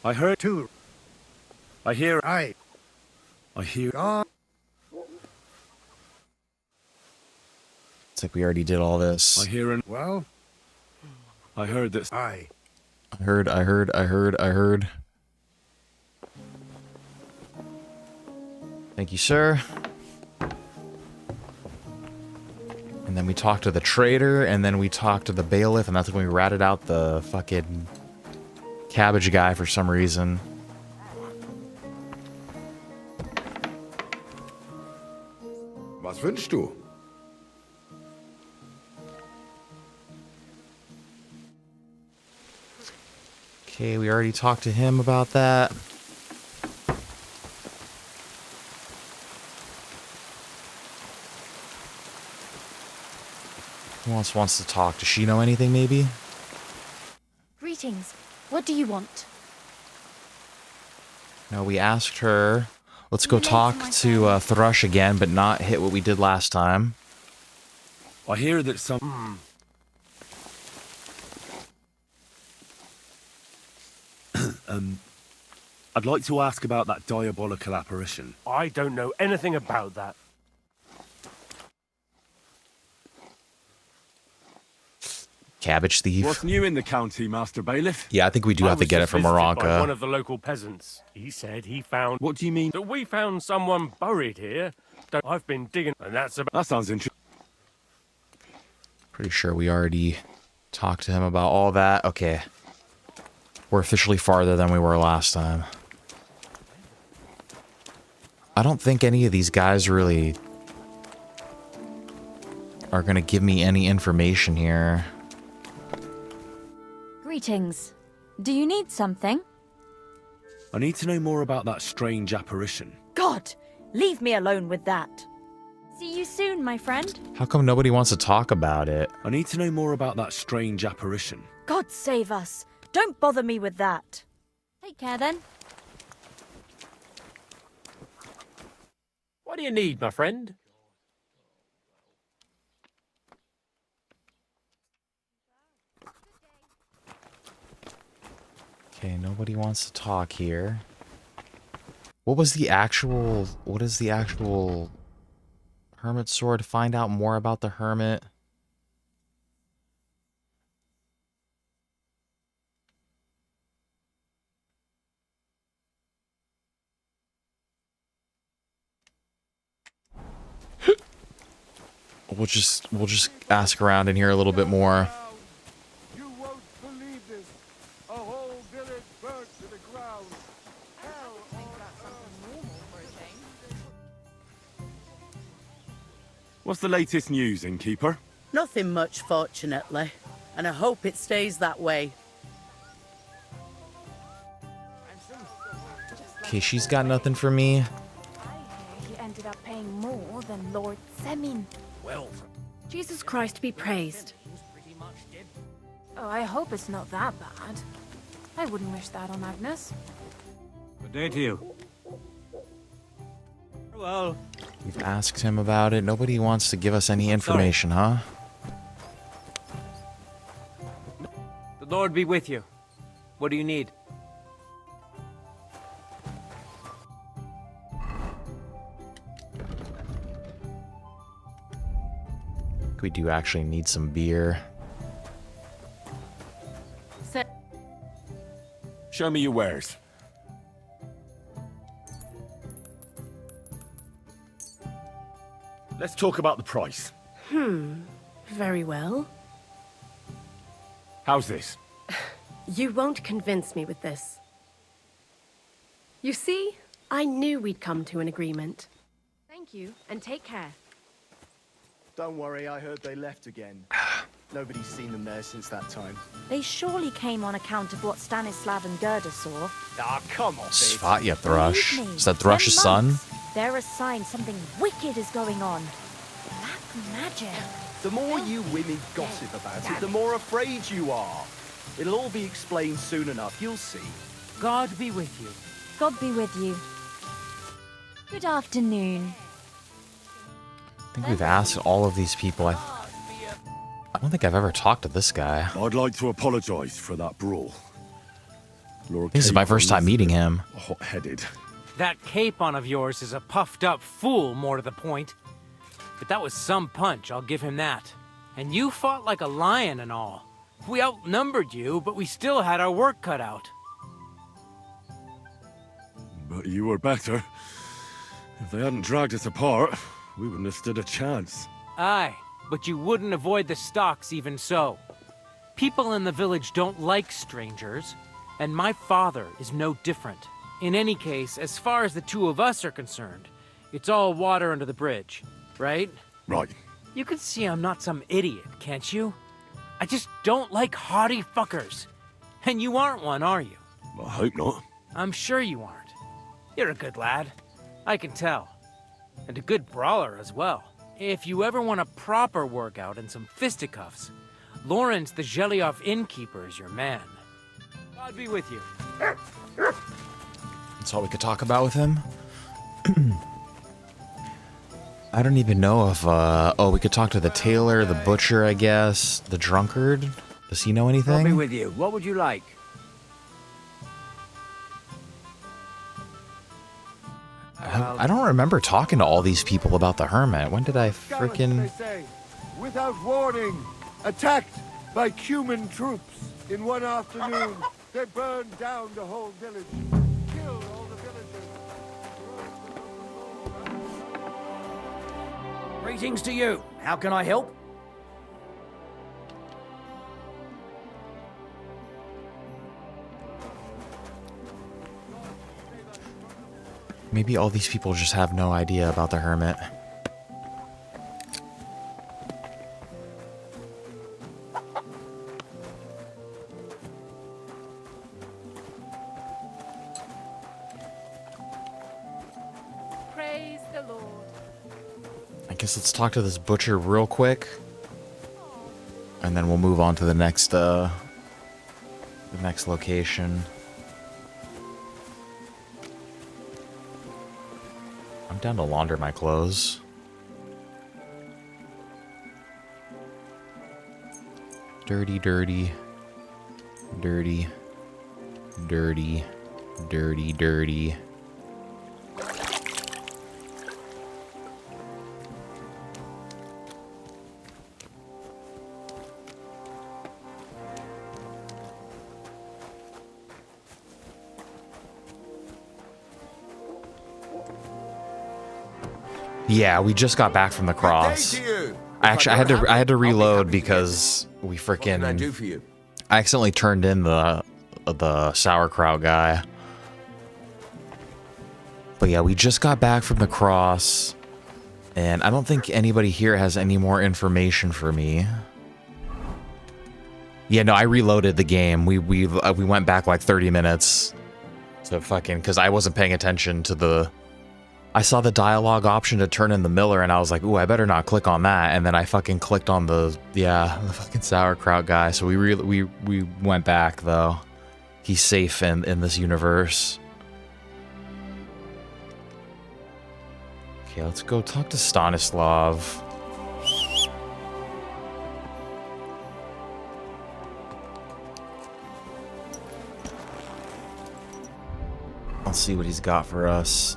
I heard too. I hear. I hear. It's like we already did all this. I hear an. Well, I heard this. I heard. Thank you, sir. And then we talked to the trader, and then we talked to the bailiff, and that's when we ratted out the fucking cabbage guy for some reason. Was wünschst du? Okay, we already talked to him about that. Who else wants to talk? Does she know anything, maybe? Greetings. What do you want? No, we asked her. Let's go talk to Thrush again, but not hit what we did last time. I hear that some... I'd like to ask about that diabolical apparition. I don't know anything about that. Cabbage thief. What's new in the county, Master Bailiff? Yeah, I think we do have to get it from By one Moranka. of the local peasants. He said he found... What do you mean? That we found someone buried here. I've been digging, and that's about... That sounds interesting. Pretty sure we already talked to him about all that. Okay. We're officially farther than we were last time. I don't think any of these guys really are going to give me any information here. Greetings. Do you need something? I need to know more about that strange apparition. God, leave me alone with that. See you soon, my friend. How come nobody wants to talk about it? I need to know more about that strange apparition. God save us. Don't bother me with that. Take care then. What do you need, my friend? Okay, nobody wants to talk here. What is the actual hermit sword? Find out more about the hermit. We'll just ask around in here a little bit more. You won't believe this. A whole village burnt to the ground. Hell What's the latest news, innkeeper? Nothing much, fortunately. And I hope it stays that way. Okay, she's got nothing for me. He ended up paying more than Lord Semine. Well, Jesus Christ be praised. Oh, I hope it's not that bad. I wouldn't wish that on Agnes. Good day to you. Well, We've asked him about it. Nobody wants to give us any information, huh? The Lord be with you. What do you need? We do actually need some beer. Show me your wares. Let's talk about the price. Very well. How's this? You won't convince me with this. You see, I knew we'd come to an agreement. Thank you, and take care. Don't worry, I heard they left again. Nobody's seen them there since that time. They surely came on account of what Stanislav and Gerda saw. Ah, come on, Svatya Thrush. Believe me, Is that Thrush's 10 son? months, they're a sign something wicked is going on. Black magic. The more you women gossip about it, the more afraid you are. It'll all be explained soon enough, you'll see. God be with you. God be with you. Good afternoon. I think we've asked all of these people. I don't think I've ever talked to this guy. I'd like to apologize for that brawl. This is my first time meeting him. Hot-headed. That capon of yours is a puffed up fool, more to the point. But that was some punch, I'll give him that. And you fought like a lion and all. We outnumbered you, but we still had our work cut out. But you were better. If they hadn't dragged us apart, we wouldn't have stood a chance. Aye, but you wouldn't avoid the stocks even so. People in the village don't like strangers, and my father is no different. In any case, as far as the two of us are concerned, it's all water under the bridge, right? Right. You can see I'm not some idiot, can't you? I just don't like haughty fuckers. And you aren't one, are you? I hope not. I'm sure you aren't. You're a good lad. I can tell. And a good brawler as well. If you ever want a proper workout and some fisticuffs, Lawrence the Zhelyov innkeeper is your man. God be with you. That's all we could talk about with him? I don't even know if, oh, we could talk to the tailor, the butcher, I guess, the drunkard. Does he know anything? I'll be with you. What would you like? I don't remember talking to all these people about the hermit. When did I frickin'... They say, without warning, attacked by Cuman troops. In one afternoon, they burned down the whole village, killed all the villagers. Greetings to you. How can I help? Maybe all these people just have no idea about the hermit. Praise the Lord. I guess let's talk to this butcher real quick. And then we'll move on to the next location. I'm down to launder my clothes. Dirty, dirty. Dirty. Dirty. Dirty, dirty. Yeah, we just got back from the cross. I had to reload because we freaking. What can I do for you? I accidentally turned in the sauerkraut guy. But yeah, we just got back from the cross, and I don't think anybody here has any more information for me. Yeah, no, I reloaded the game. We went back like 30 minutes to fucking because I wasn't paying attention to the. I saw the dialogue option to turn in the miller, and I was like, ooh, I better not click on that. And then I fucking clicked on the fucking sauerkraut guy. So we went back, though. He's safe in this universe. Okay, let's go talk to Stanislav. Let's see what he's got for us.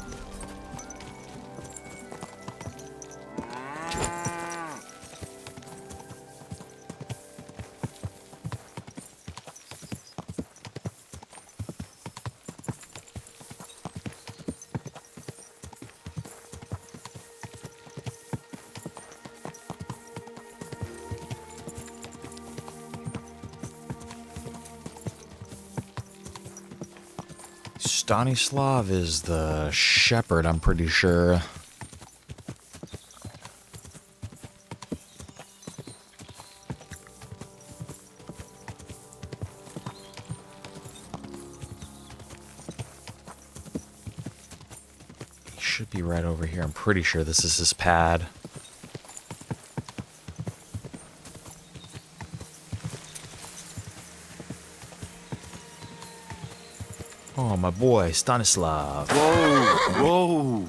Stanislav is the shepherd, I'm pretty sure. should be right over here. I'm pretty sure this is his pad. Oh, my boy, Stanislav. Whoa, whoa.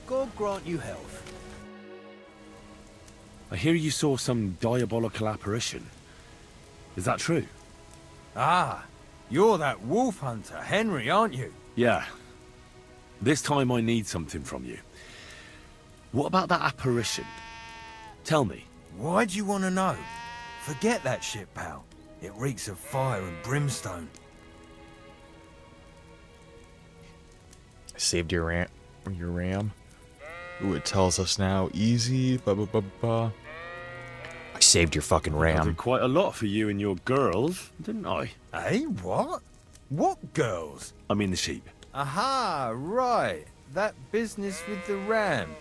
God grant you health. I hear you saw some diabolical apparition. Is that true? Ah, you're that wolf hunter, Henry, aren't you? Yeah. This time I need something from you. What about that apparition? Tell me. Why'd you want to know? Forget that shit, pal. It reeks of fire and brimstone. I saved your ram. Ooh, it tells us now. Easy. Ba ba ba ba. I saved your fucking I ram. did quite a lot for you and your girls, didn't I? Eh? What? What girls? I mean the sheep. Aha, right. That business with the ram.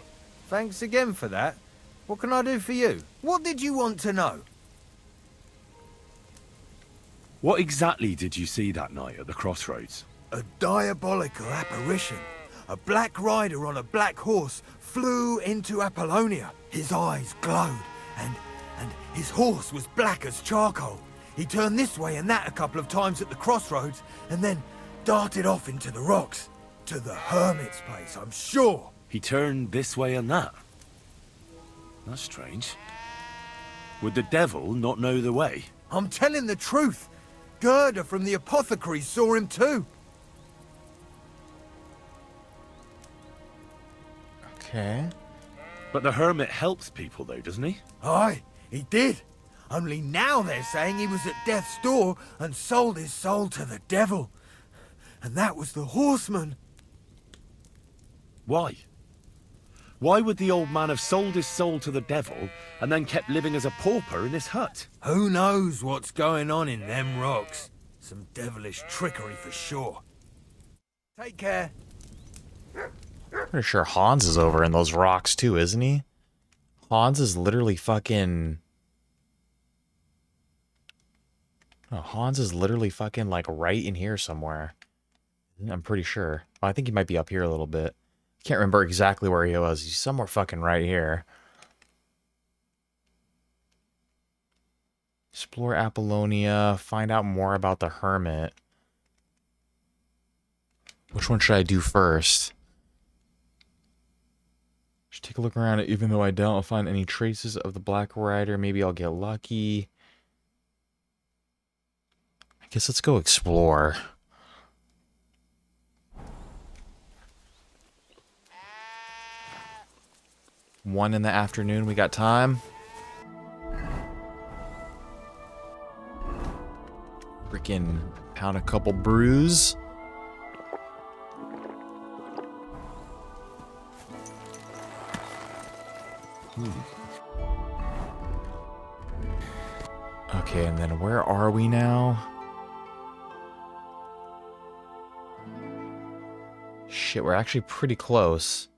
Thanks again for that. What can I do for you? What did you want to know? What exactly did you see that night at the crossroads? A diabolical apparition. A black rider on a black horse flew into Apollonia. His eyes glowed, and his horse was black as charcoal. He turned this way and that a couple of times at the crossroads, and then darted off into the rocks. To the hermit's place, I'm sure. He turned this way and that? That's strange. Would the devil not know the way? I'm telling the truth. Gerda from the apothecary saw him too. Okay. But the hermit helps people though, doesn't he? Aye, he did. Only now they're saying he was at death's door and sold his soul to the devil. And that was the horseman. Why? Why would the old man have sold his soul to the devil and then kept living as a pauper in his hut? Who knows what's going on in them rocks? Some devilish trickery for sure. Take care. Pretty sure Hans is over in those rocks too, isn't he? Hans is literally fucking... Oh, Hans is literally fucking like right in here somewhere. I'm pretty sure. I think he might be up here a little bit. Can't remember exactly where he was. He's somewhere fucking right here. Explore Apollonia. Find out more about the hermit. Which one should I do first? Just take a look around it. Even though I don't find any traces of the Black Rider, maybe I'll get lucky. I guess let's go explore. One in the afternoon, we got time. Freaking pound a couple brews. Okay, and then where are we now? Shit, we're actually pretty close.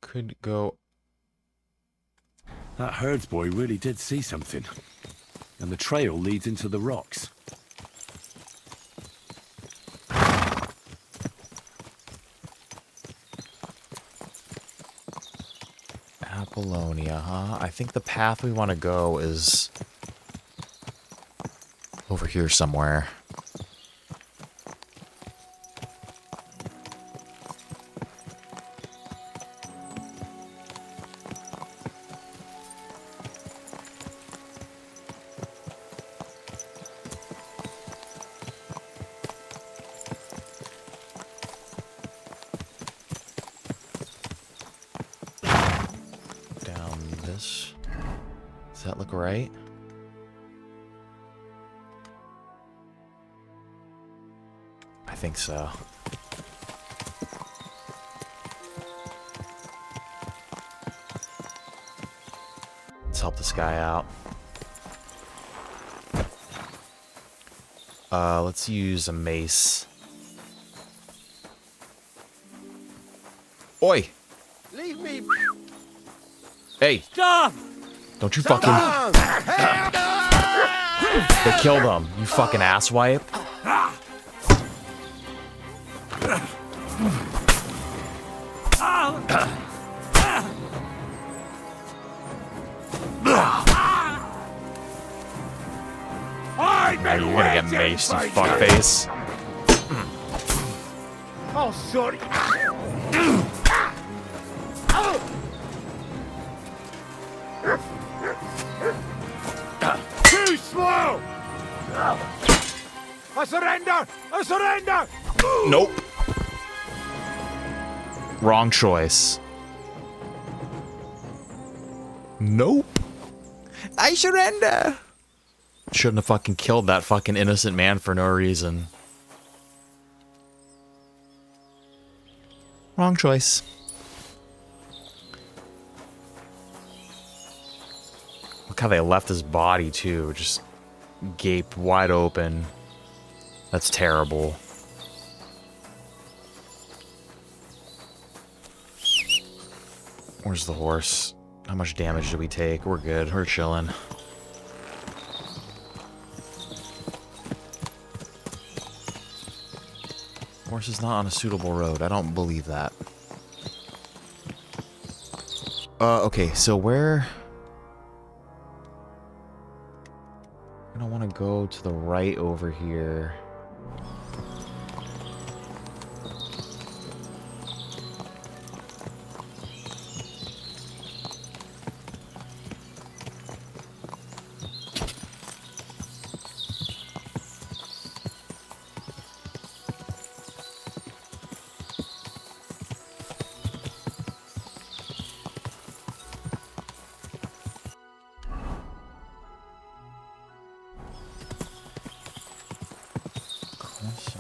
Could go... That herdsboy really did see something. And the trail leads into the rocks. Apollonia, huh? I think the path we want to go is over here somewhere. Does that look right? I think so. Let's help this guy out. Let's use a mace. Oi! Leave me. Hey! Stop! Don't you fucking... They killed him, you fucking asswipe. Now you're gonna get maced, you fuckface. Oh, sorry. Too slow! I surrender! I surrender! Nope. Wrong choice. Nope. I surrender. Shouldn't have fucking killed that fucking innocent man for no reason. Wrong choice. Look how they left his body too, just gaped wide open. That's terrible. Where's the horse? How much damage did we take? We're good. We're chilling. Horse is not on a suitable road. I don't believe that. Okay, so where... I don't want to go to the right over here.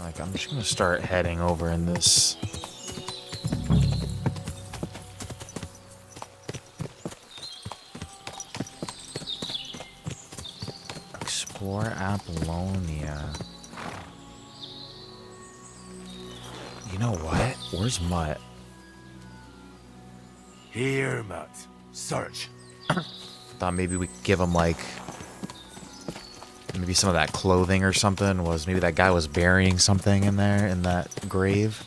Like, I'm just gonna start heading over in this. Explore Apollonia. You know what? Where's Mutt? Here, Mutt. Search. Thought maybe we could give him, like, maybe some of that clothing or something. Was maybe that guy was burying something in there in that grave?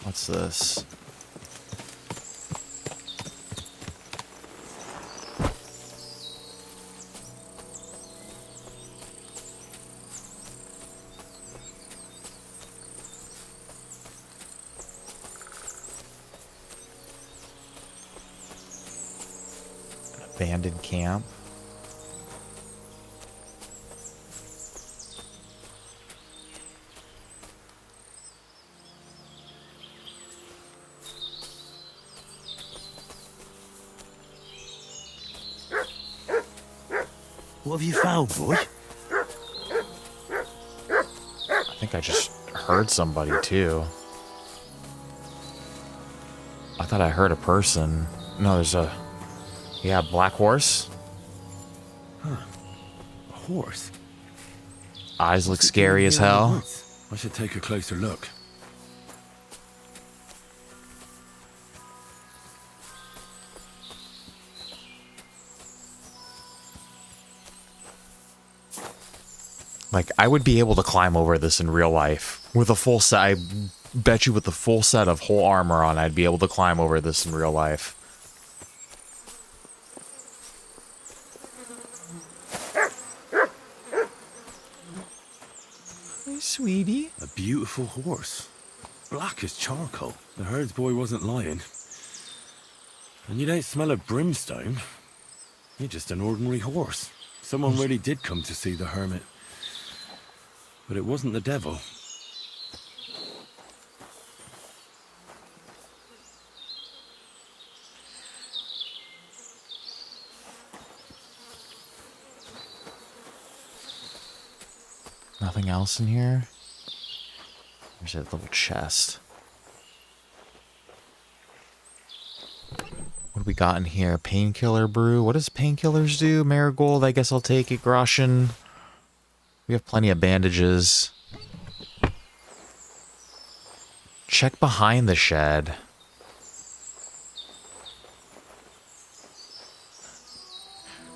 What's this? Abandoned camp. What have you found, boy? I think I just heard somebody too. I thought I heard a person. No, there's a... Yeah, black horse. Huh. A horse? Eyes look scary as hell. I should take a closer look. Like, I would be able to climb over this in real life. With a full set, I bet you with the full set of whole armor on, I'd be able to climb over this in real life. Hey, sweetie. A beautiful horse. Black as charcoal. The herds boy wasn't lying. And you don't smell of brimstone. You're just an ordinary horse. Someone really did come to see the hermit. But it wasn't the devil. Nothing else in here? There's that little chest. What do we got in here? Painkiller brew. What does painkillers do? Marigold, I guess I'll take it. Groschen. We have plenty of bandages. Check behind the shed.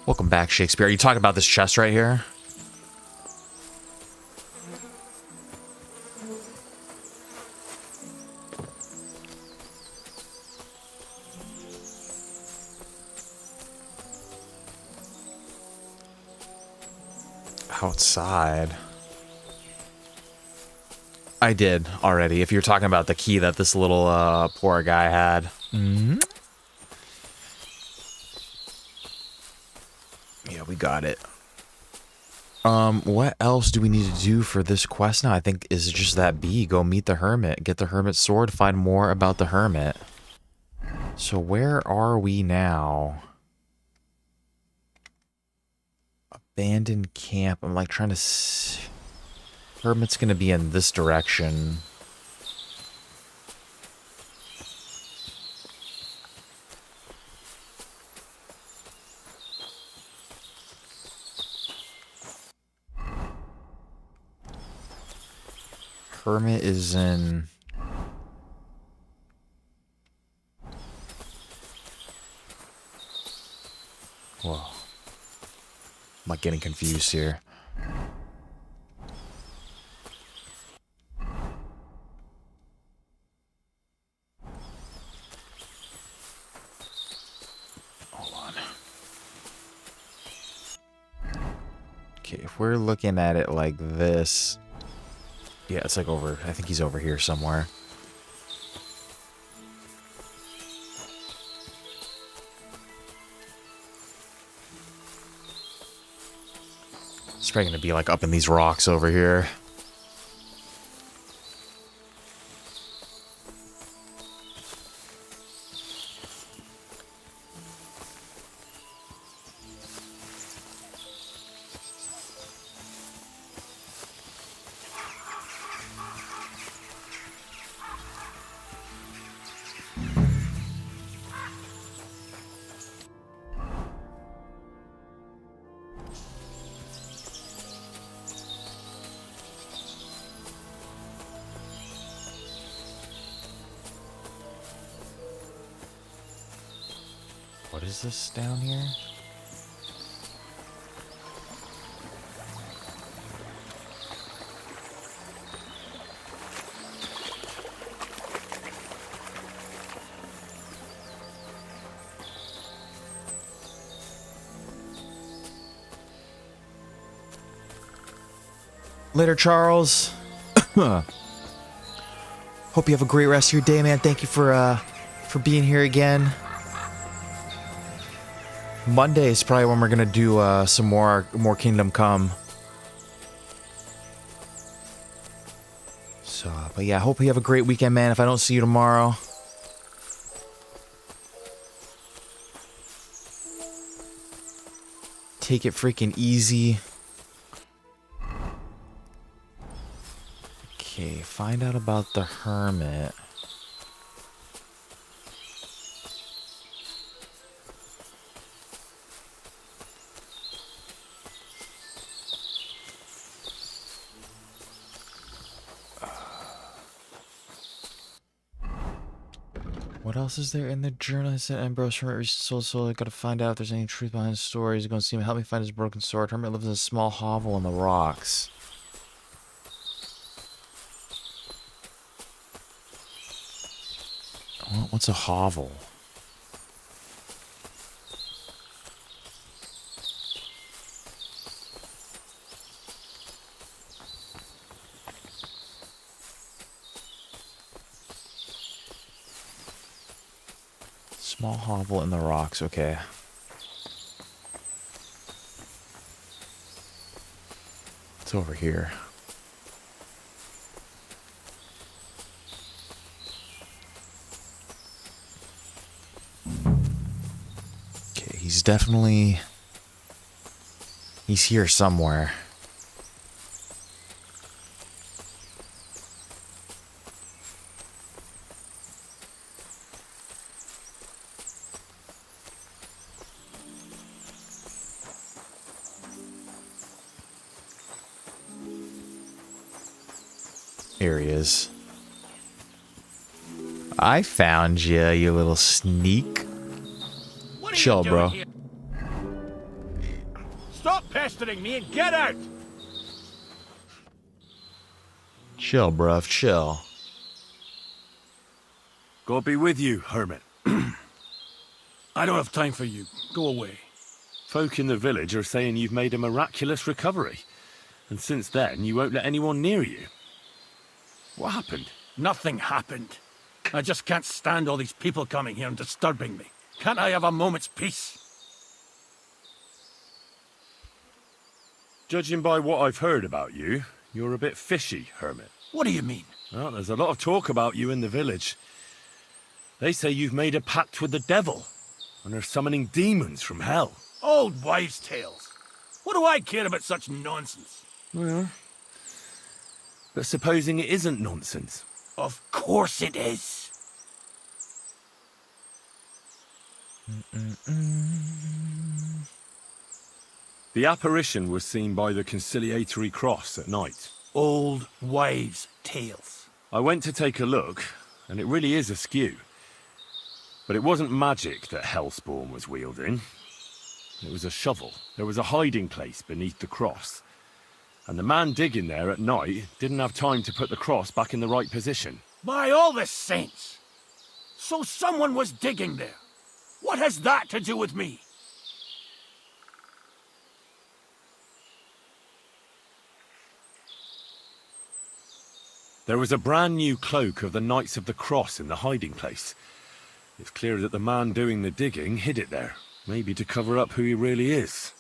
Welcome back, Shakespeare. Are you talking about this chest right here? Outside. I did already. If you're talking about the key that this little poor guy had. Mm-hmm. Yeah, we got it. What else do we need to do for this quest now? I think is just that B. Go meet the hermit. Get the hermit's sword. Find more about the hermit. So where are we now? Abandoned camp. I'm like trying to see. Hermit's gonna be in this direction. Hermit is in... Whoa. Am I getting confused here? Hold on. Okay, if we're looking at it like this... Yeah, it's like over... I think he's over here somewhere. It's probably gonna be like up in these rocks over here. What is this down here? Later, Charles. Hope you have a great rest of your day, man. Thank you for being here again. Monday is probably when we're gonna do some more Kingdom Come. So, but yeah, hope you have a great weekend, man. If I don't see you tomorrow, take it freaking easy. Okay, find out about the hermit. What else is there in the journal? I said Ambrose Hermit reached soul. I gotta find out if there's any truth behind his story. He's gonna see him. Help me find his broken sword. Hermit lives in a small hovel in the rocks. What's a hovel? Small hovel in the rocks, okay. It's over here. Okay, he's definitely... He's here somewhere. Here he is. I found you, you little sneak. Chill, bro. pestering me and get out! Chill, bruv, chill. God be with you, hermit. I don't have time for you. Go away. Folk in the village are saying you've made a miraculous recovery. And since then, you won't let anyone near you. What happened? Nothing happened. I just can't stand all these people coming here and disturbing me. Can't I have a moment's peace? Judging by what I've heard about you, you're a bit fishy, hermit. What do you mean? Well, there's a lot of talk about you in the village. They say you've made a pact with the devil, and are summoning demons from hell. Old wives' tales. What do I care about such nonsense? Well, but supposing it isn't nonsense. Of course it is. The apparition was seen by the conciliatory cross at night. Old wives' tales. I went to take a look, and it really is askew. But it wasn't magic that Hellspawn was wielding. It was a shovel. There was a hiding place beneath the cross. And the man digging there at night didn't have time to put the cross back in the right position. By all the saints! So someone was digging there. What has that to do with me? There was a brand new cloak of the Knights of the Cross in the hiding place. It's clear that the man doing the digging hid it there, maybe to cover up who he really is.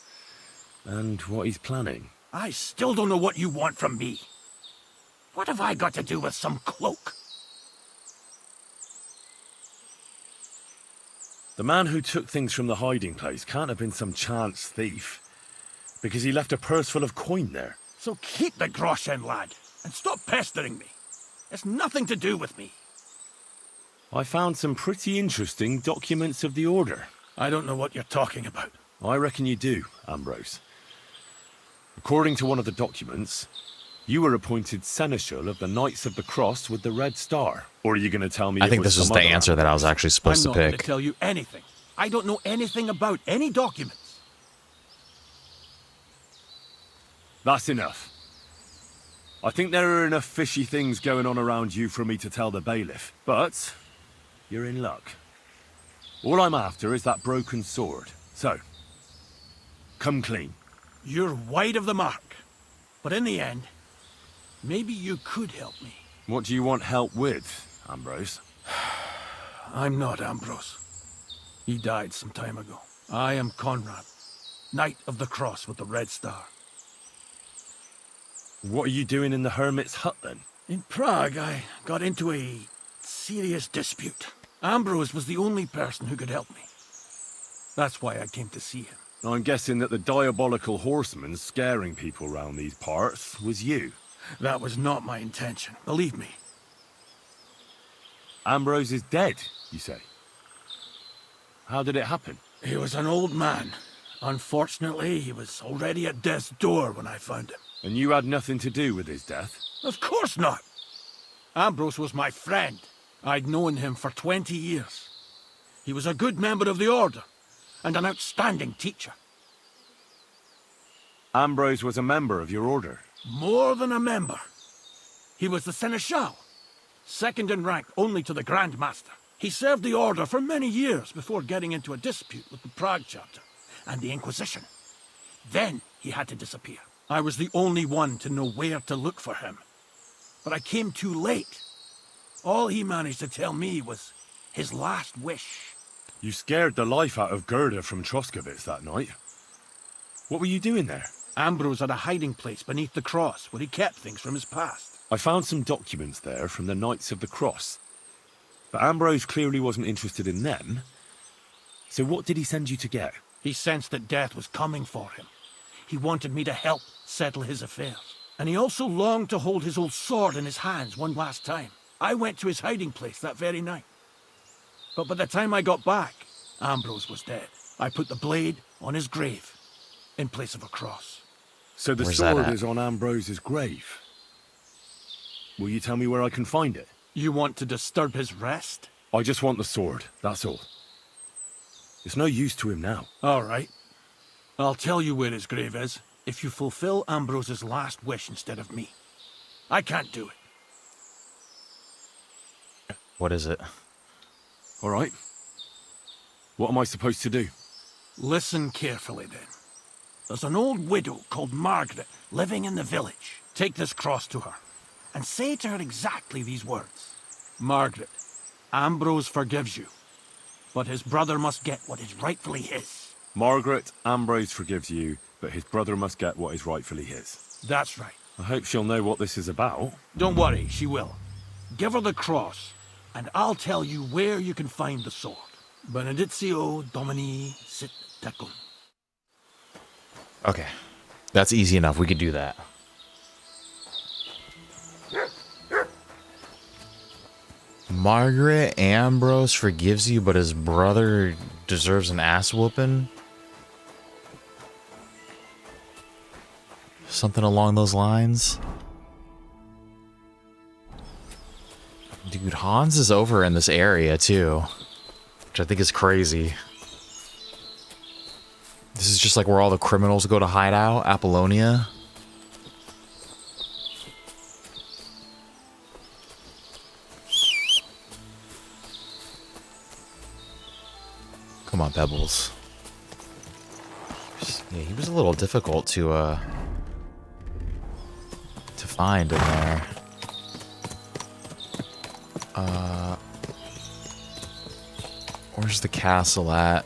And what he's planning. I still don't know what you want from me. What have I got to do with some cloak? The man who took things from the hiding place can't have been some chance thief, because he left a purse full of coin there. So keep the groschen, lad, and stop pestering me. It's nothing to do with me. I found some pretty interesting documents of the Order. I don't know what you're talking about. I reckon you do, Ambrose. According to one of the documents, you were appointed Seneschal of the Knights of the Cross with the Red Star. Or are you going to tell me I think this is the answer that I was actually supposed to I'm not going pick. to tell you anything. I don't know anything about any documents. That's enough. I think there are enough fishy things going on around you for me to tell the bailiff, but you're in luck. All I'm after is that broken sword. So, come clean. You're wide of the mark. But in the end, maybe you could help me. What do you want help with, Ambrose? I'm not Ambrose. He died some time ago. I am Conrad, Knight of the Cross with the Red Star. What are you doing in the hermit's hut, then? In Prague, I got into a serious dispute. Ambrose was the only person who could help me. That's why I came to see him. I'm guessing that the diabolical horseman scaring people round these parts was you. That was not my intention, believe me. Ambrose is dead, you say? How did it happen? He was an old man. Unfortunately, he was already at death's door when I found him. And you had nothing to do with his death? Of course not. Ambrose was my friend. I'd known him for 20 years. He was a good member of the Order, and an outstanding teacher. Ambrose was a member of your order? More than a member. He was the Seneschal, second in rank only to the Grand Master. He served the Order for many years before getting into a dispute with the Prague chapter and the Inquisition. Then he had to disappear. I was the only one to know where to look for him. But I came too late. All he managed to tell me was his last wish. You scared the life out of Gerda from Troskovitz that night. What were you doing there? Ambrose had a hiding place beneath the cross where he kept things from his past. I found some documents there from the Knights of the Cross. But Ambrose clearly wasn't interested in them. So what did he send you to get? He sensed that death was coming for him. He wanted me to help settle his affairs. And he also longed to hold his old sword in his hands one last time. I went to his hiding place that very night. But by the time I got back, Ambrose was dead. I put the blade on his grave, in place of a cross. So the sword is on Ambrose's grave? Will you tell me where I can find it? You want to disturb his rest? I just want the sword, that's all. It's no use to him now. All right. I'll tell you where his grave is. if you fulfill Ambrose's last wish instead of me. I can't do it. What is it? All right. What am I supposed to do? Listen carefully, then. There's an old widow called Margaret living in the village. Take this cross to her, and say to her exactly these words. Margaret, Ambrose forgives you, but his brother must get what is rightfully his. Margaret, Ambrose forgives you, but his brother must get what is rightfully his. That's right. I hope she'll know what this is about. Don't worry, she will. Give her the cross, and I'll tell you where you can find the sword. Benedictio Domini sit tecum. Okay. That's easy enough. We could do that. Margaret, Ambrose forgives you, but his brother deserves an ass whooping? Something along those lines? Dude, Hans is over in this area, too. Which I think is crazy. This is just like where all the criminals go to hide out, Apollonia. Come on, Pebbles. Yeah, he was a little difficult to find in there. Where's the castle at?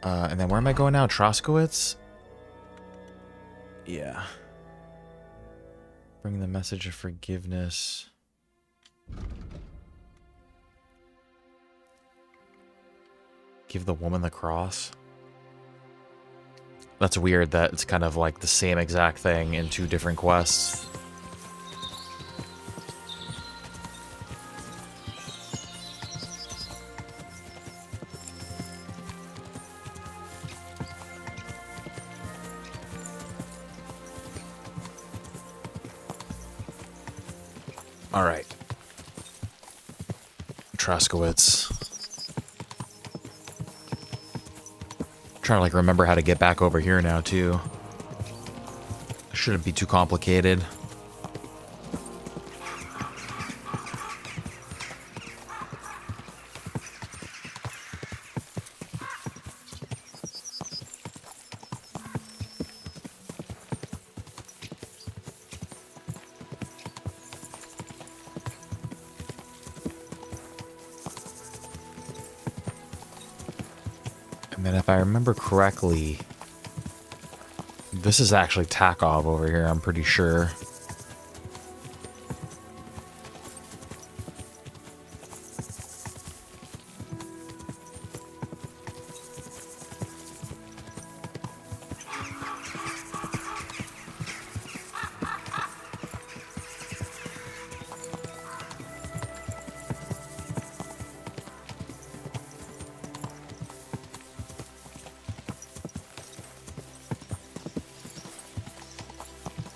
And then where am I going now? Troskowitz? Yeah. Bring the message of forgiveness. Give the woman the cross. That's weird that it's kind of like the same exact thing in two different quests. All right. Troskowitz. Trying to like remember how to get back over here now too. Shouldn't be too complicated. And then if I remember correctly, this is actually Takov over here, I'm pretty sure.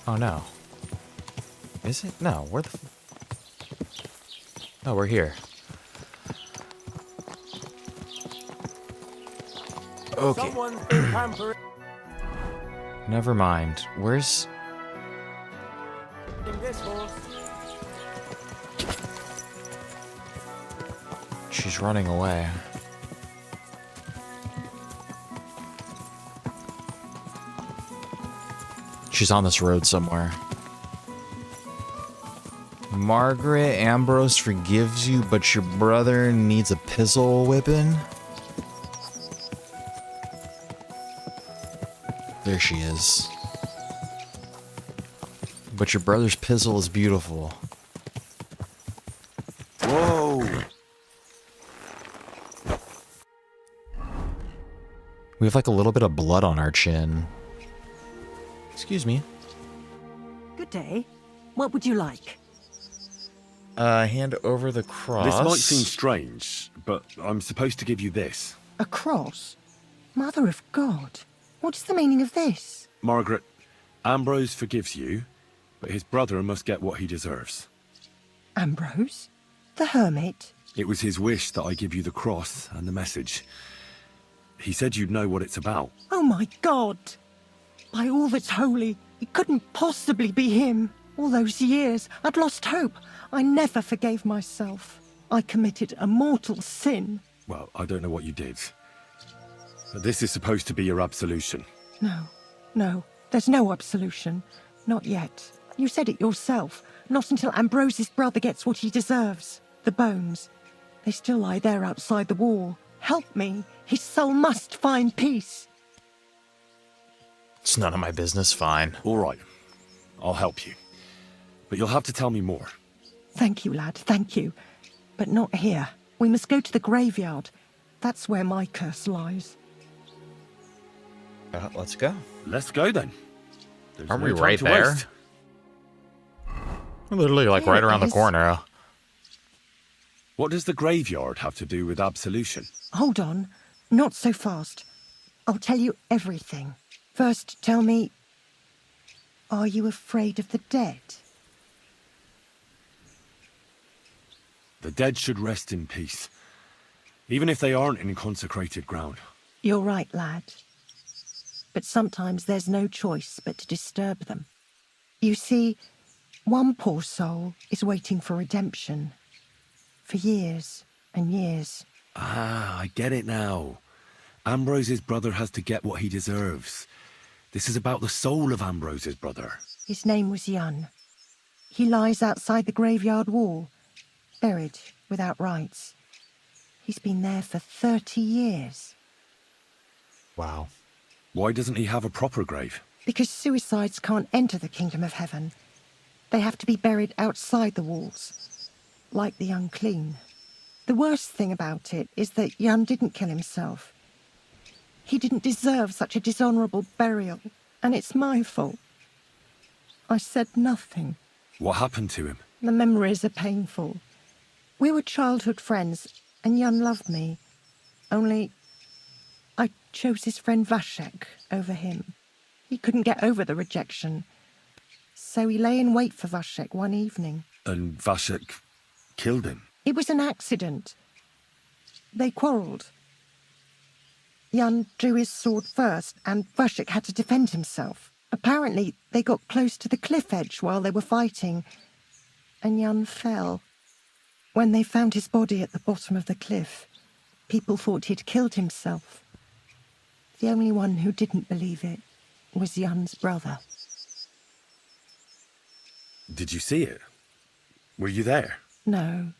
Oh no. Is it? No, where the Oh, we're here. Okay. Someone's been pampering Never mind. Where's... this horse. She's running away. She's on this road somewhere. Margaret, Ambrose forgives you, but your brother needs a pizzle whipping. There she is. But your brother's pizzle is beautiful. Whoa! We have like a little bit of blood on our chin. Excuse me. Good day. What would you like? Hand over the cross. This might seem strange, but I'm supposed to give you this. A cross? Mother of God. What is the meaning of this? Margaret, Ambrose forgives you, but his brother must get what he deserves. Ambrose? The hermit? It was his wish that I give you the cross and the message. He said you'd know what it's about. Oh my God! By all that's holy, it couldn't possibly be him. All those years, I'd lost hope. I never forgave myself. I committed a mortal sin. Well, I don't know what you did. But this is supposed to be your absolution. No, there's no absolution. Not yet. You said it yourself. Not until Ambrose's brother gets what he deserves. The bones. They still lie there outside the wall. Help me. His soul must find peace. It's none of my business, fine. All right. I'll help you. But you'll have to tell me more. Thank you, lad, thank you. But not here. We must go to the graveyard. That's where my curse lies. Let's go. Let's go then. There's Aren't no we time right to there? waste. We're literally like Here right it around the is. corner. What does the graveyard have to do with absolution? Hold on. Not so fast. I'll tell you everything. First, tell me, are you afraid of the dead? The dead should rest in peace, even if they aren't in consecrated ground. You're right, lad. But sometimes there's no choice but to disturb them. You see, one poor soul is waiting for redemption. For years and years. Ah, I get it now. Ambrose's brother has to get what he deserves. This is about the soul of Ambrose's brother. His name was Jan. He lies outside the graveyard wall, buried without rites. He's been there for 30 years. Wow. Why doesn't he have a proper grave? Because suicides can't enter the kingdom of heaven. They have to be buried outside the walls, like the unclean. The worst thing about it is that Jan didn't kill himself. He didn't deserve such a dishonourable burial, and it's my fault. I said nothing. What happened to him? The memories are painful. We were childhood friends, and Jan loved me. Only, I chose his friend Vashek over him. He couldn't get over the rejection. So he lay in wait for Vashek one evening. And Vashek killed him? It was an accident. They quarrelled. Jan drew his sword first, and Vashek had to defend himself. Apparently, they got close to the cliff edge while they were fighting, and Jan fell. When they found his body at the bottom of the cliff, people thought he'd killed himself. The only one who didn't believe it was Jan's brother. Did you see it? Were you there? No,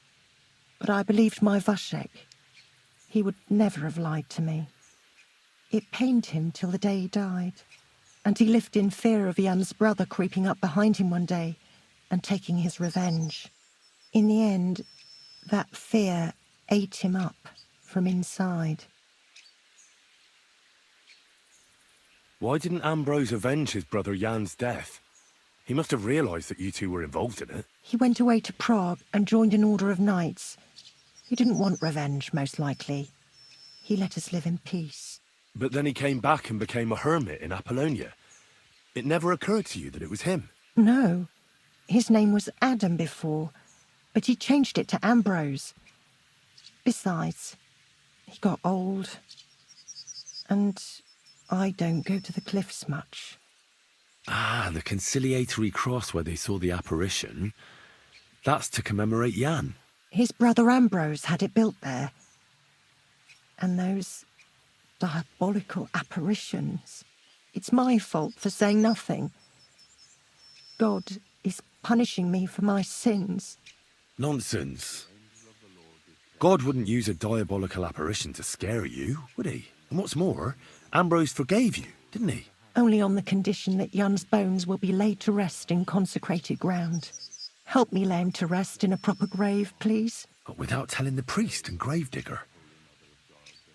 but I believed my Vashek. He would never have lied to me. It pained him till the day he died, and he lived in fear of Jan's brother creeping up behind him one day and taking his revenge. In the end, that fear ate him up from inside. Why didn't Ambrose avenge his brother Jan's death? He must have realised that you two were involved in it. He went away to Prague and joined an order of knights. He didn't want revenge, most likely. He let us live in peace. But then he came back and became a hermit in Apollonia. It never occurred to you that it was him? No. His name was Adam before, but he changed it to Ambrose. Besides, he got old, and I don't go to the cliffs much. Ah, the conciliatory cross where they saw the apparition. That's to commemorate Jan. His brother Ambrose had it built there. And those diabolical apparitions. It's my fault for saying nothing. God is punishing me for my sins. Nonsense. God wouldn't use a diabolical apparition to scare you, would he? And what's more, Ambrose forgave you, didn't he? Only on the condition that Jan's bones will be laid to rest in consecrated ground. Help me lay him to rest in a proper grave, please. But without telling the priest and gravedigger.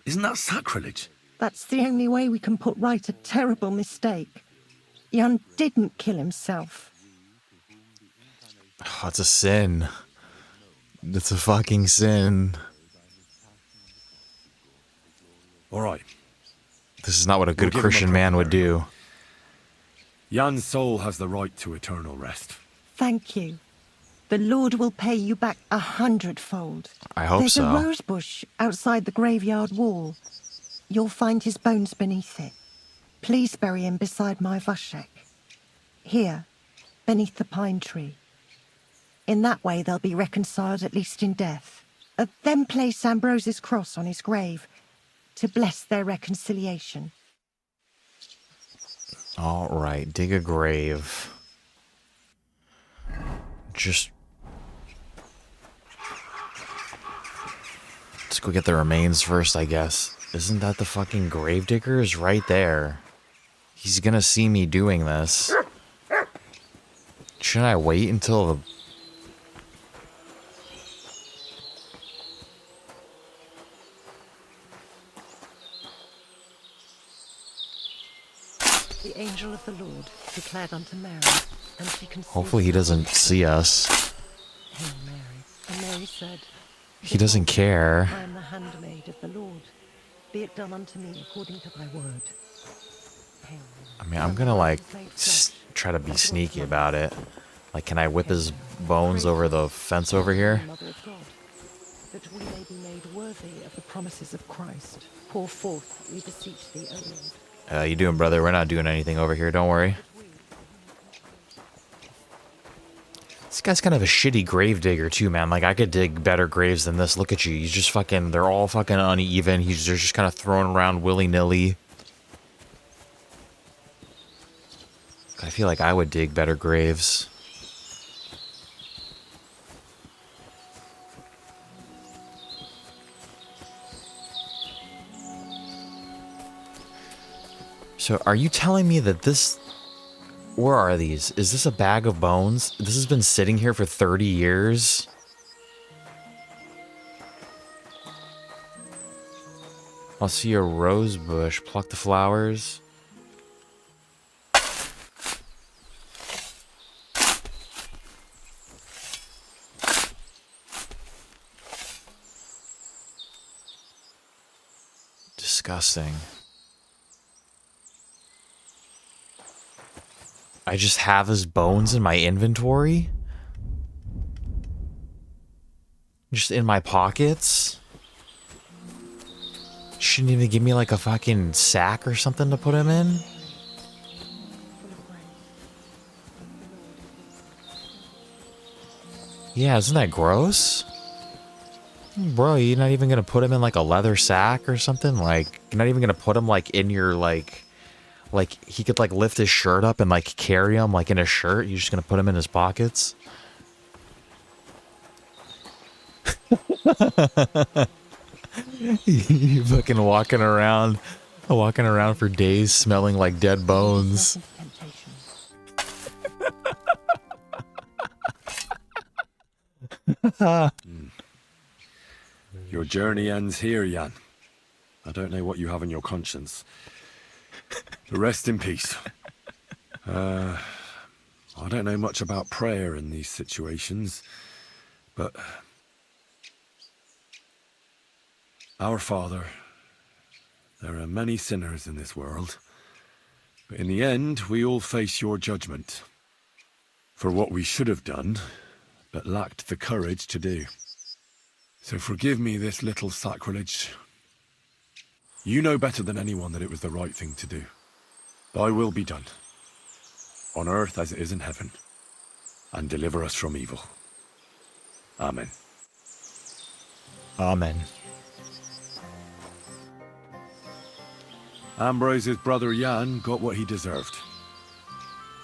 Isn't that sacrilege? That's the only way we can put right a terrible mistake. Jan didn't kill himself. Oh, it's a sin. It's a fucking sin. All right. This is not what a good We'll give him Christian a man would proper do. Jan's soul has the right to eternal rest. Thank you. The Lord will pay you back 100-fold. I hope There's so. a rose bush outside the graveyard wall. You'll find his bones beneath it. Please bury him beside my Vashek. Here, beneath the pine tree. In that way they'll be reconciled, at least in death. Then place Ambrose's cross on his grave to bless their reconciliation. All right, dig a grave. Just... let's go get the remains first, I guess. Isn't that the fucking gravedigger? Is right there. He's gonna see me doing this. Shouldn't I wait until the... The angel of the Lord declared unto Mary, and she conceived... Hopefully he doesn't see us. Hail Mary. And Mary said, He doesn't care. I am the handmaid of the Lord. Be it done unto me according to thy word. Hail Mary. I mean, I'm gonna, like, try to be sneaky about it. Like, can I whip his bones over the fence over here? Mother of God, that we may be made worthy of the promises of Christ. Pour forth, we beseech thee, O Lord. How you doing, brother? We're not doing anything over here, don't worry. This guy's kind of a shitty grave digger too, man. Like, I could dig better graves than this. Look at you. He's just fucking... they're all fucking uneven. They're just kind of thrown around willy-nilly. I feel like I would dig better graves. So, are you telling me that this... where are these? Is this a bag of bones? This has been sitting here for 30 years? I'll see a rose bush. Pluck the flowers. Disgusting. I just have his bones in my inventory? Just in my pockets? Shouldn't even give me like a fucking sack or something to put him in? Yeah, isn't that gross? Bro, you're not even gonna put him in like a leather sack or something? Like, you're not even gonna put him like in your like he could like lift his shirt up and like carry him like in a shirt? You're just gonna put him in his pockets? You fucking walking around for days smelling like dead bones. Your journey ends here, Jan. I don't know what you have on your conscience. Rest in peace. I don't know much about prayer in these situations, but... Our Father, there are many sinners in this world, but in the end, we all face your judgment for what we should have done, but lacked the courage to do. So forgive me this little sacrilege. You know better than anyone that it was the right thing to do. Thy will be done, on earth as it is in heaven, and deliver us from evil. Amen. Amen. Ambrose's brother Jan got what he deserved,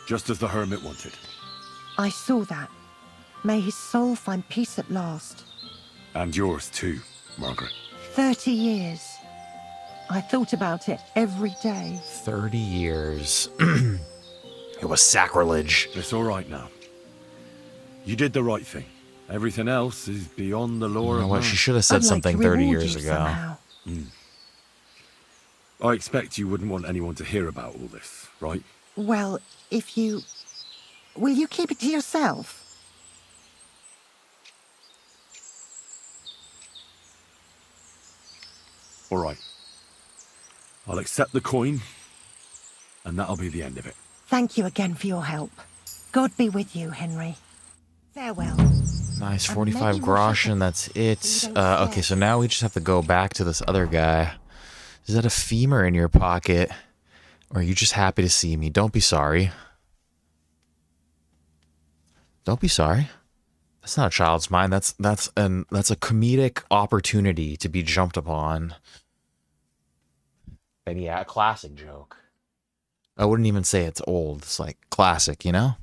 just as the hermit wanted. I saw that. May his soul find peace at last. And yours too, Margaret. 30 years. I thought about it every day. 30 years. It was sacrilege. It's all right now. You did the right thing. Everything else is beyond the law of man. She should have said something 30 years ago. I expect you wouldn't want anyone to hear about all this, right? Well, if you... Will you keep it to yourself? All right. I'll accept the coin, and that'll be the end of it. Thank you again for your help. God be with you, Henry. Farewell. Nice, 45 grosh, and that's it. Okay, so now we just have to go back to this other guy. Is that a femur in your pocket? Or are you just happy to see me? Don't be sorry. Don't be sorry. That's not a child's mind. That's a comedic opportunity to be jumped upon. And yeah, a classic joke. I wouldn't even say it's old. It's like classic, you know?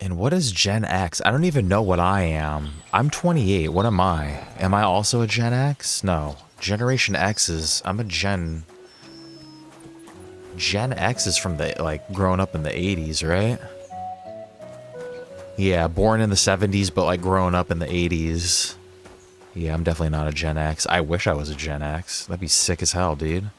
And what is Gen X? I don't even know what I am. I'm 28. What am I? Am I also a Gen X? No. Generation X is... I'm a Gen X is from the, like, growing up in the 80s, right? Yeah, born in the 70s, but, like, growing up in the 80s. Yeah, I'm definitely not a Gen X. I wish I was a Gen X. That'd be sick as hell, dude.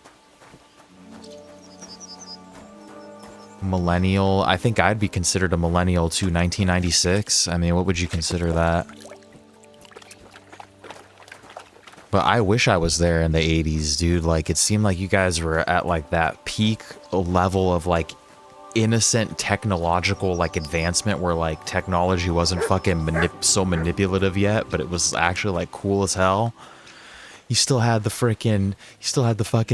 Millennial. I think I'd be considered a millennial too. 1996. I mean, what would you consider that? But I wish I was there in the 80s, dude. Like, it seemed like you guys were at, like, that peak level of, like, innocent technological, like, advancement where, like, technology wasn't fucking so manipulative yet, but it was actually, like, cool as hell. You still had the fucking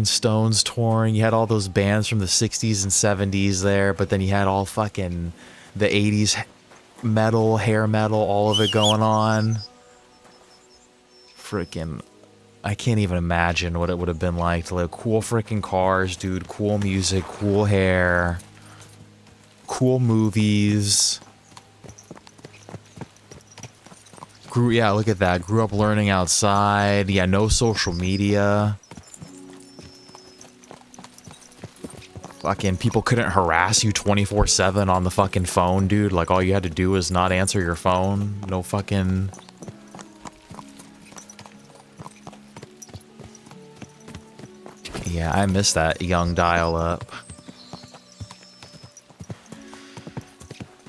Stones touring. You had all those bands from the 60s and 70s there, but then you had all fucking the 80s metal, hair metal, all of it going on. Freaking... I can't even imagine what it would have been like to live. Cool freaking cars, dude. Cool music, cool hair, cool movies. Yeah, look at that. Grew up learning outside. Yeah, no social media. Fucking people couldn't harass you 24/7 on the fucking phone, dude. Like, all you had to do was not answer your phone. No fucking... Yeah, I miss that young dial-up.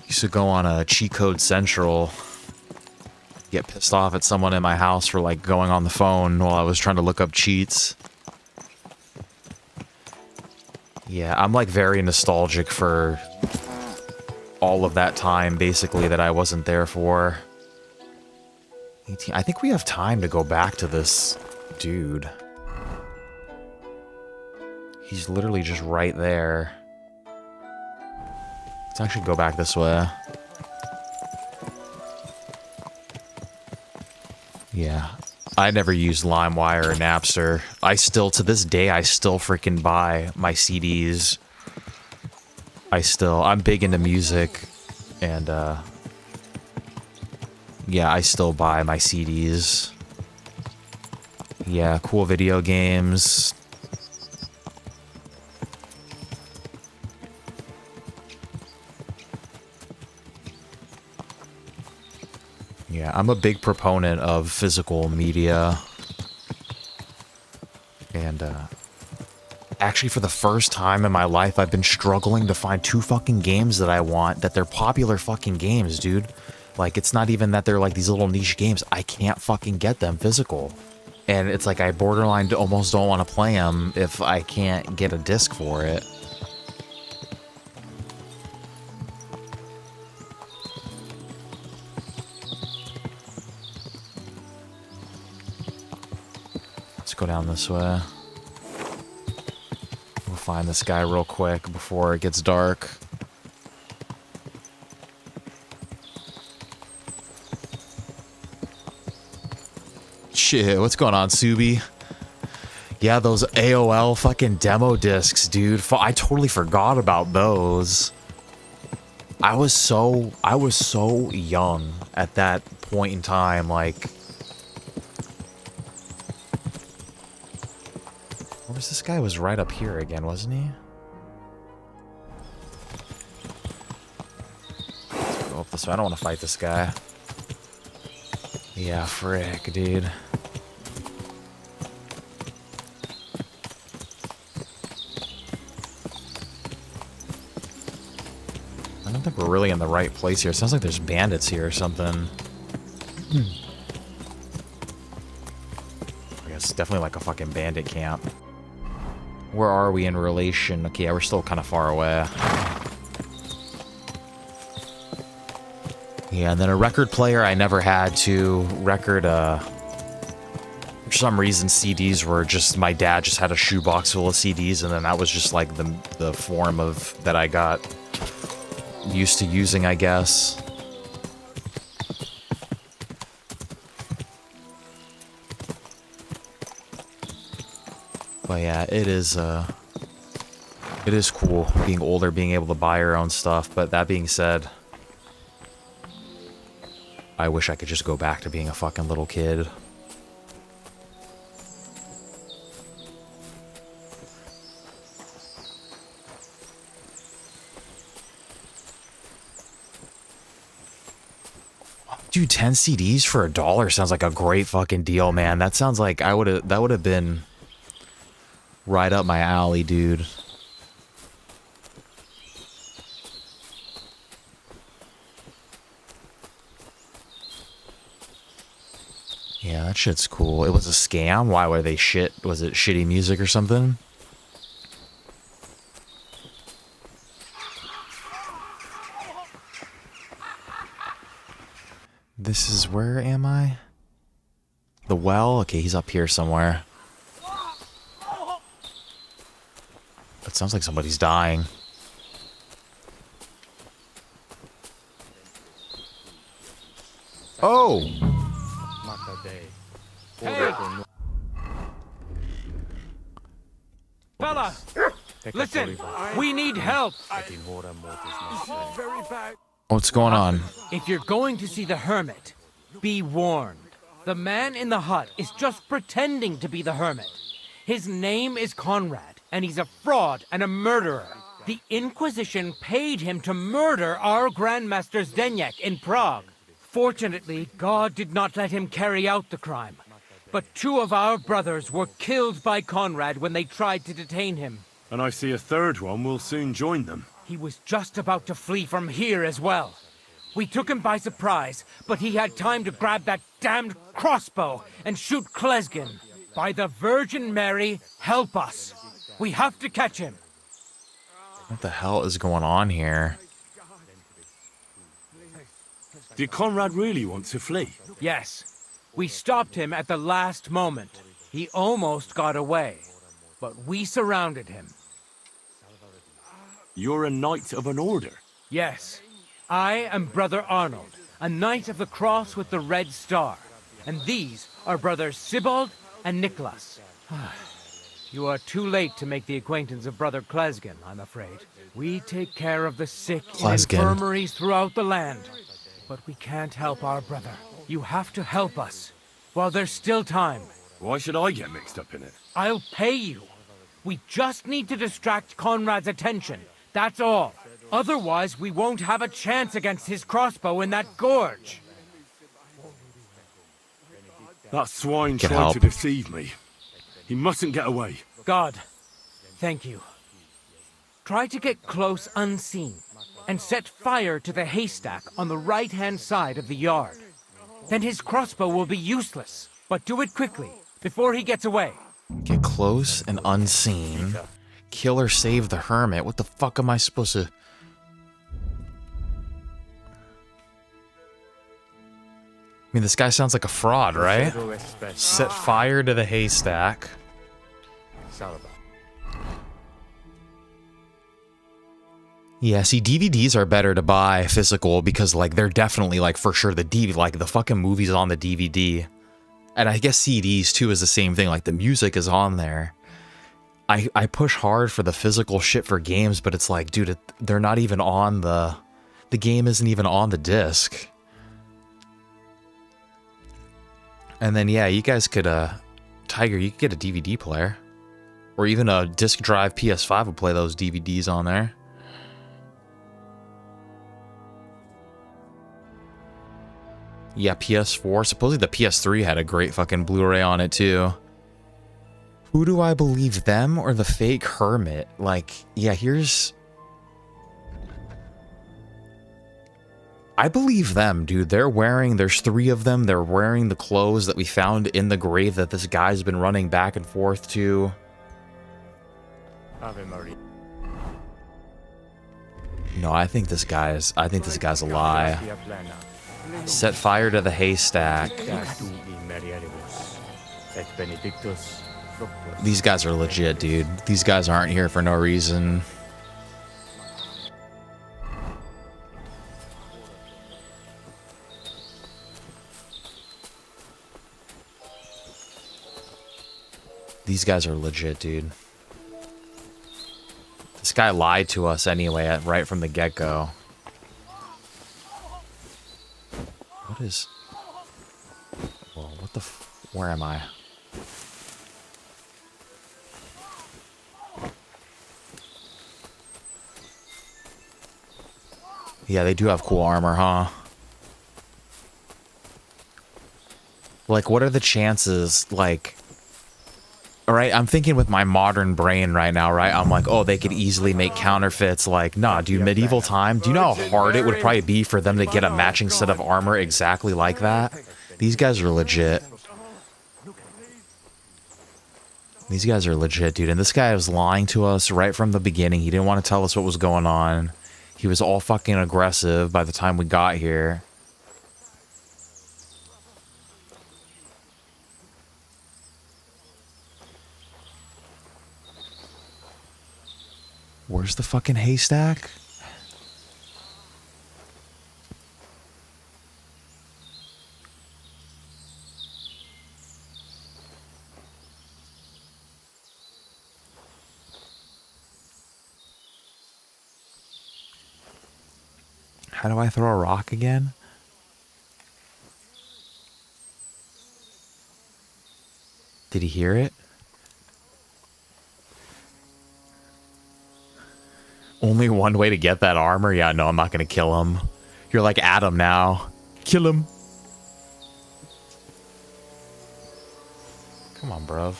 Used to go on a Cheat Code Central. Get pissed off at someone in my house for, like, going on the phone while I was trying to look up cheats. Yeah, I'm, like, very nostalgic for all of that time, basically, that I wasn't there for. 18. I think we have time to go back to this dude. He's literally just right there. Let's actually go back this way. Yeah. I never used LimeWire or Napster. To this day, I still freaking buy my CDs. I'm big into music. And, yeah, I still buy my CDs. Yeah, cool video games. Yeah, I'm a big proponent of physical media. And, actually for the first time in my life, I've been struggling to find 2 fucking games that I want, that they're popular fucking games, dude. Like, it's not even that they're like these little niche games. I can't fucking get them physical. And it's like I borderline almost don't want to play them if I can't get a disc for it. Go down this way. We'll find this guy real quick before it gets dark. Shit, what's going on, Subi? Yeah, those AOL fucking demo discs, dude. I totally forgot about those. I was so young at that point in time, like... This guy was right up here again, wasn't he? Let's go up this way. I don't want to fight this guy. Yeah, frick, dude. I don't think we're really in the right place here. It sounds like there's bandits here or something. I guess it's definitely like a fucking bandit camp. Where are we in relation? Okay, yeah, we're still kind of far away. Yeah, and then a record player I never had to. Record, for some reason CDs were just, my dad just had a shoebox full of CDs, and then that was just like the form of, that I got used to using, I guess. But yeah, it is cool being older, being able to buy your own stuff, but that being said, I wish I could just go back to being a fucking little kid. Dude, 10 CDs for $1 sounds like a great fucking deal, man. That sounds like that would have been right up my alley, dude. Yeah, that shit's cool. It was a scam? Why were they shit? Was it shitty music or something? This is, where am I? The well? Okay, he's up here somewhere. It sounds like somebody's dying. Oh! Hey! Fella! Listen! We need help! What's going on? If you're going to see the hermit, be warned. The man in the hut is just pretending to be the hermit. His name is Conrad, and he's a fraud and a murderer. The Inquisition paid him to murder our Grandmaster Zdeněk in Prague. Fortunately, God did not let him carry out the crime. But 2 of our brothers were killed by Conrad when they tried to detain him. And I see a third one will soon join them. He was just about to flee from here as well. We took him by surprise, but he had time to grab that damned crossbow and shoot Klesgen. By the Virgin Mary, help us. We have to catch him. What the hell is going on here? Did Conrad really want to flee? Yes. We stopped him at the last moment. He almost got away, but we surrounded him. You're a knight of an order? Yes. I am Brother Arnold, a knight of the cross with the red star. And these are brothers Sibald and Nicholas. You are too late to make the acquaintance of Brother Klesgen, I'm afraid. We take care of the sick in infirmaries throughout the land. But we can't help our brother. You have to help us, while there's still time. Why should I get mixed up in it? I'll pay you. We just need to distract Conrad's attention, that's all. Otherwise, we won't have a chance against his crossbow in that gorge. That swine tried to deceive me. He mustn't get away. God, thank you. Try to get close unseen, and set fire to the haystack on the right-hand side of the yard. Then his crossbow will be useless, but do it quickly, before he gets away. Get close and unseen. Kill or save the hermit. What the fuck am I supposed to... I mean, this guy sounds like a fraud, right? Set fire to the haystack. Yeah, see, DVDs are better to buy physical because, like, they're definitely, like, for sure the DVD, like, the fucking movie's on the DVD. And I guess CDs, too, is the same thing. Like, the music is on there. I push hard for the physical shit for games, but it's like, dude, they're not even on the game isn't even on the disc. And then, yeah, you guys could, Tiger, you could get a DVD player. Or even a disc drive PS5 would play those DVDs on there. Yeah, PS4. Supposedly the PS3 had a great fucking Blu-ray on it, too. Who do I believe, them or the fake hermit? Like, yeah, here's... I believe them, dude. They're wearing... There's 3 of them. They're wearing the clothes that we found in the grave that this guy's been running back and forth to. No, I think this guy's a lie. Set fire to the haystack. These guys are legit, dude. These guys aren't here for no reason. These guys are legit, dude. This guy lied to us anyway, right from the get-go. What is... Whoa, what the where am I? Yeah, they do have cool armor, huh? Like, what are the chances, like... Alright, I'm thinking with my modern brain right now, right? I'm like, oh, they could easily make counterfeits. Like, nah, dude, medieval time, do you know how hard it would probably be for them to get a matching set of armor exactly like that? These guys are legit. These guys are legit, dude. And this guy was lying to us right from the beginning. He didn't want to tell us what was going on. He was all fucking aggressive by the time we got here. Where's the fucking haystack? How do I throw a rock again? Did he hear it? Only one way to get that armor? Yeah, no, I'm not gonna kill him. You're like Adam now. Kill him. Come on, bruv.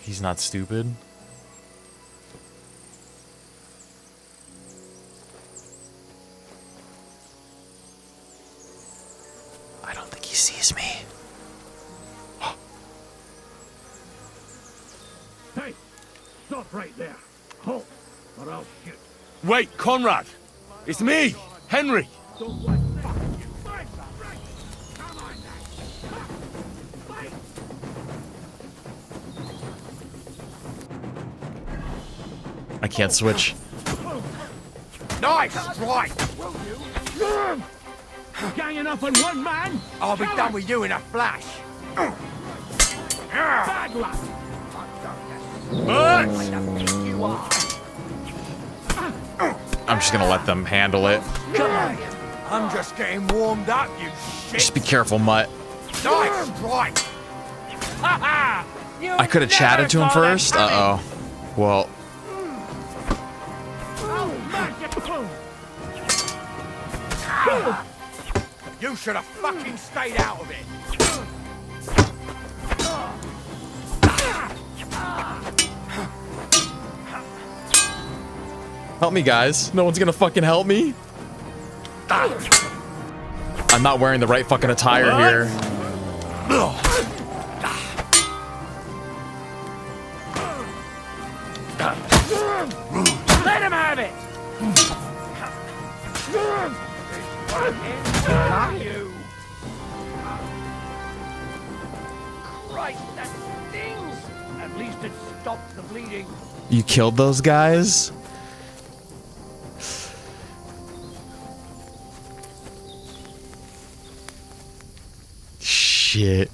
He's not stupid. I don't think he sees me. Hey! Stop right there. Halt, or I'll shoot. Wait, Conrad! It's me, Henry! I can't switch. Nice strike! Ganging up on one man? I'll be done with you in a flash. Bad luck! I'm just gonna let them handle it. Come on. I'm just getting warmed up, you shit. Just be careful, Mutt. Nice strike! I could have chatted to him first. Uh-oh. Well, You should have fucking stayed out of it. help me, guys. No one's gonna fucking help me. I'm not wearing the right fucking attire here. Let him have it! You. Christ, that stings! At least it stopped the bleeding. You killed those guys? Shit.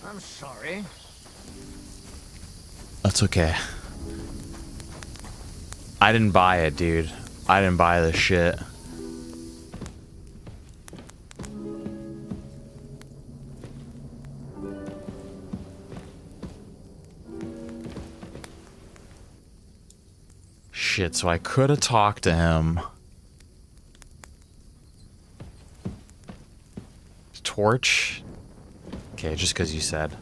I'm sorry. That's okay. I didn't buy it, dude. I didn't buy this shit. Shit, so I could have talked to him. Torch? Okay, just because you said.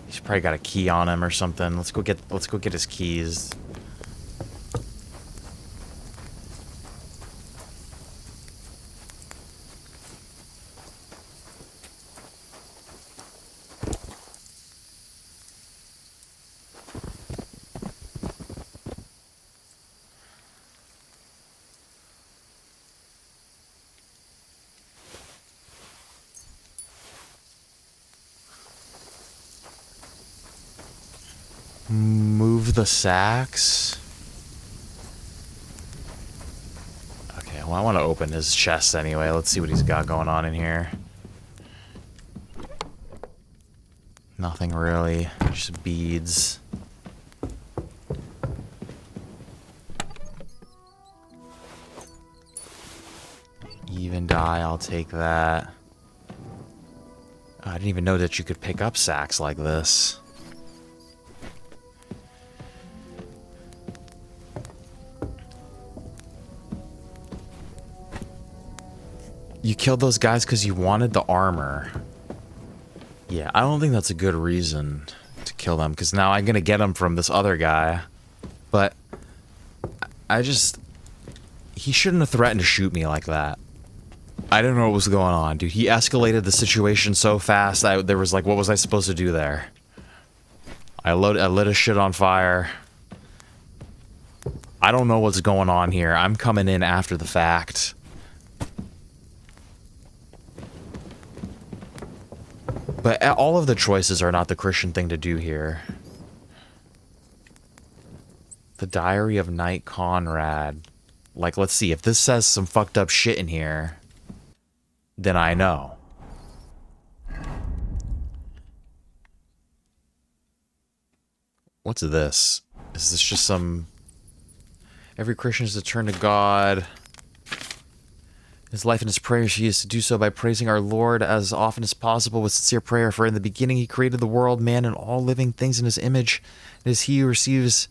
He's probably got a key on him or something. Let's go get his keys. Move the sacks. Okay, well, I want to open his chest anyway. Let's see what he's got going on in here. Nothing really, just beads. Even die, I'll take that. Oh, I didn't even know that you could pick up sacks like this. You killed those guys because you wanted the armor. Yeah, I don't think that's a good reason to kill them, because now I'm going to get them from this other guy. But he shouldn't have threatened to shoot me like that. I didn't know what was going on, dude. He escalated the situation so fast, there was like, what was I supposed to do there? I lit his shit on fire. I don't know what's going on here. I'm coming in after the fact. But all of the choices are not the Christian thing to do here. The Diary of Knight Conrad. Like, let's see. If this says some fucked up shit in here, then I know. What's this? Is this just some... Every Christian is to turn to God. His life and his prayers, he is to do so by praising our Lord as often as possible with sincere prayer. For in the beginning he created the world, man, and all living things in his image. It is he who receives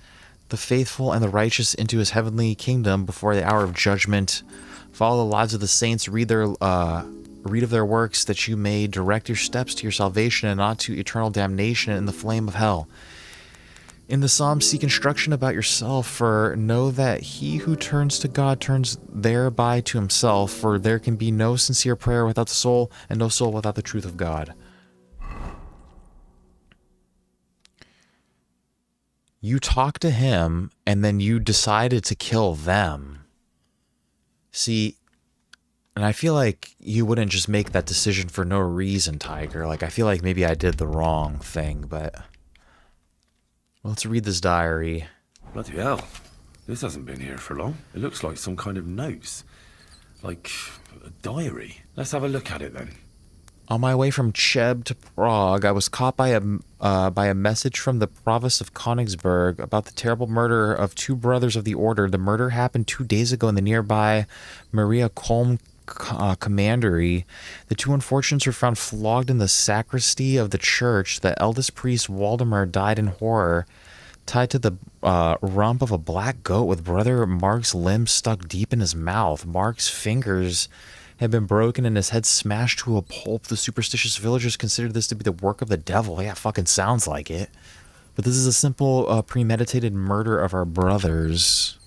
the faithful and the righteous into his heavenly kingdom before the hour of judgment. Follow the lives of the saints, read of their works, that you may direct your steps to your salvation and not to eternal damnation in the flame of hell. In the psalm, seek instruction about yourself, for know that he who turns to God turns thereby to himself, for there can be no sincere prayer without the soul, and no soul without the truth of God. You talked to him, and then you decided to kill them. See, and I feel like you wouldn't just make that decision for no reason, Tiger. Like, I feel like maybe I did the wrong thing, but... Let's read this diary. Bloody hell. This hasn't been here for long. It looks like some kind of notes. Like a diary. Let's have a look at it then. On my way from Cheb to Prague, I was caught by a message from the provost of Königsberg about the terrible murder of 2 brothers of the order. The murder happened 2 days ago in the nearby Maria Kolm commandery. The 2 unfortunates were found flogged in the sacristy of the church. The eldest priest, Waldemar, died in horror, tied to the rump of a black goat with brother Mark's limbs stuck deep in his mouth. Mark's fingers had been broken and his head smashed to a pulp. The superstitious villagers considered this to be the work of the devil. Yeah, fucking sounds like it. But this is a simple, premeditated murder of our brothers.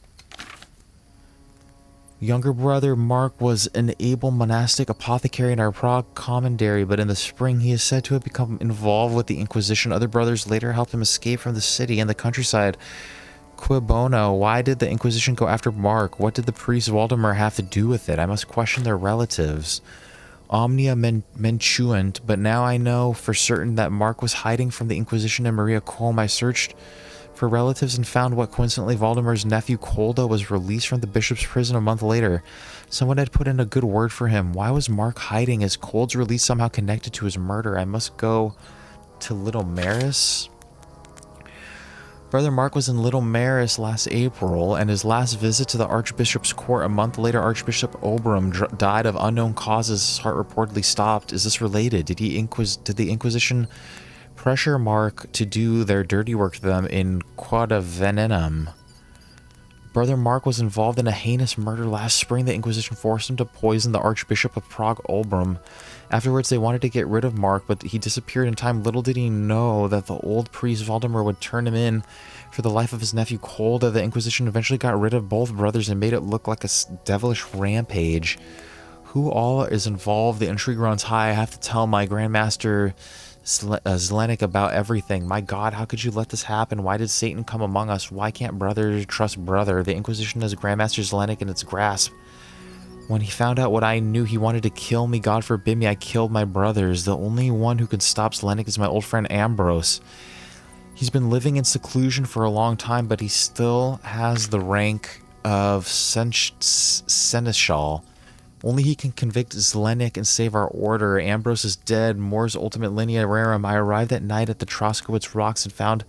Younger brother Mark was an able monastic apothecary in our Prague commandery, but in the spring he is said to have become involved with the Inquisition. Other brothers later helped him escape from the city and the countryside. Cui bono? Why did the Inquisition go after Mark? What did the priest Waldemar have to do with it? I must question their relatives. Omnia mentuant, but now I know for certain that Mark was hiding from the Inquisition and Maria Kolm. I searched for relatives and found what coincidentally Waldemar's nephew Kolda was released from the bishop's prison a month later. Someone had put in a good word for him. Why was Mark hiding? Is Kold's release somehow connected to his murder? I must go to Little Maris. Brother Mark was in Little Maris last April, and his last visit to the Archbishop's court a month later, Archbishop Obram died of unknown causes. His heart reportedly stopped. Is this related? Did the Inquisition pressure Mark to do their dirty work to them in Quada Venenum? Brother Mark was involved in a heinous murder last spring. The Inquisition forced him to poison the Archbishop of Prague, Obram. Afterwards, they wanted to get rid of Mark, but he disappeared in time. Little did he know that the old priest Valdemar would turn him in for the life of his nephew Kolda. The Inquisition eventually got rid of both brothers and made it look like a devilish rampage. Who all is involved? The intrigue runs high. I have to tell my Grandmaster Zelenik about everything. My God, how could you let this happen? Why did Satan come among us? Why can't brother trust brother? The Inquisition has Grandmaster Zelenik in its grasp. When he found out what I knew, he wanted to kill me. God forbid me, I killed my brothers. The only one who can stop Zelenik is my old friend Ambrose. He's been living in seclusion for a long time, but he still has the rank of Seneschal. Only he can convict Zelenik and save our order. Ambrose is dead. Moore's ultimate linea rerum. I arrived at night at the Troskowitz Rocks and found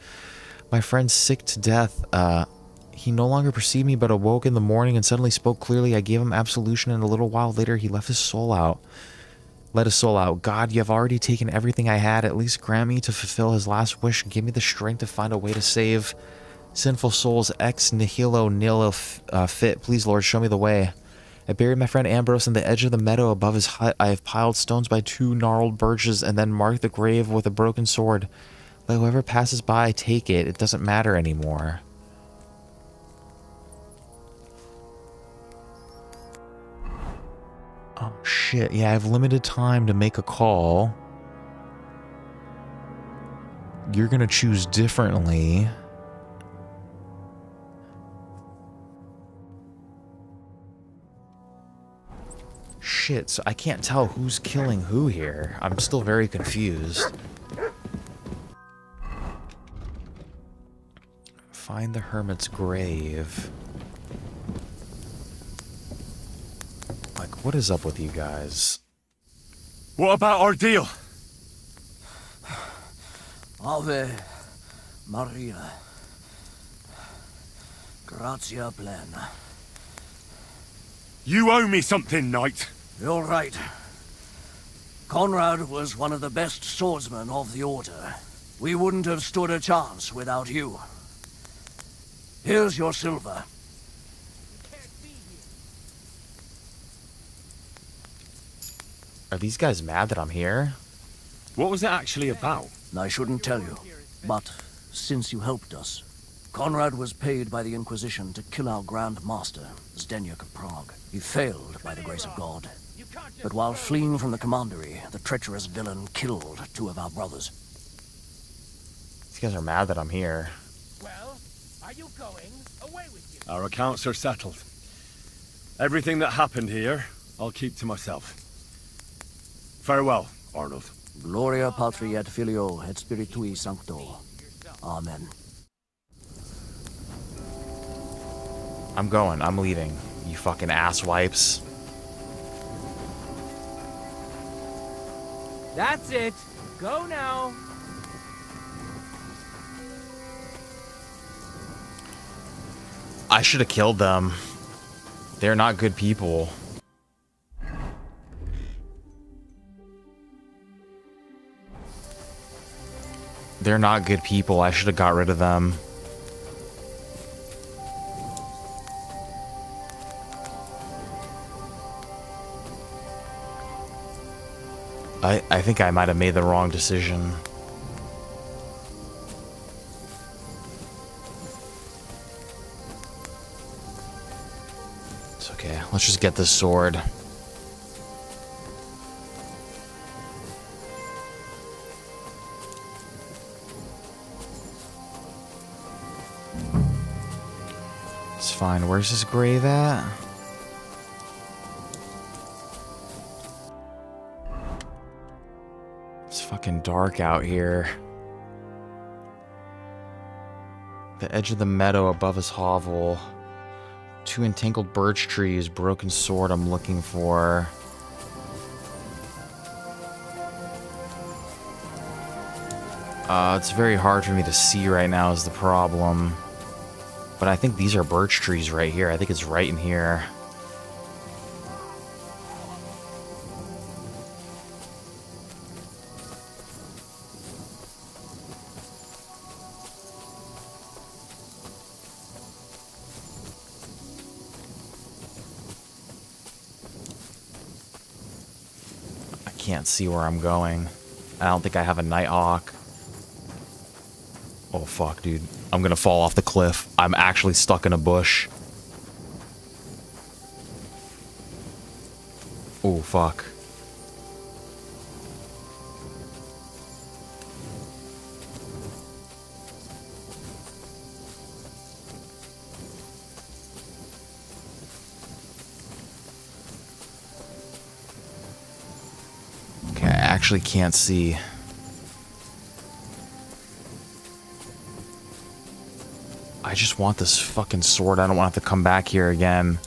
my friend sick to death. He no longer perceived me, but awoke in the morning and suddenly spoke clearly. I gave him absolution, and a little while later he left his soul out. Let his soul out. God, you have already taken everything I had. At least grant me to fulfill his last wish and give me the strength to find a way to save sinful souls ex nihilo nihilo fit. Please, Lord, show me the way. I buried my friend Ambrose in the edge of the meadow above his hut. I have piled stones by 2 gnarled birches and then marked the grave with a broken sword. Let whoever passes by take it. It doesn't matter anymore. Oh shit, yeah, I have limited time to make a call. You're gonna choose differently. Shit, so I can't tell who's killing who here. I'm still very confused. Find the hermit's grave. Like, what is up with you guys? What about our deal? Ave Maria. Gratia plena. You owe me something, knight. You're right. Conrad was one of the best swordsmen of the Order. We wouldn't have stood a chance without you. Here's your silver. Are these guys mad that I'm here? What was it actually about? I shouldn't tell you, but since you helped us, Conrad was paid by the Inquisition to kill our Grand Master, Zdeněk of Prague. He failed by the grace of God. But while fleeing from the commandery, the treacherous villain killed 2 of our brothers. These guys are mad that I'm here. Well, are you going? Away with you. Our accounts are settled. Everything that happened here, I'll keep to myself. Farewell, Arnold. Gloria Patri et Filio et Spiritui Sancto. Amen. I'm going. I'm leaving. You fucking asswipes. That's it. Go now. I should have killed them. They're not good people. They're not good people. I should have got rid of them. I think I might have made the wrong decision. It's okay. Let's just get this sword. It's fine. Where's his grave at? It's fucking dark out here. The edge of the meadow above his hovel. 2 entangled birch trees, broken sword I'm looking for. It's very hard for me to see right now is the problem. But I think these are birch trees right here. I think it's right in here. I can't see where I'm going. I don't think I have a Nighthawk. Oh fuck, dude. I'm gonna fall off the cliff. I'm actually stuck in a bush. Oh fuck. Okay, I actually can't see. I just want this fucking sword. I don't want to have to come back here again.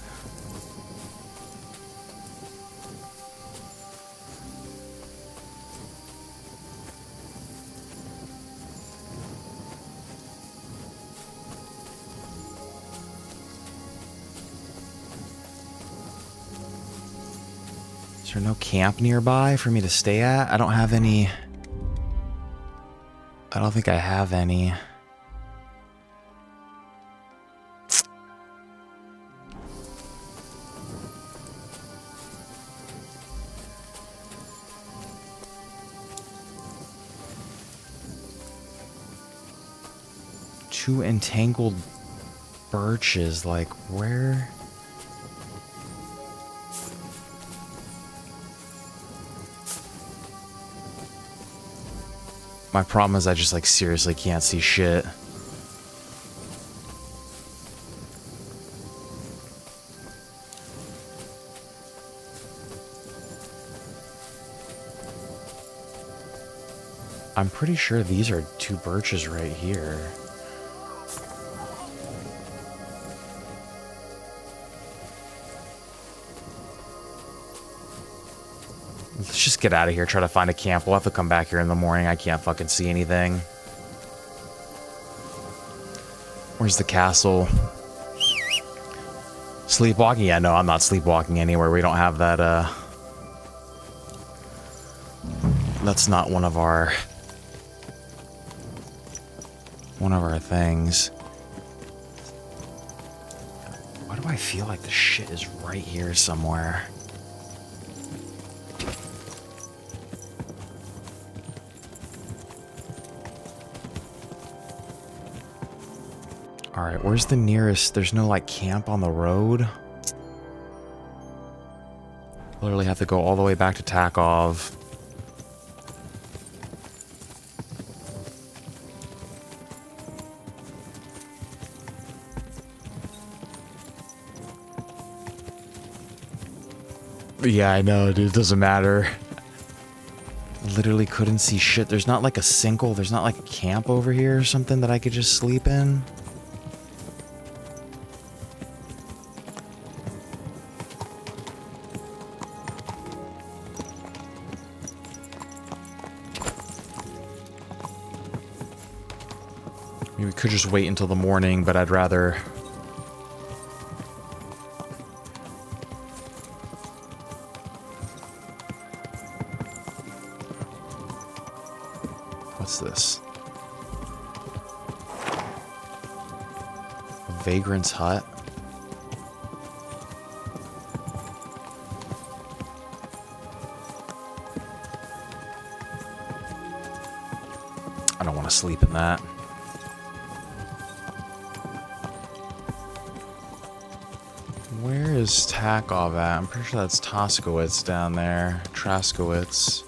Is there no camp nearby for me to stay at? I don't have any. I don't think I have any. Two entangled birches, like where? My problem is I just like seriously can't see shit. I'm pretty sure these are two birches right here. Let's just get out of here, try to find a camp. We'll have to come back here in the morning. I can't fucking see anything. Where's the castle? Sleepwalking? Yeah, no, I'm not sleepwalking anywhere. We don't have that, that's not one of our things. Why do I feel like the shit is right here somewhere? Alright, where's the nearest? There's no, like, camp on the road? Literally have to go all the way back to Takov. Yeah, I know, dude. It doesn't matter. Literally couldn't see shit. There's not, like, a single... There's not, like, a camp over here or something that I could just sleep in? We could just wait until the morning, but I'd rather... What's this? A vagrant's hut? I don't want to sleep in that. Where is Takov at? I'm pretty sure that's Toskowitz down there. Traskowitz.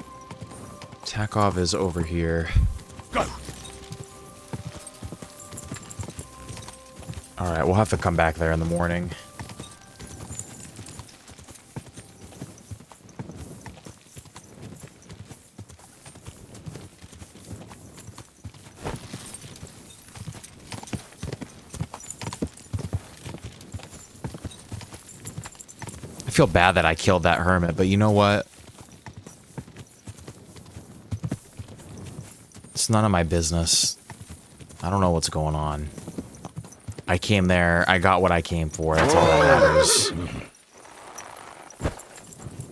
Takov is over here. Go. Alright, we'll have to come back there in the morning. I feel bad that I killed that hermit, but you know what? It's none of my business. I don't know what's going on. I came there, I got what I came for, that's all that matters.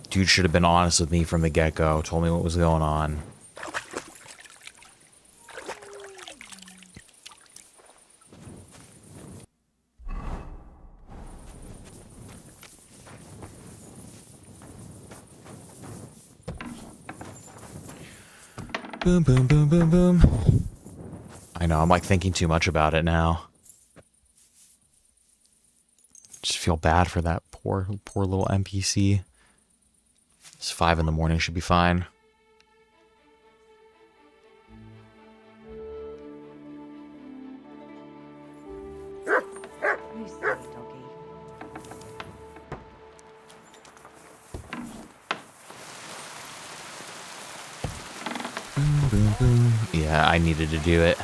Dude should have been honest with me from the get-go, told me what was going on. Boom, boom, boom, boom, boom. I know, I'm like thinking too much about it now. Just feel bad for that poor little NPC. It's 5 in the morning, should be fine. Boom, boom, boom. Yeah, I needed to do it.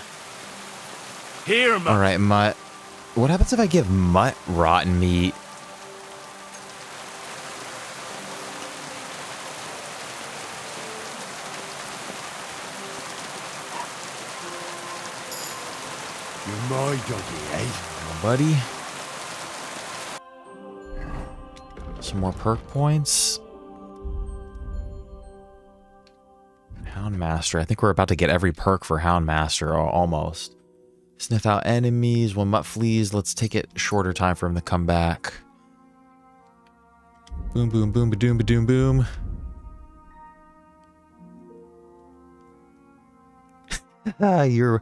Here, Alright, Mutt. What happens if I give Mutt rotten meat? You're my doggy, eh? Buddy. Some more perk points. Houndmaster. I think we're about to get every perk for Houndmaster, or almost. Sniff out enemies. When Mutt flees, let's take it shorter time for him to come back. Boom, boom, boom, ba-doom, ba-doom, boom. So you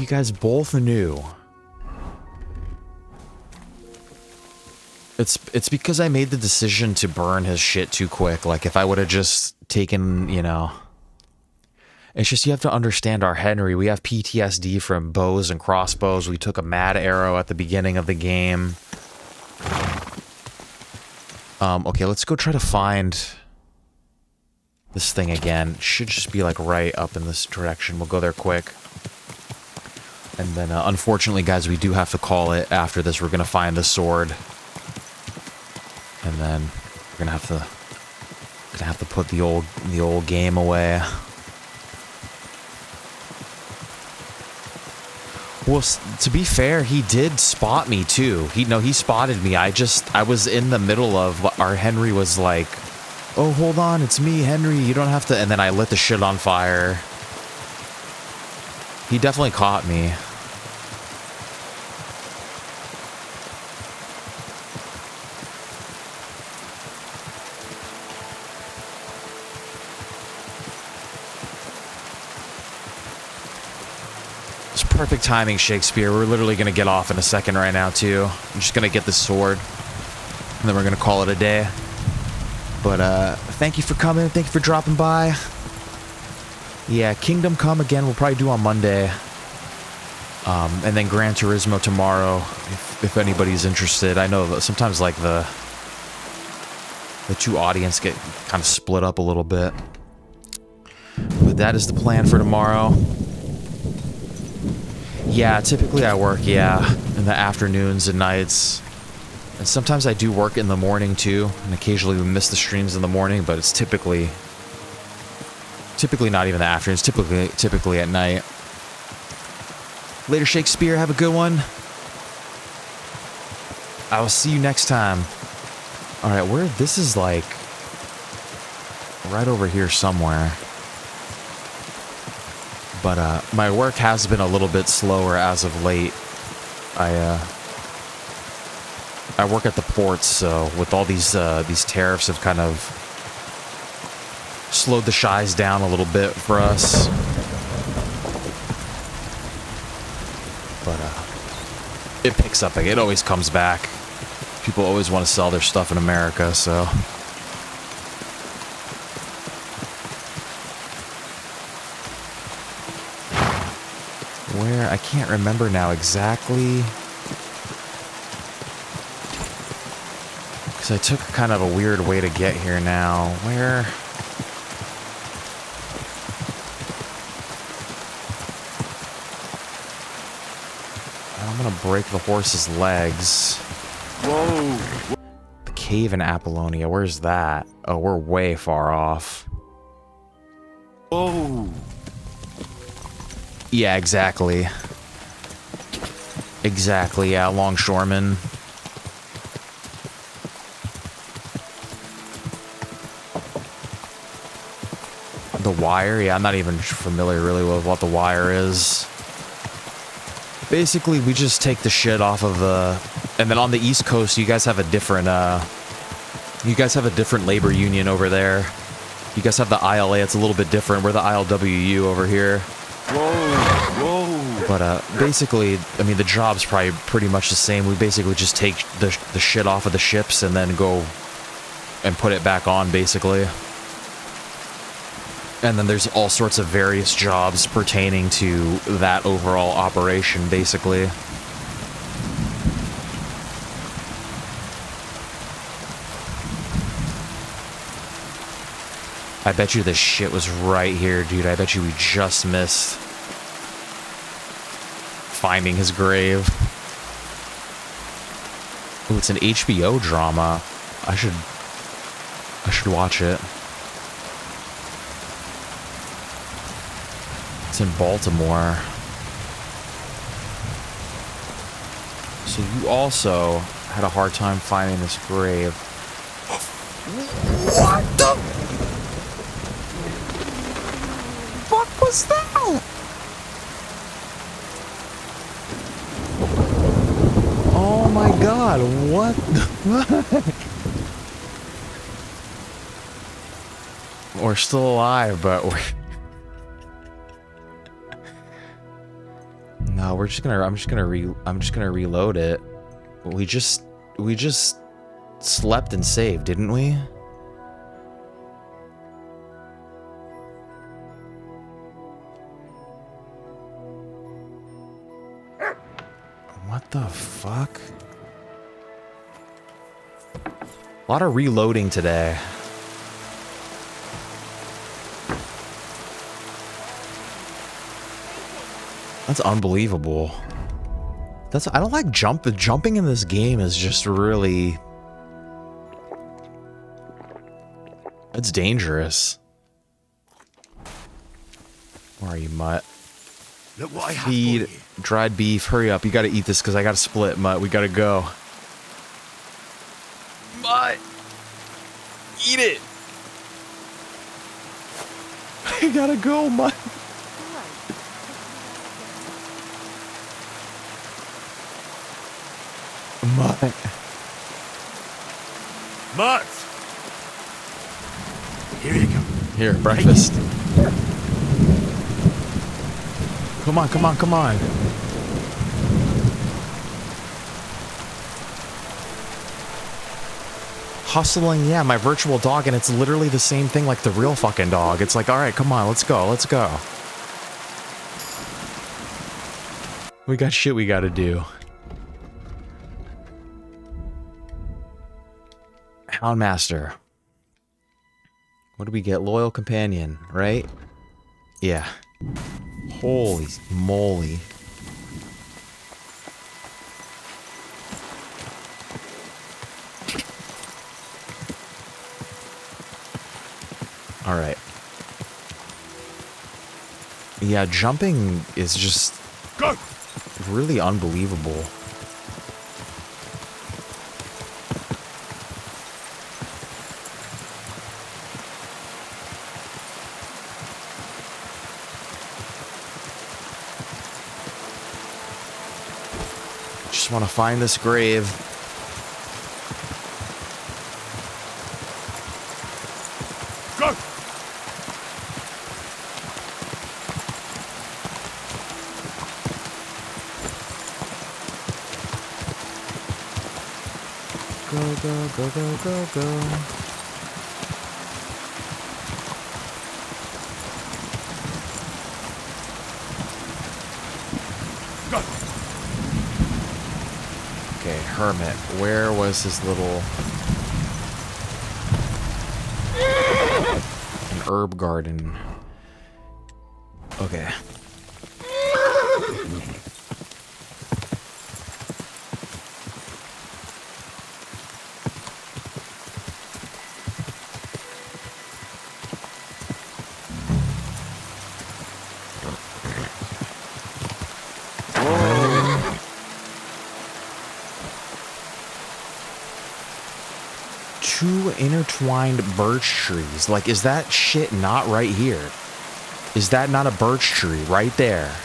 guys both knew. It's because I made the decision to burn his shit too quick. Like, if I would have just taken, you know... It's just you have to understand our Henry. We have PTSD from bows and crossbows. We took a mad arrow at the beginning of the game. Okay, let's go try to find this thing again. It should just be like right up in this direction. We'll go there quick. And then, unfortunately, guys, we do have to call it after this. We're gonna find the sword, and then we're gonna have to put the old game away. Well, to be fair, he did spot me too. He spotted me. I was in the middle of what our Henry was like, "Oh, hold on, it's me, Henry. You don't have to." And then I lit the shit on fire. He definitely caught me. Perfect timing, Shakespeare. We're literally going to get off in a second right now, too. I'm just going to get this sword, and then we're going to call it a day. But, thank you for coming. Thank you for dropping by. Yeah, Kingdom Come again, we'll probably do on Monday. And then Gran Turismo tomorrow, if anybody's interested. I know that sometimes, like, the two audience get kind of split up a little bit. But that is the plan for tomorrow. Yeah, typically I work, in the afternoons and nights. And sometimes I do work in the morning, too. And occasionally we miss the streams in the morning, but it's typically not even the afternoons, typically at night. Later, Shakespeare. Have a good one. I will see you next time. Alright, this is like right over here somewhere. But my work has been a little bit slower as of late. I work at the ports, so with all these tariffs have kind of slowed the shies down a little bit for us. But it picks up. It always comes back. People always want to sell their stuff in America, so. Where? I can't remember now exactly. Because I took kind of a weird way to get here now. Where? I'm gonna break the horse's legs. Whoa! The cave in Apollonia, where's that? Oh, we're way far off. Whoa! Yeah, exactly. Exactly, yeah, longshoreman. The Wire? Yeah, I'm not even familiar really with what the Wire is. Basically, we just take the shit off of the... And then on the East Coast, you guys have a different, labor union over there. You guys have the ILA, it's a little bit different. We're the ILWU over here. Whoa! But, basically, I mean, the job's probably pretty much the same. We basically just take the shit off of the ships and then go and put it back on, basically. And then there's all sorts of various jobs pertaining to that overall operation, basically. I bet you this shit was right here, dude. I bet you we just missed finding his grave. Oh, it's an HBO drama. I should watch it. It's in Baltimore. So you also had a hard time finding this grave. What the fuck was that? Oh my god, what the fuck? We're still alive, but we're... No, I'm just gonna reload it. We just slept and saved, didn't we? What the fuck? A lot of reloading today. That's unbelievable. I don't like jumping in this game is just really... It's dangerous. Where are you, Mutt? Look what I have Feed for you. dried beef. Hurry up, you gotta eat this because I gotta split, Mutt. We gotta go. Mutt! Eat it! I gotta go, Mutt. Mutt. Mutt! Here you go. Here, breakfast. Come on, come on, come on. Hustling, yeah, my virtual dog, and it's literally the same thing like the real fucking dog. It's like, all right, come on, let's go, let's go. We got shit we gotta do. Houndmaster. What do we get? Loyal companion, right? Yeah. Holy moly. All right. Yeah, jumping is just really unbelievable. Just want to find this grave. Go! Go, go, go, go, go, go. Okay, hermit. Where was his little... An herb garden. Okay. Two intertwined birch trees. Like, is that shit not right here? Is that not a birch tree right there?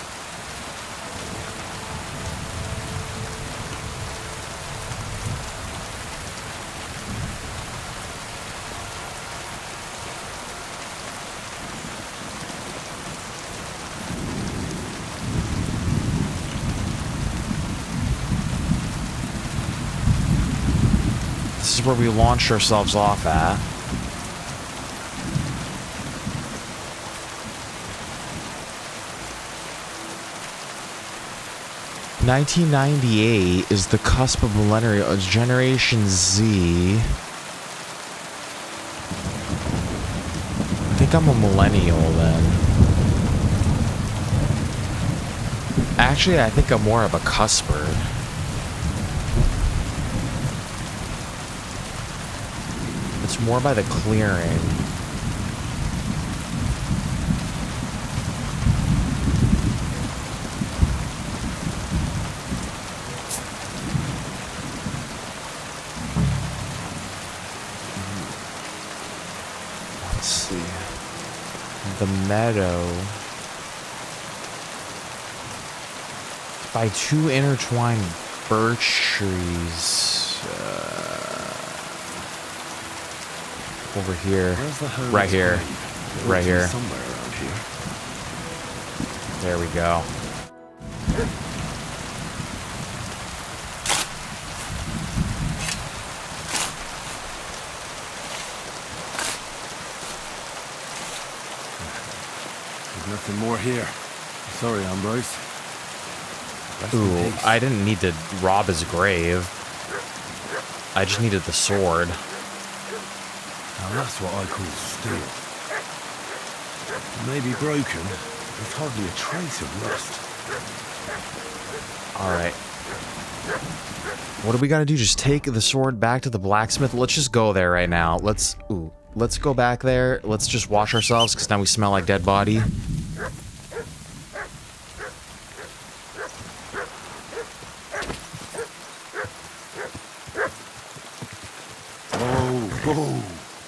This is where we launched ourselves off at. (1998) is the cusp of millennial Generation Z. I think I'm a millennial then. Actually, I think I'm more of a cusper. It's more by the clearing. Let's see. The meadow. By two intertwined birch trees. Over here. Where's the hose? Right here. Right here. Somewhere around here. There we go. There's nothing more here. Sorry, Ambrose. Rest in Ooh, peace. I didn't need to rob his grave. I just needed the sword. Now that's what I call steel. It may be broken, there's hardly a trace of rust. Alright. What do we gotta do? Just take the sword back to the blacksmith? Let's just go there right now. Let's go back there. Let's just wash ourselves, because now we smell like dead body.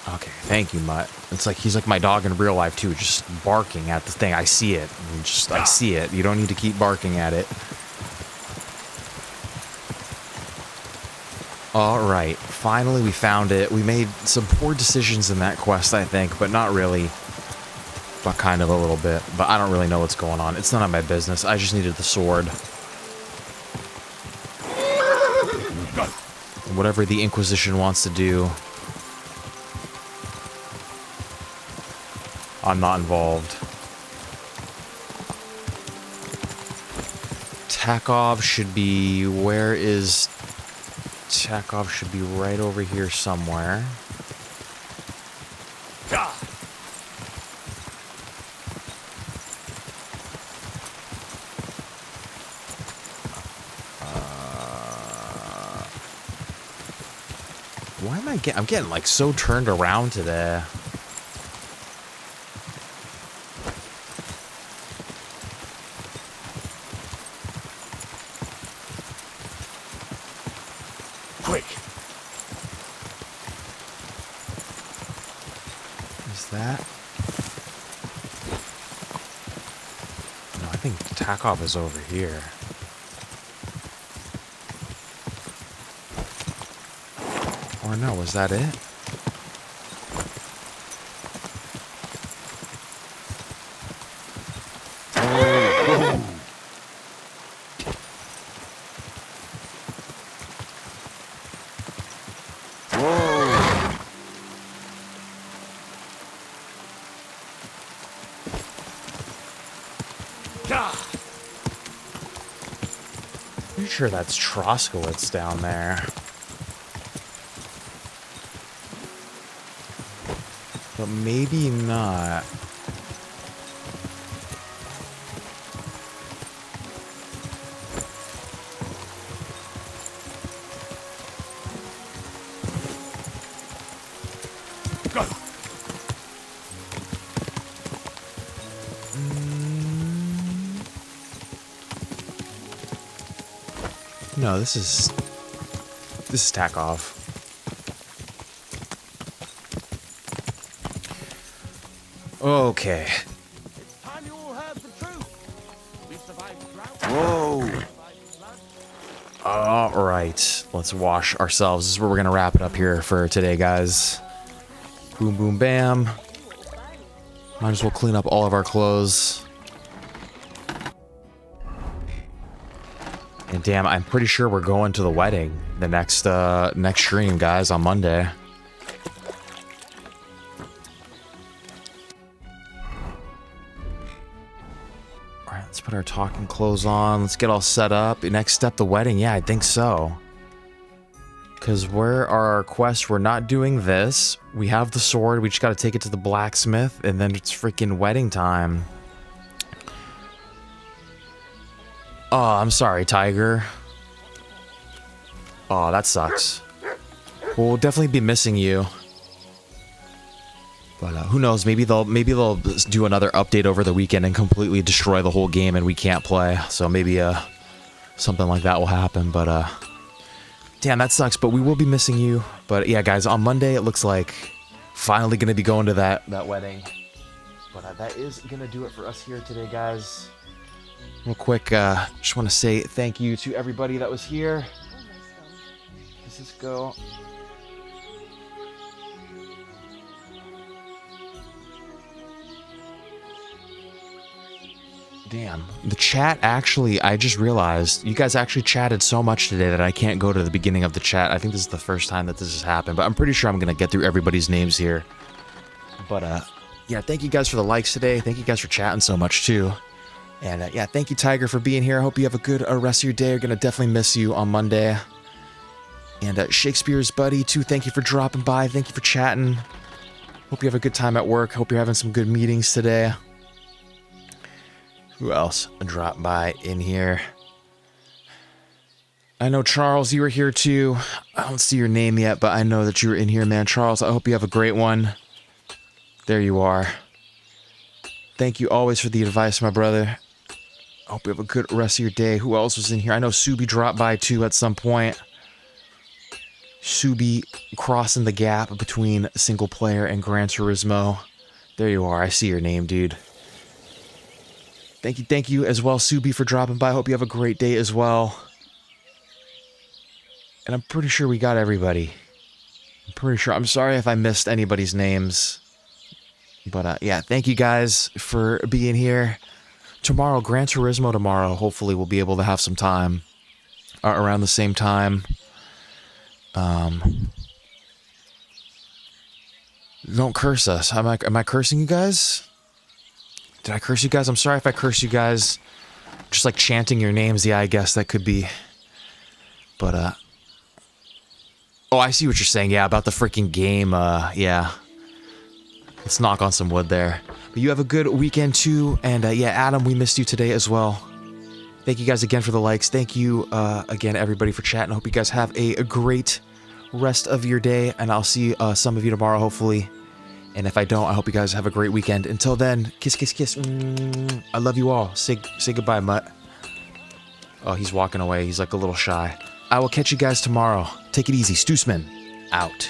Okay, thank you, Mutt. It's like he's like my dog in real life too, just barking at the thing. I see it. I see it. You don't need to keep barking at it. Alright, finally we found it. We made some poor decisions in that quest, I think, but not really. But kind of a little bit. But I don't really know what's going on. It's none of my business. I just needed the sword. And whatever the Inquisition wants to do, I'm not involved. Takov should be... Where is... Takov should be right over here somewhere. Why am I'm getting like so turned around today. Quick. Is that? No, I think Takov is over here. Or no, was that it? Pretty sure that's Troskowitz down there. But maybe not. No, this is Takov. Okay. Whoa. All right, let's wash ourselves. This is where we're gonna wrap it up here for today, guys. Boom, boom, bam. Might as well clean up all of our clothes. And damn, I'm pretty sure we're going to the wedding the next stream, guys, on Monday. All right, let's put our talking clothes on. Let's get all set up. Next step, the wedding. Yeah, I think so. Because where are our quests? We're not doing this. We have the sword. We just got to take it to the blacksmith, and then it's freaking wedding time. Oh, I'm sorry, Tiger. Oh, that sucks. We'll definitely be missing you. But who knows? Maybe they'll do another update over the weekend and completely destroy the whole game and we can't play. So maybe something like that will happen. But damn, that sucks. But we will be missing you. But yeah, guys, on Monday it looks like finally gonna be going to that wedding. But that is gonna do it for us here today, guys. Real quick, just want to say thank you to everybody that was here. Does this go? Damn. The chat actually, I just realized, you guys actually chatted so much today that I can't go to the beginning of the chat. I think this is the first time that this has happened, but I'm pretty sure I'm going to get through everybody's names here. But, yeah, thank you guys for the likes today. Thank you guys for chatting so much, too. And, yeah, thank you, Tiger, for being here. I hope you have a good rest of your day. We're going to definitely miss you on Monday. And, Shakespeare's buddy, too, thank you for dropping by. Thank you for chatting. Hope you have a good time at work. Hope you're having some good meetings today. Who else dropped by in here? I know, Charles, you were here too. I don't see your name yet, but I know that you were in here, man. Charles, I hope you have a great one. There you are. Thank you always for the advice, my brother. I hope you have a good rest of your day. Who else was in here? I know Subi dropped by too at some point. Subi crossing the gap between single player and Gran Turismo. There you are. I see your name, dude. Thank you as well, Subi, for dropping by. I hope you have a great day as well. And I'm pretty sure we got everybody. I'm pretty sure. I'm sorry if I missed anybody's names. But, yeah, thank you guys for being here. Tomorrow, Gran Turismo tomorrow. Hopefully we'll be able to have some time around the same time. Don't curse us. Am I cursing you guys? Did I curse you guys? I'm sorry if I cursed you guys. Just like chanting your names. Yeah, I guess that could be. But, oh, I see what you're saying. Yeah, about the freaking game. Yeah. Let's knock on some wood there. But you have a good weekend too. And, yeah, Adam, we missed you today as well. Thank you guys again for the likes. Thank you again, everybody, for chatting. I hope you guys have a great rest of your day. And I'll see some of you tomorrow, hopefully. And if I don't, I hope you guys have a great weekend. Until then, kiss, kiss, kiss. I love you all. Say goodbye, Mutt. Oh, he's walking away. He's like a little shy. I will catch you guys tomorrow. Take it easy. Stoosman, out.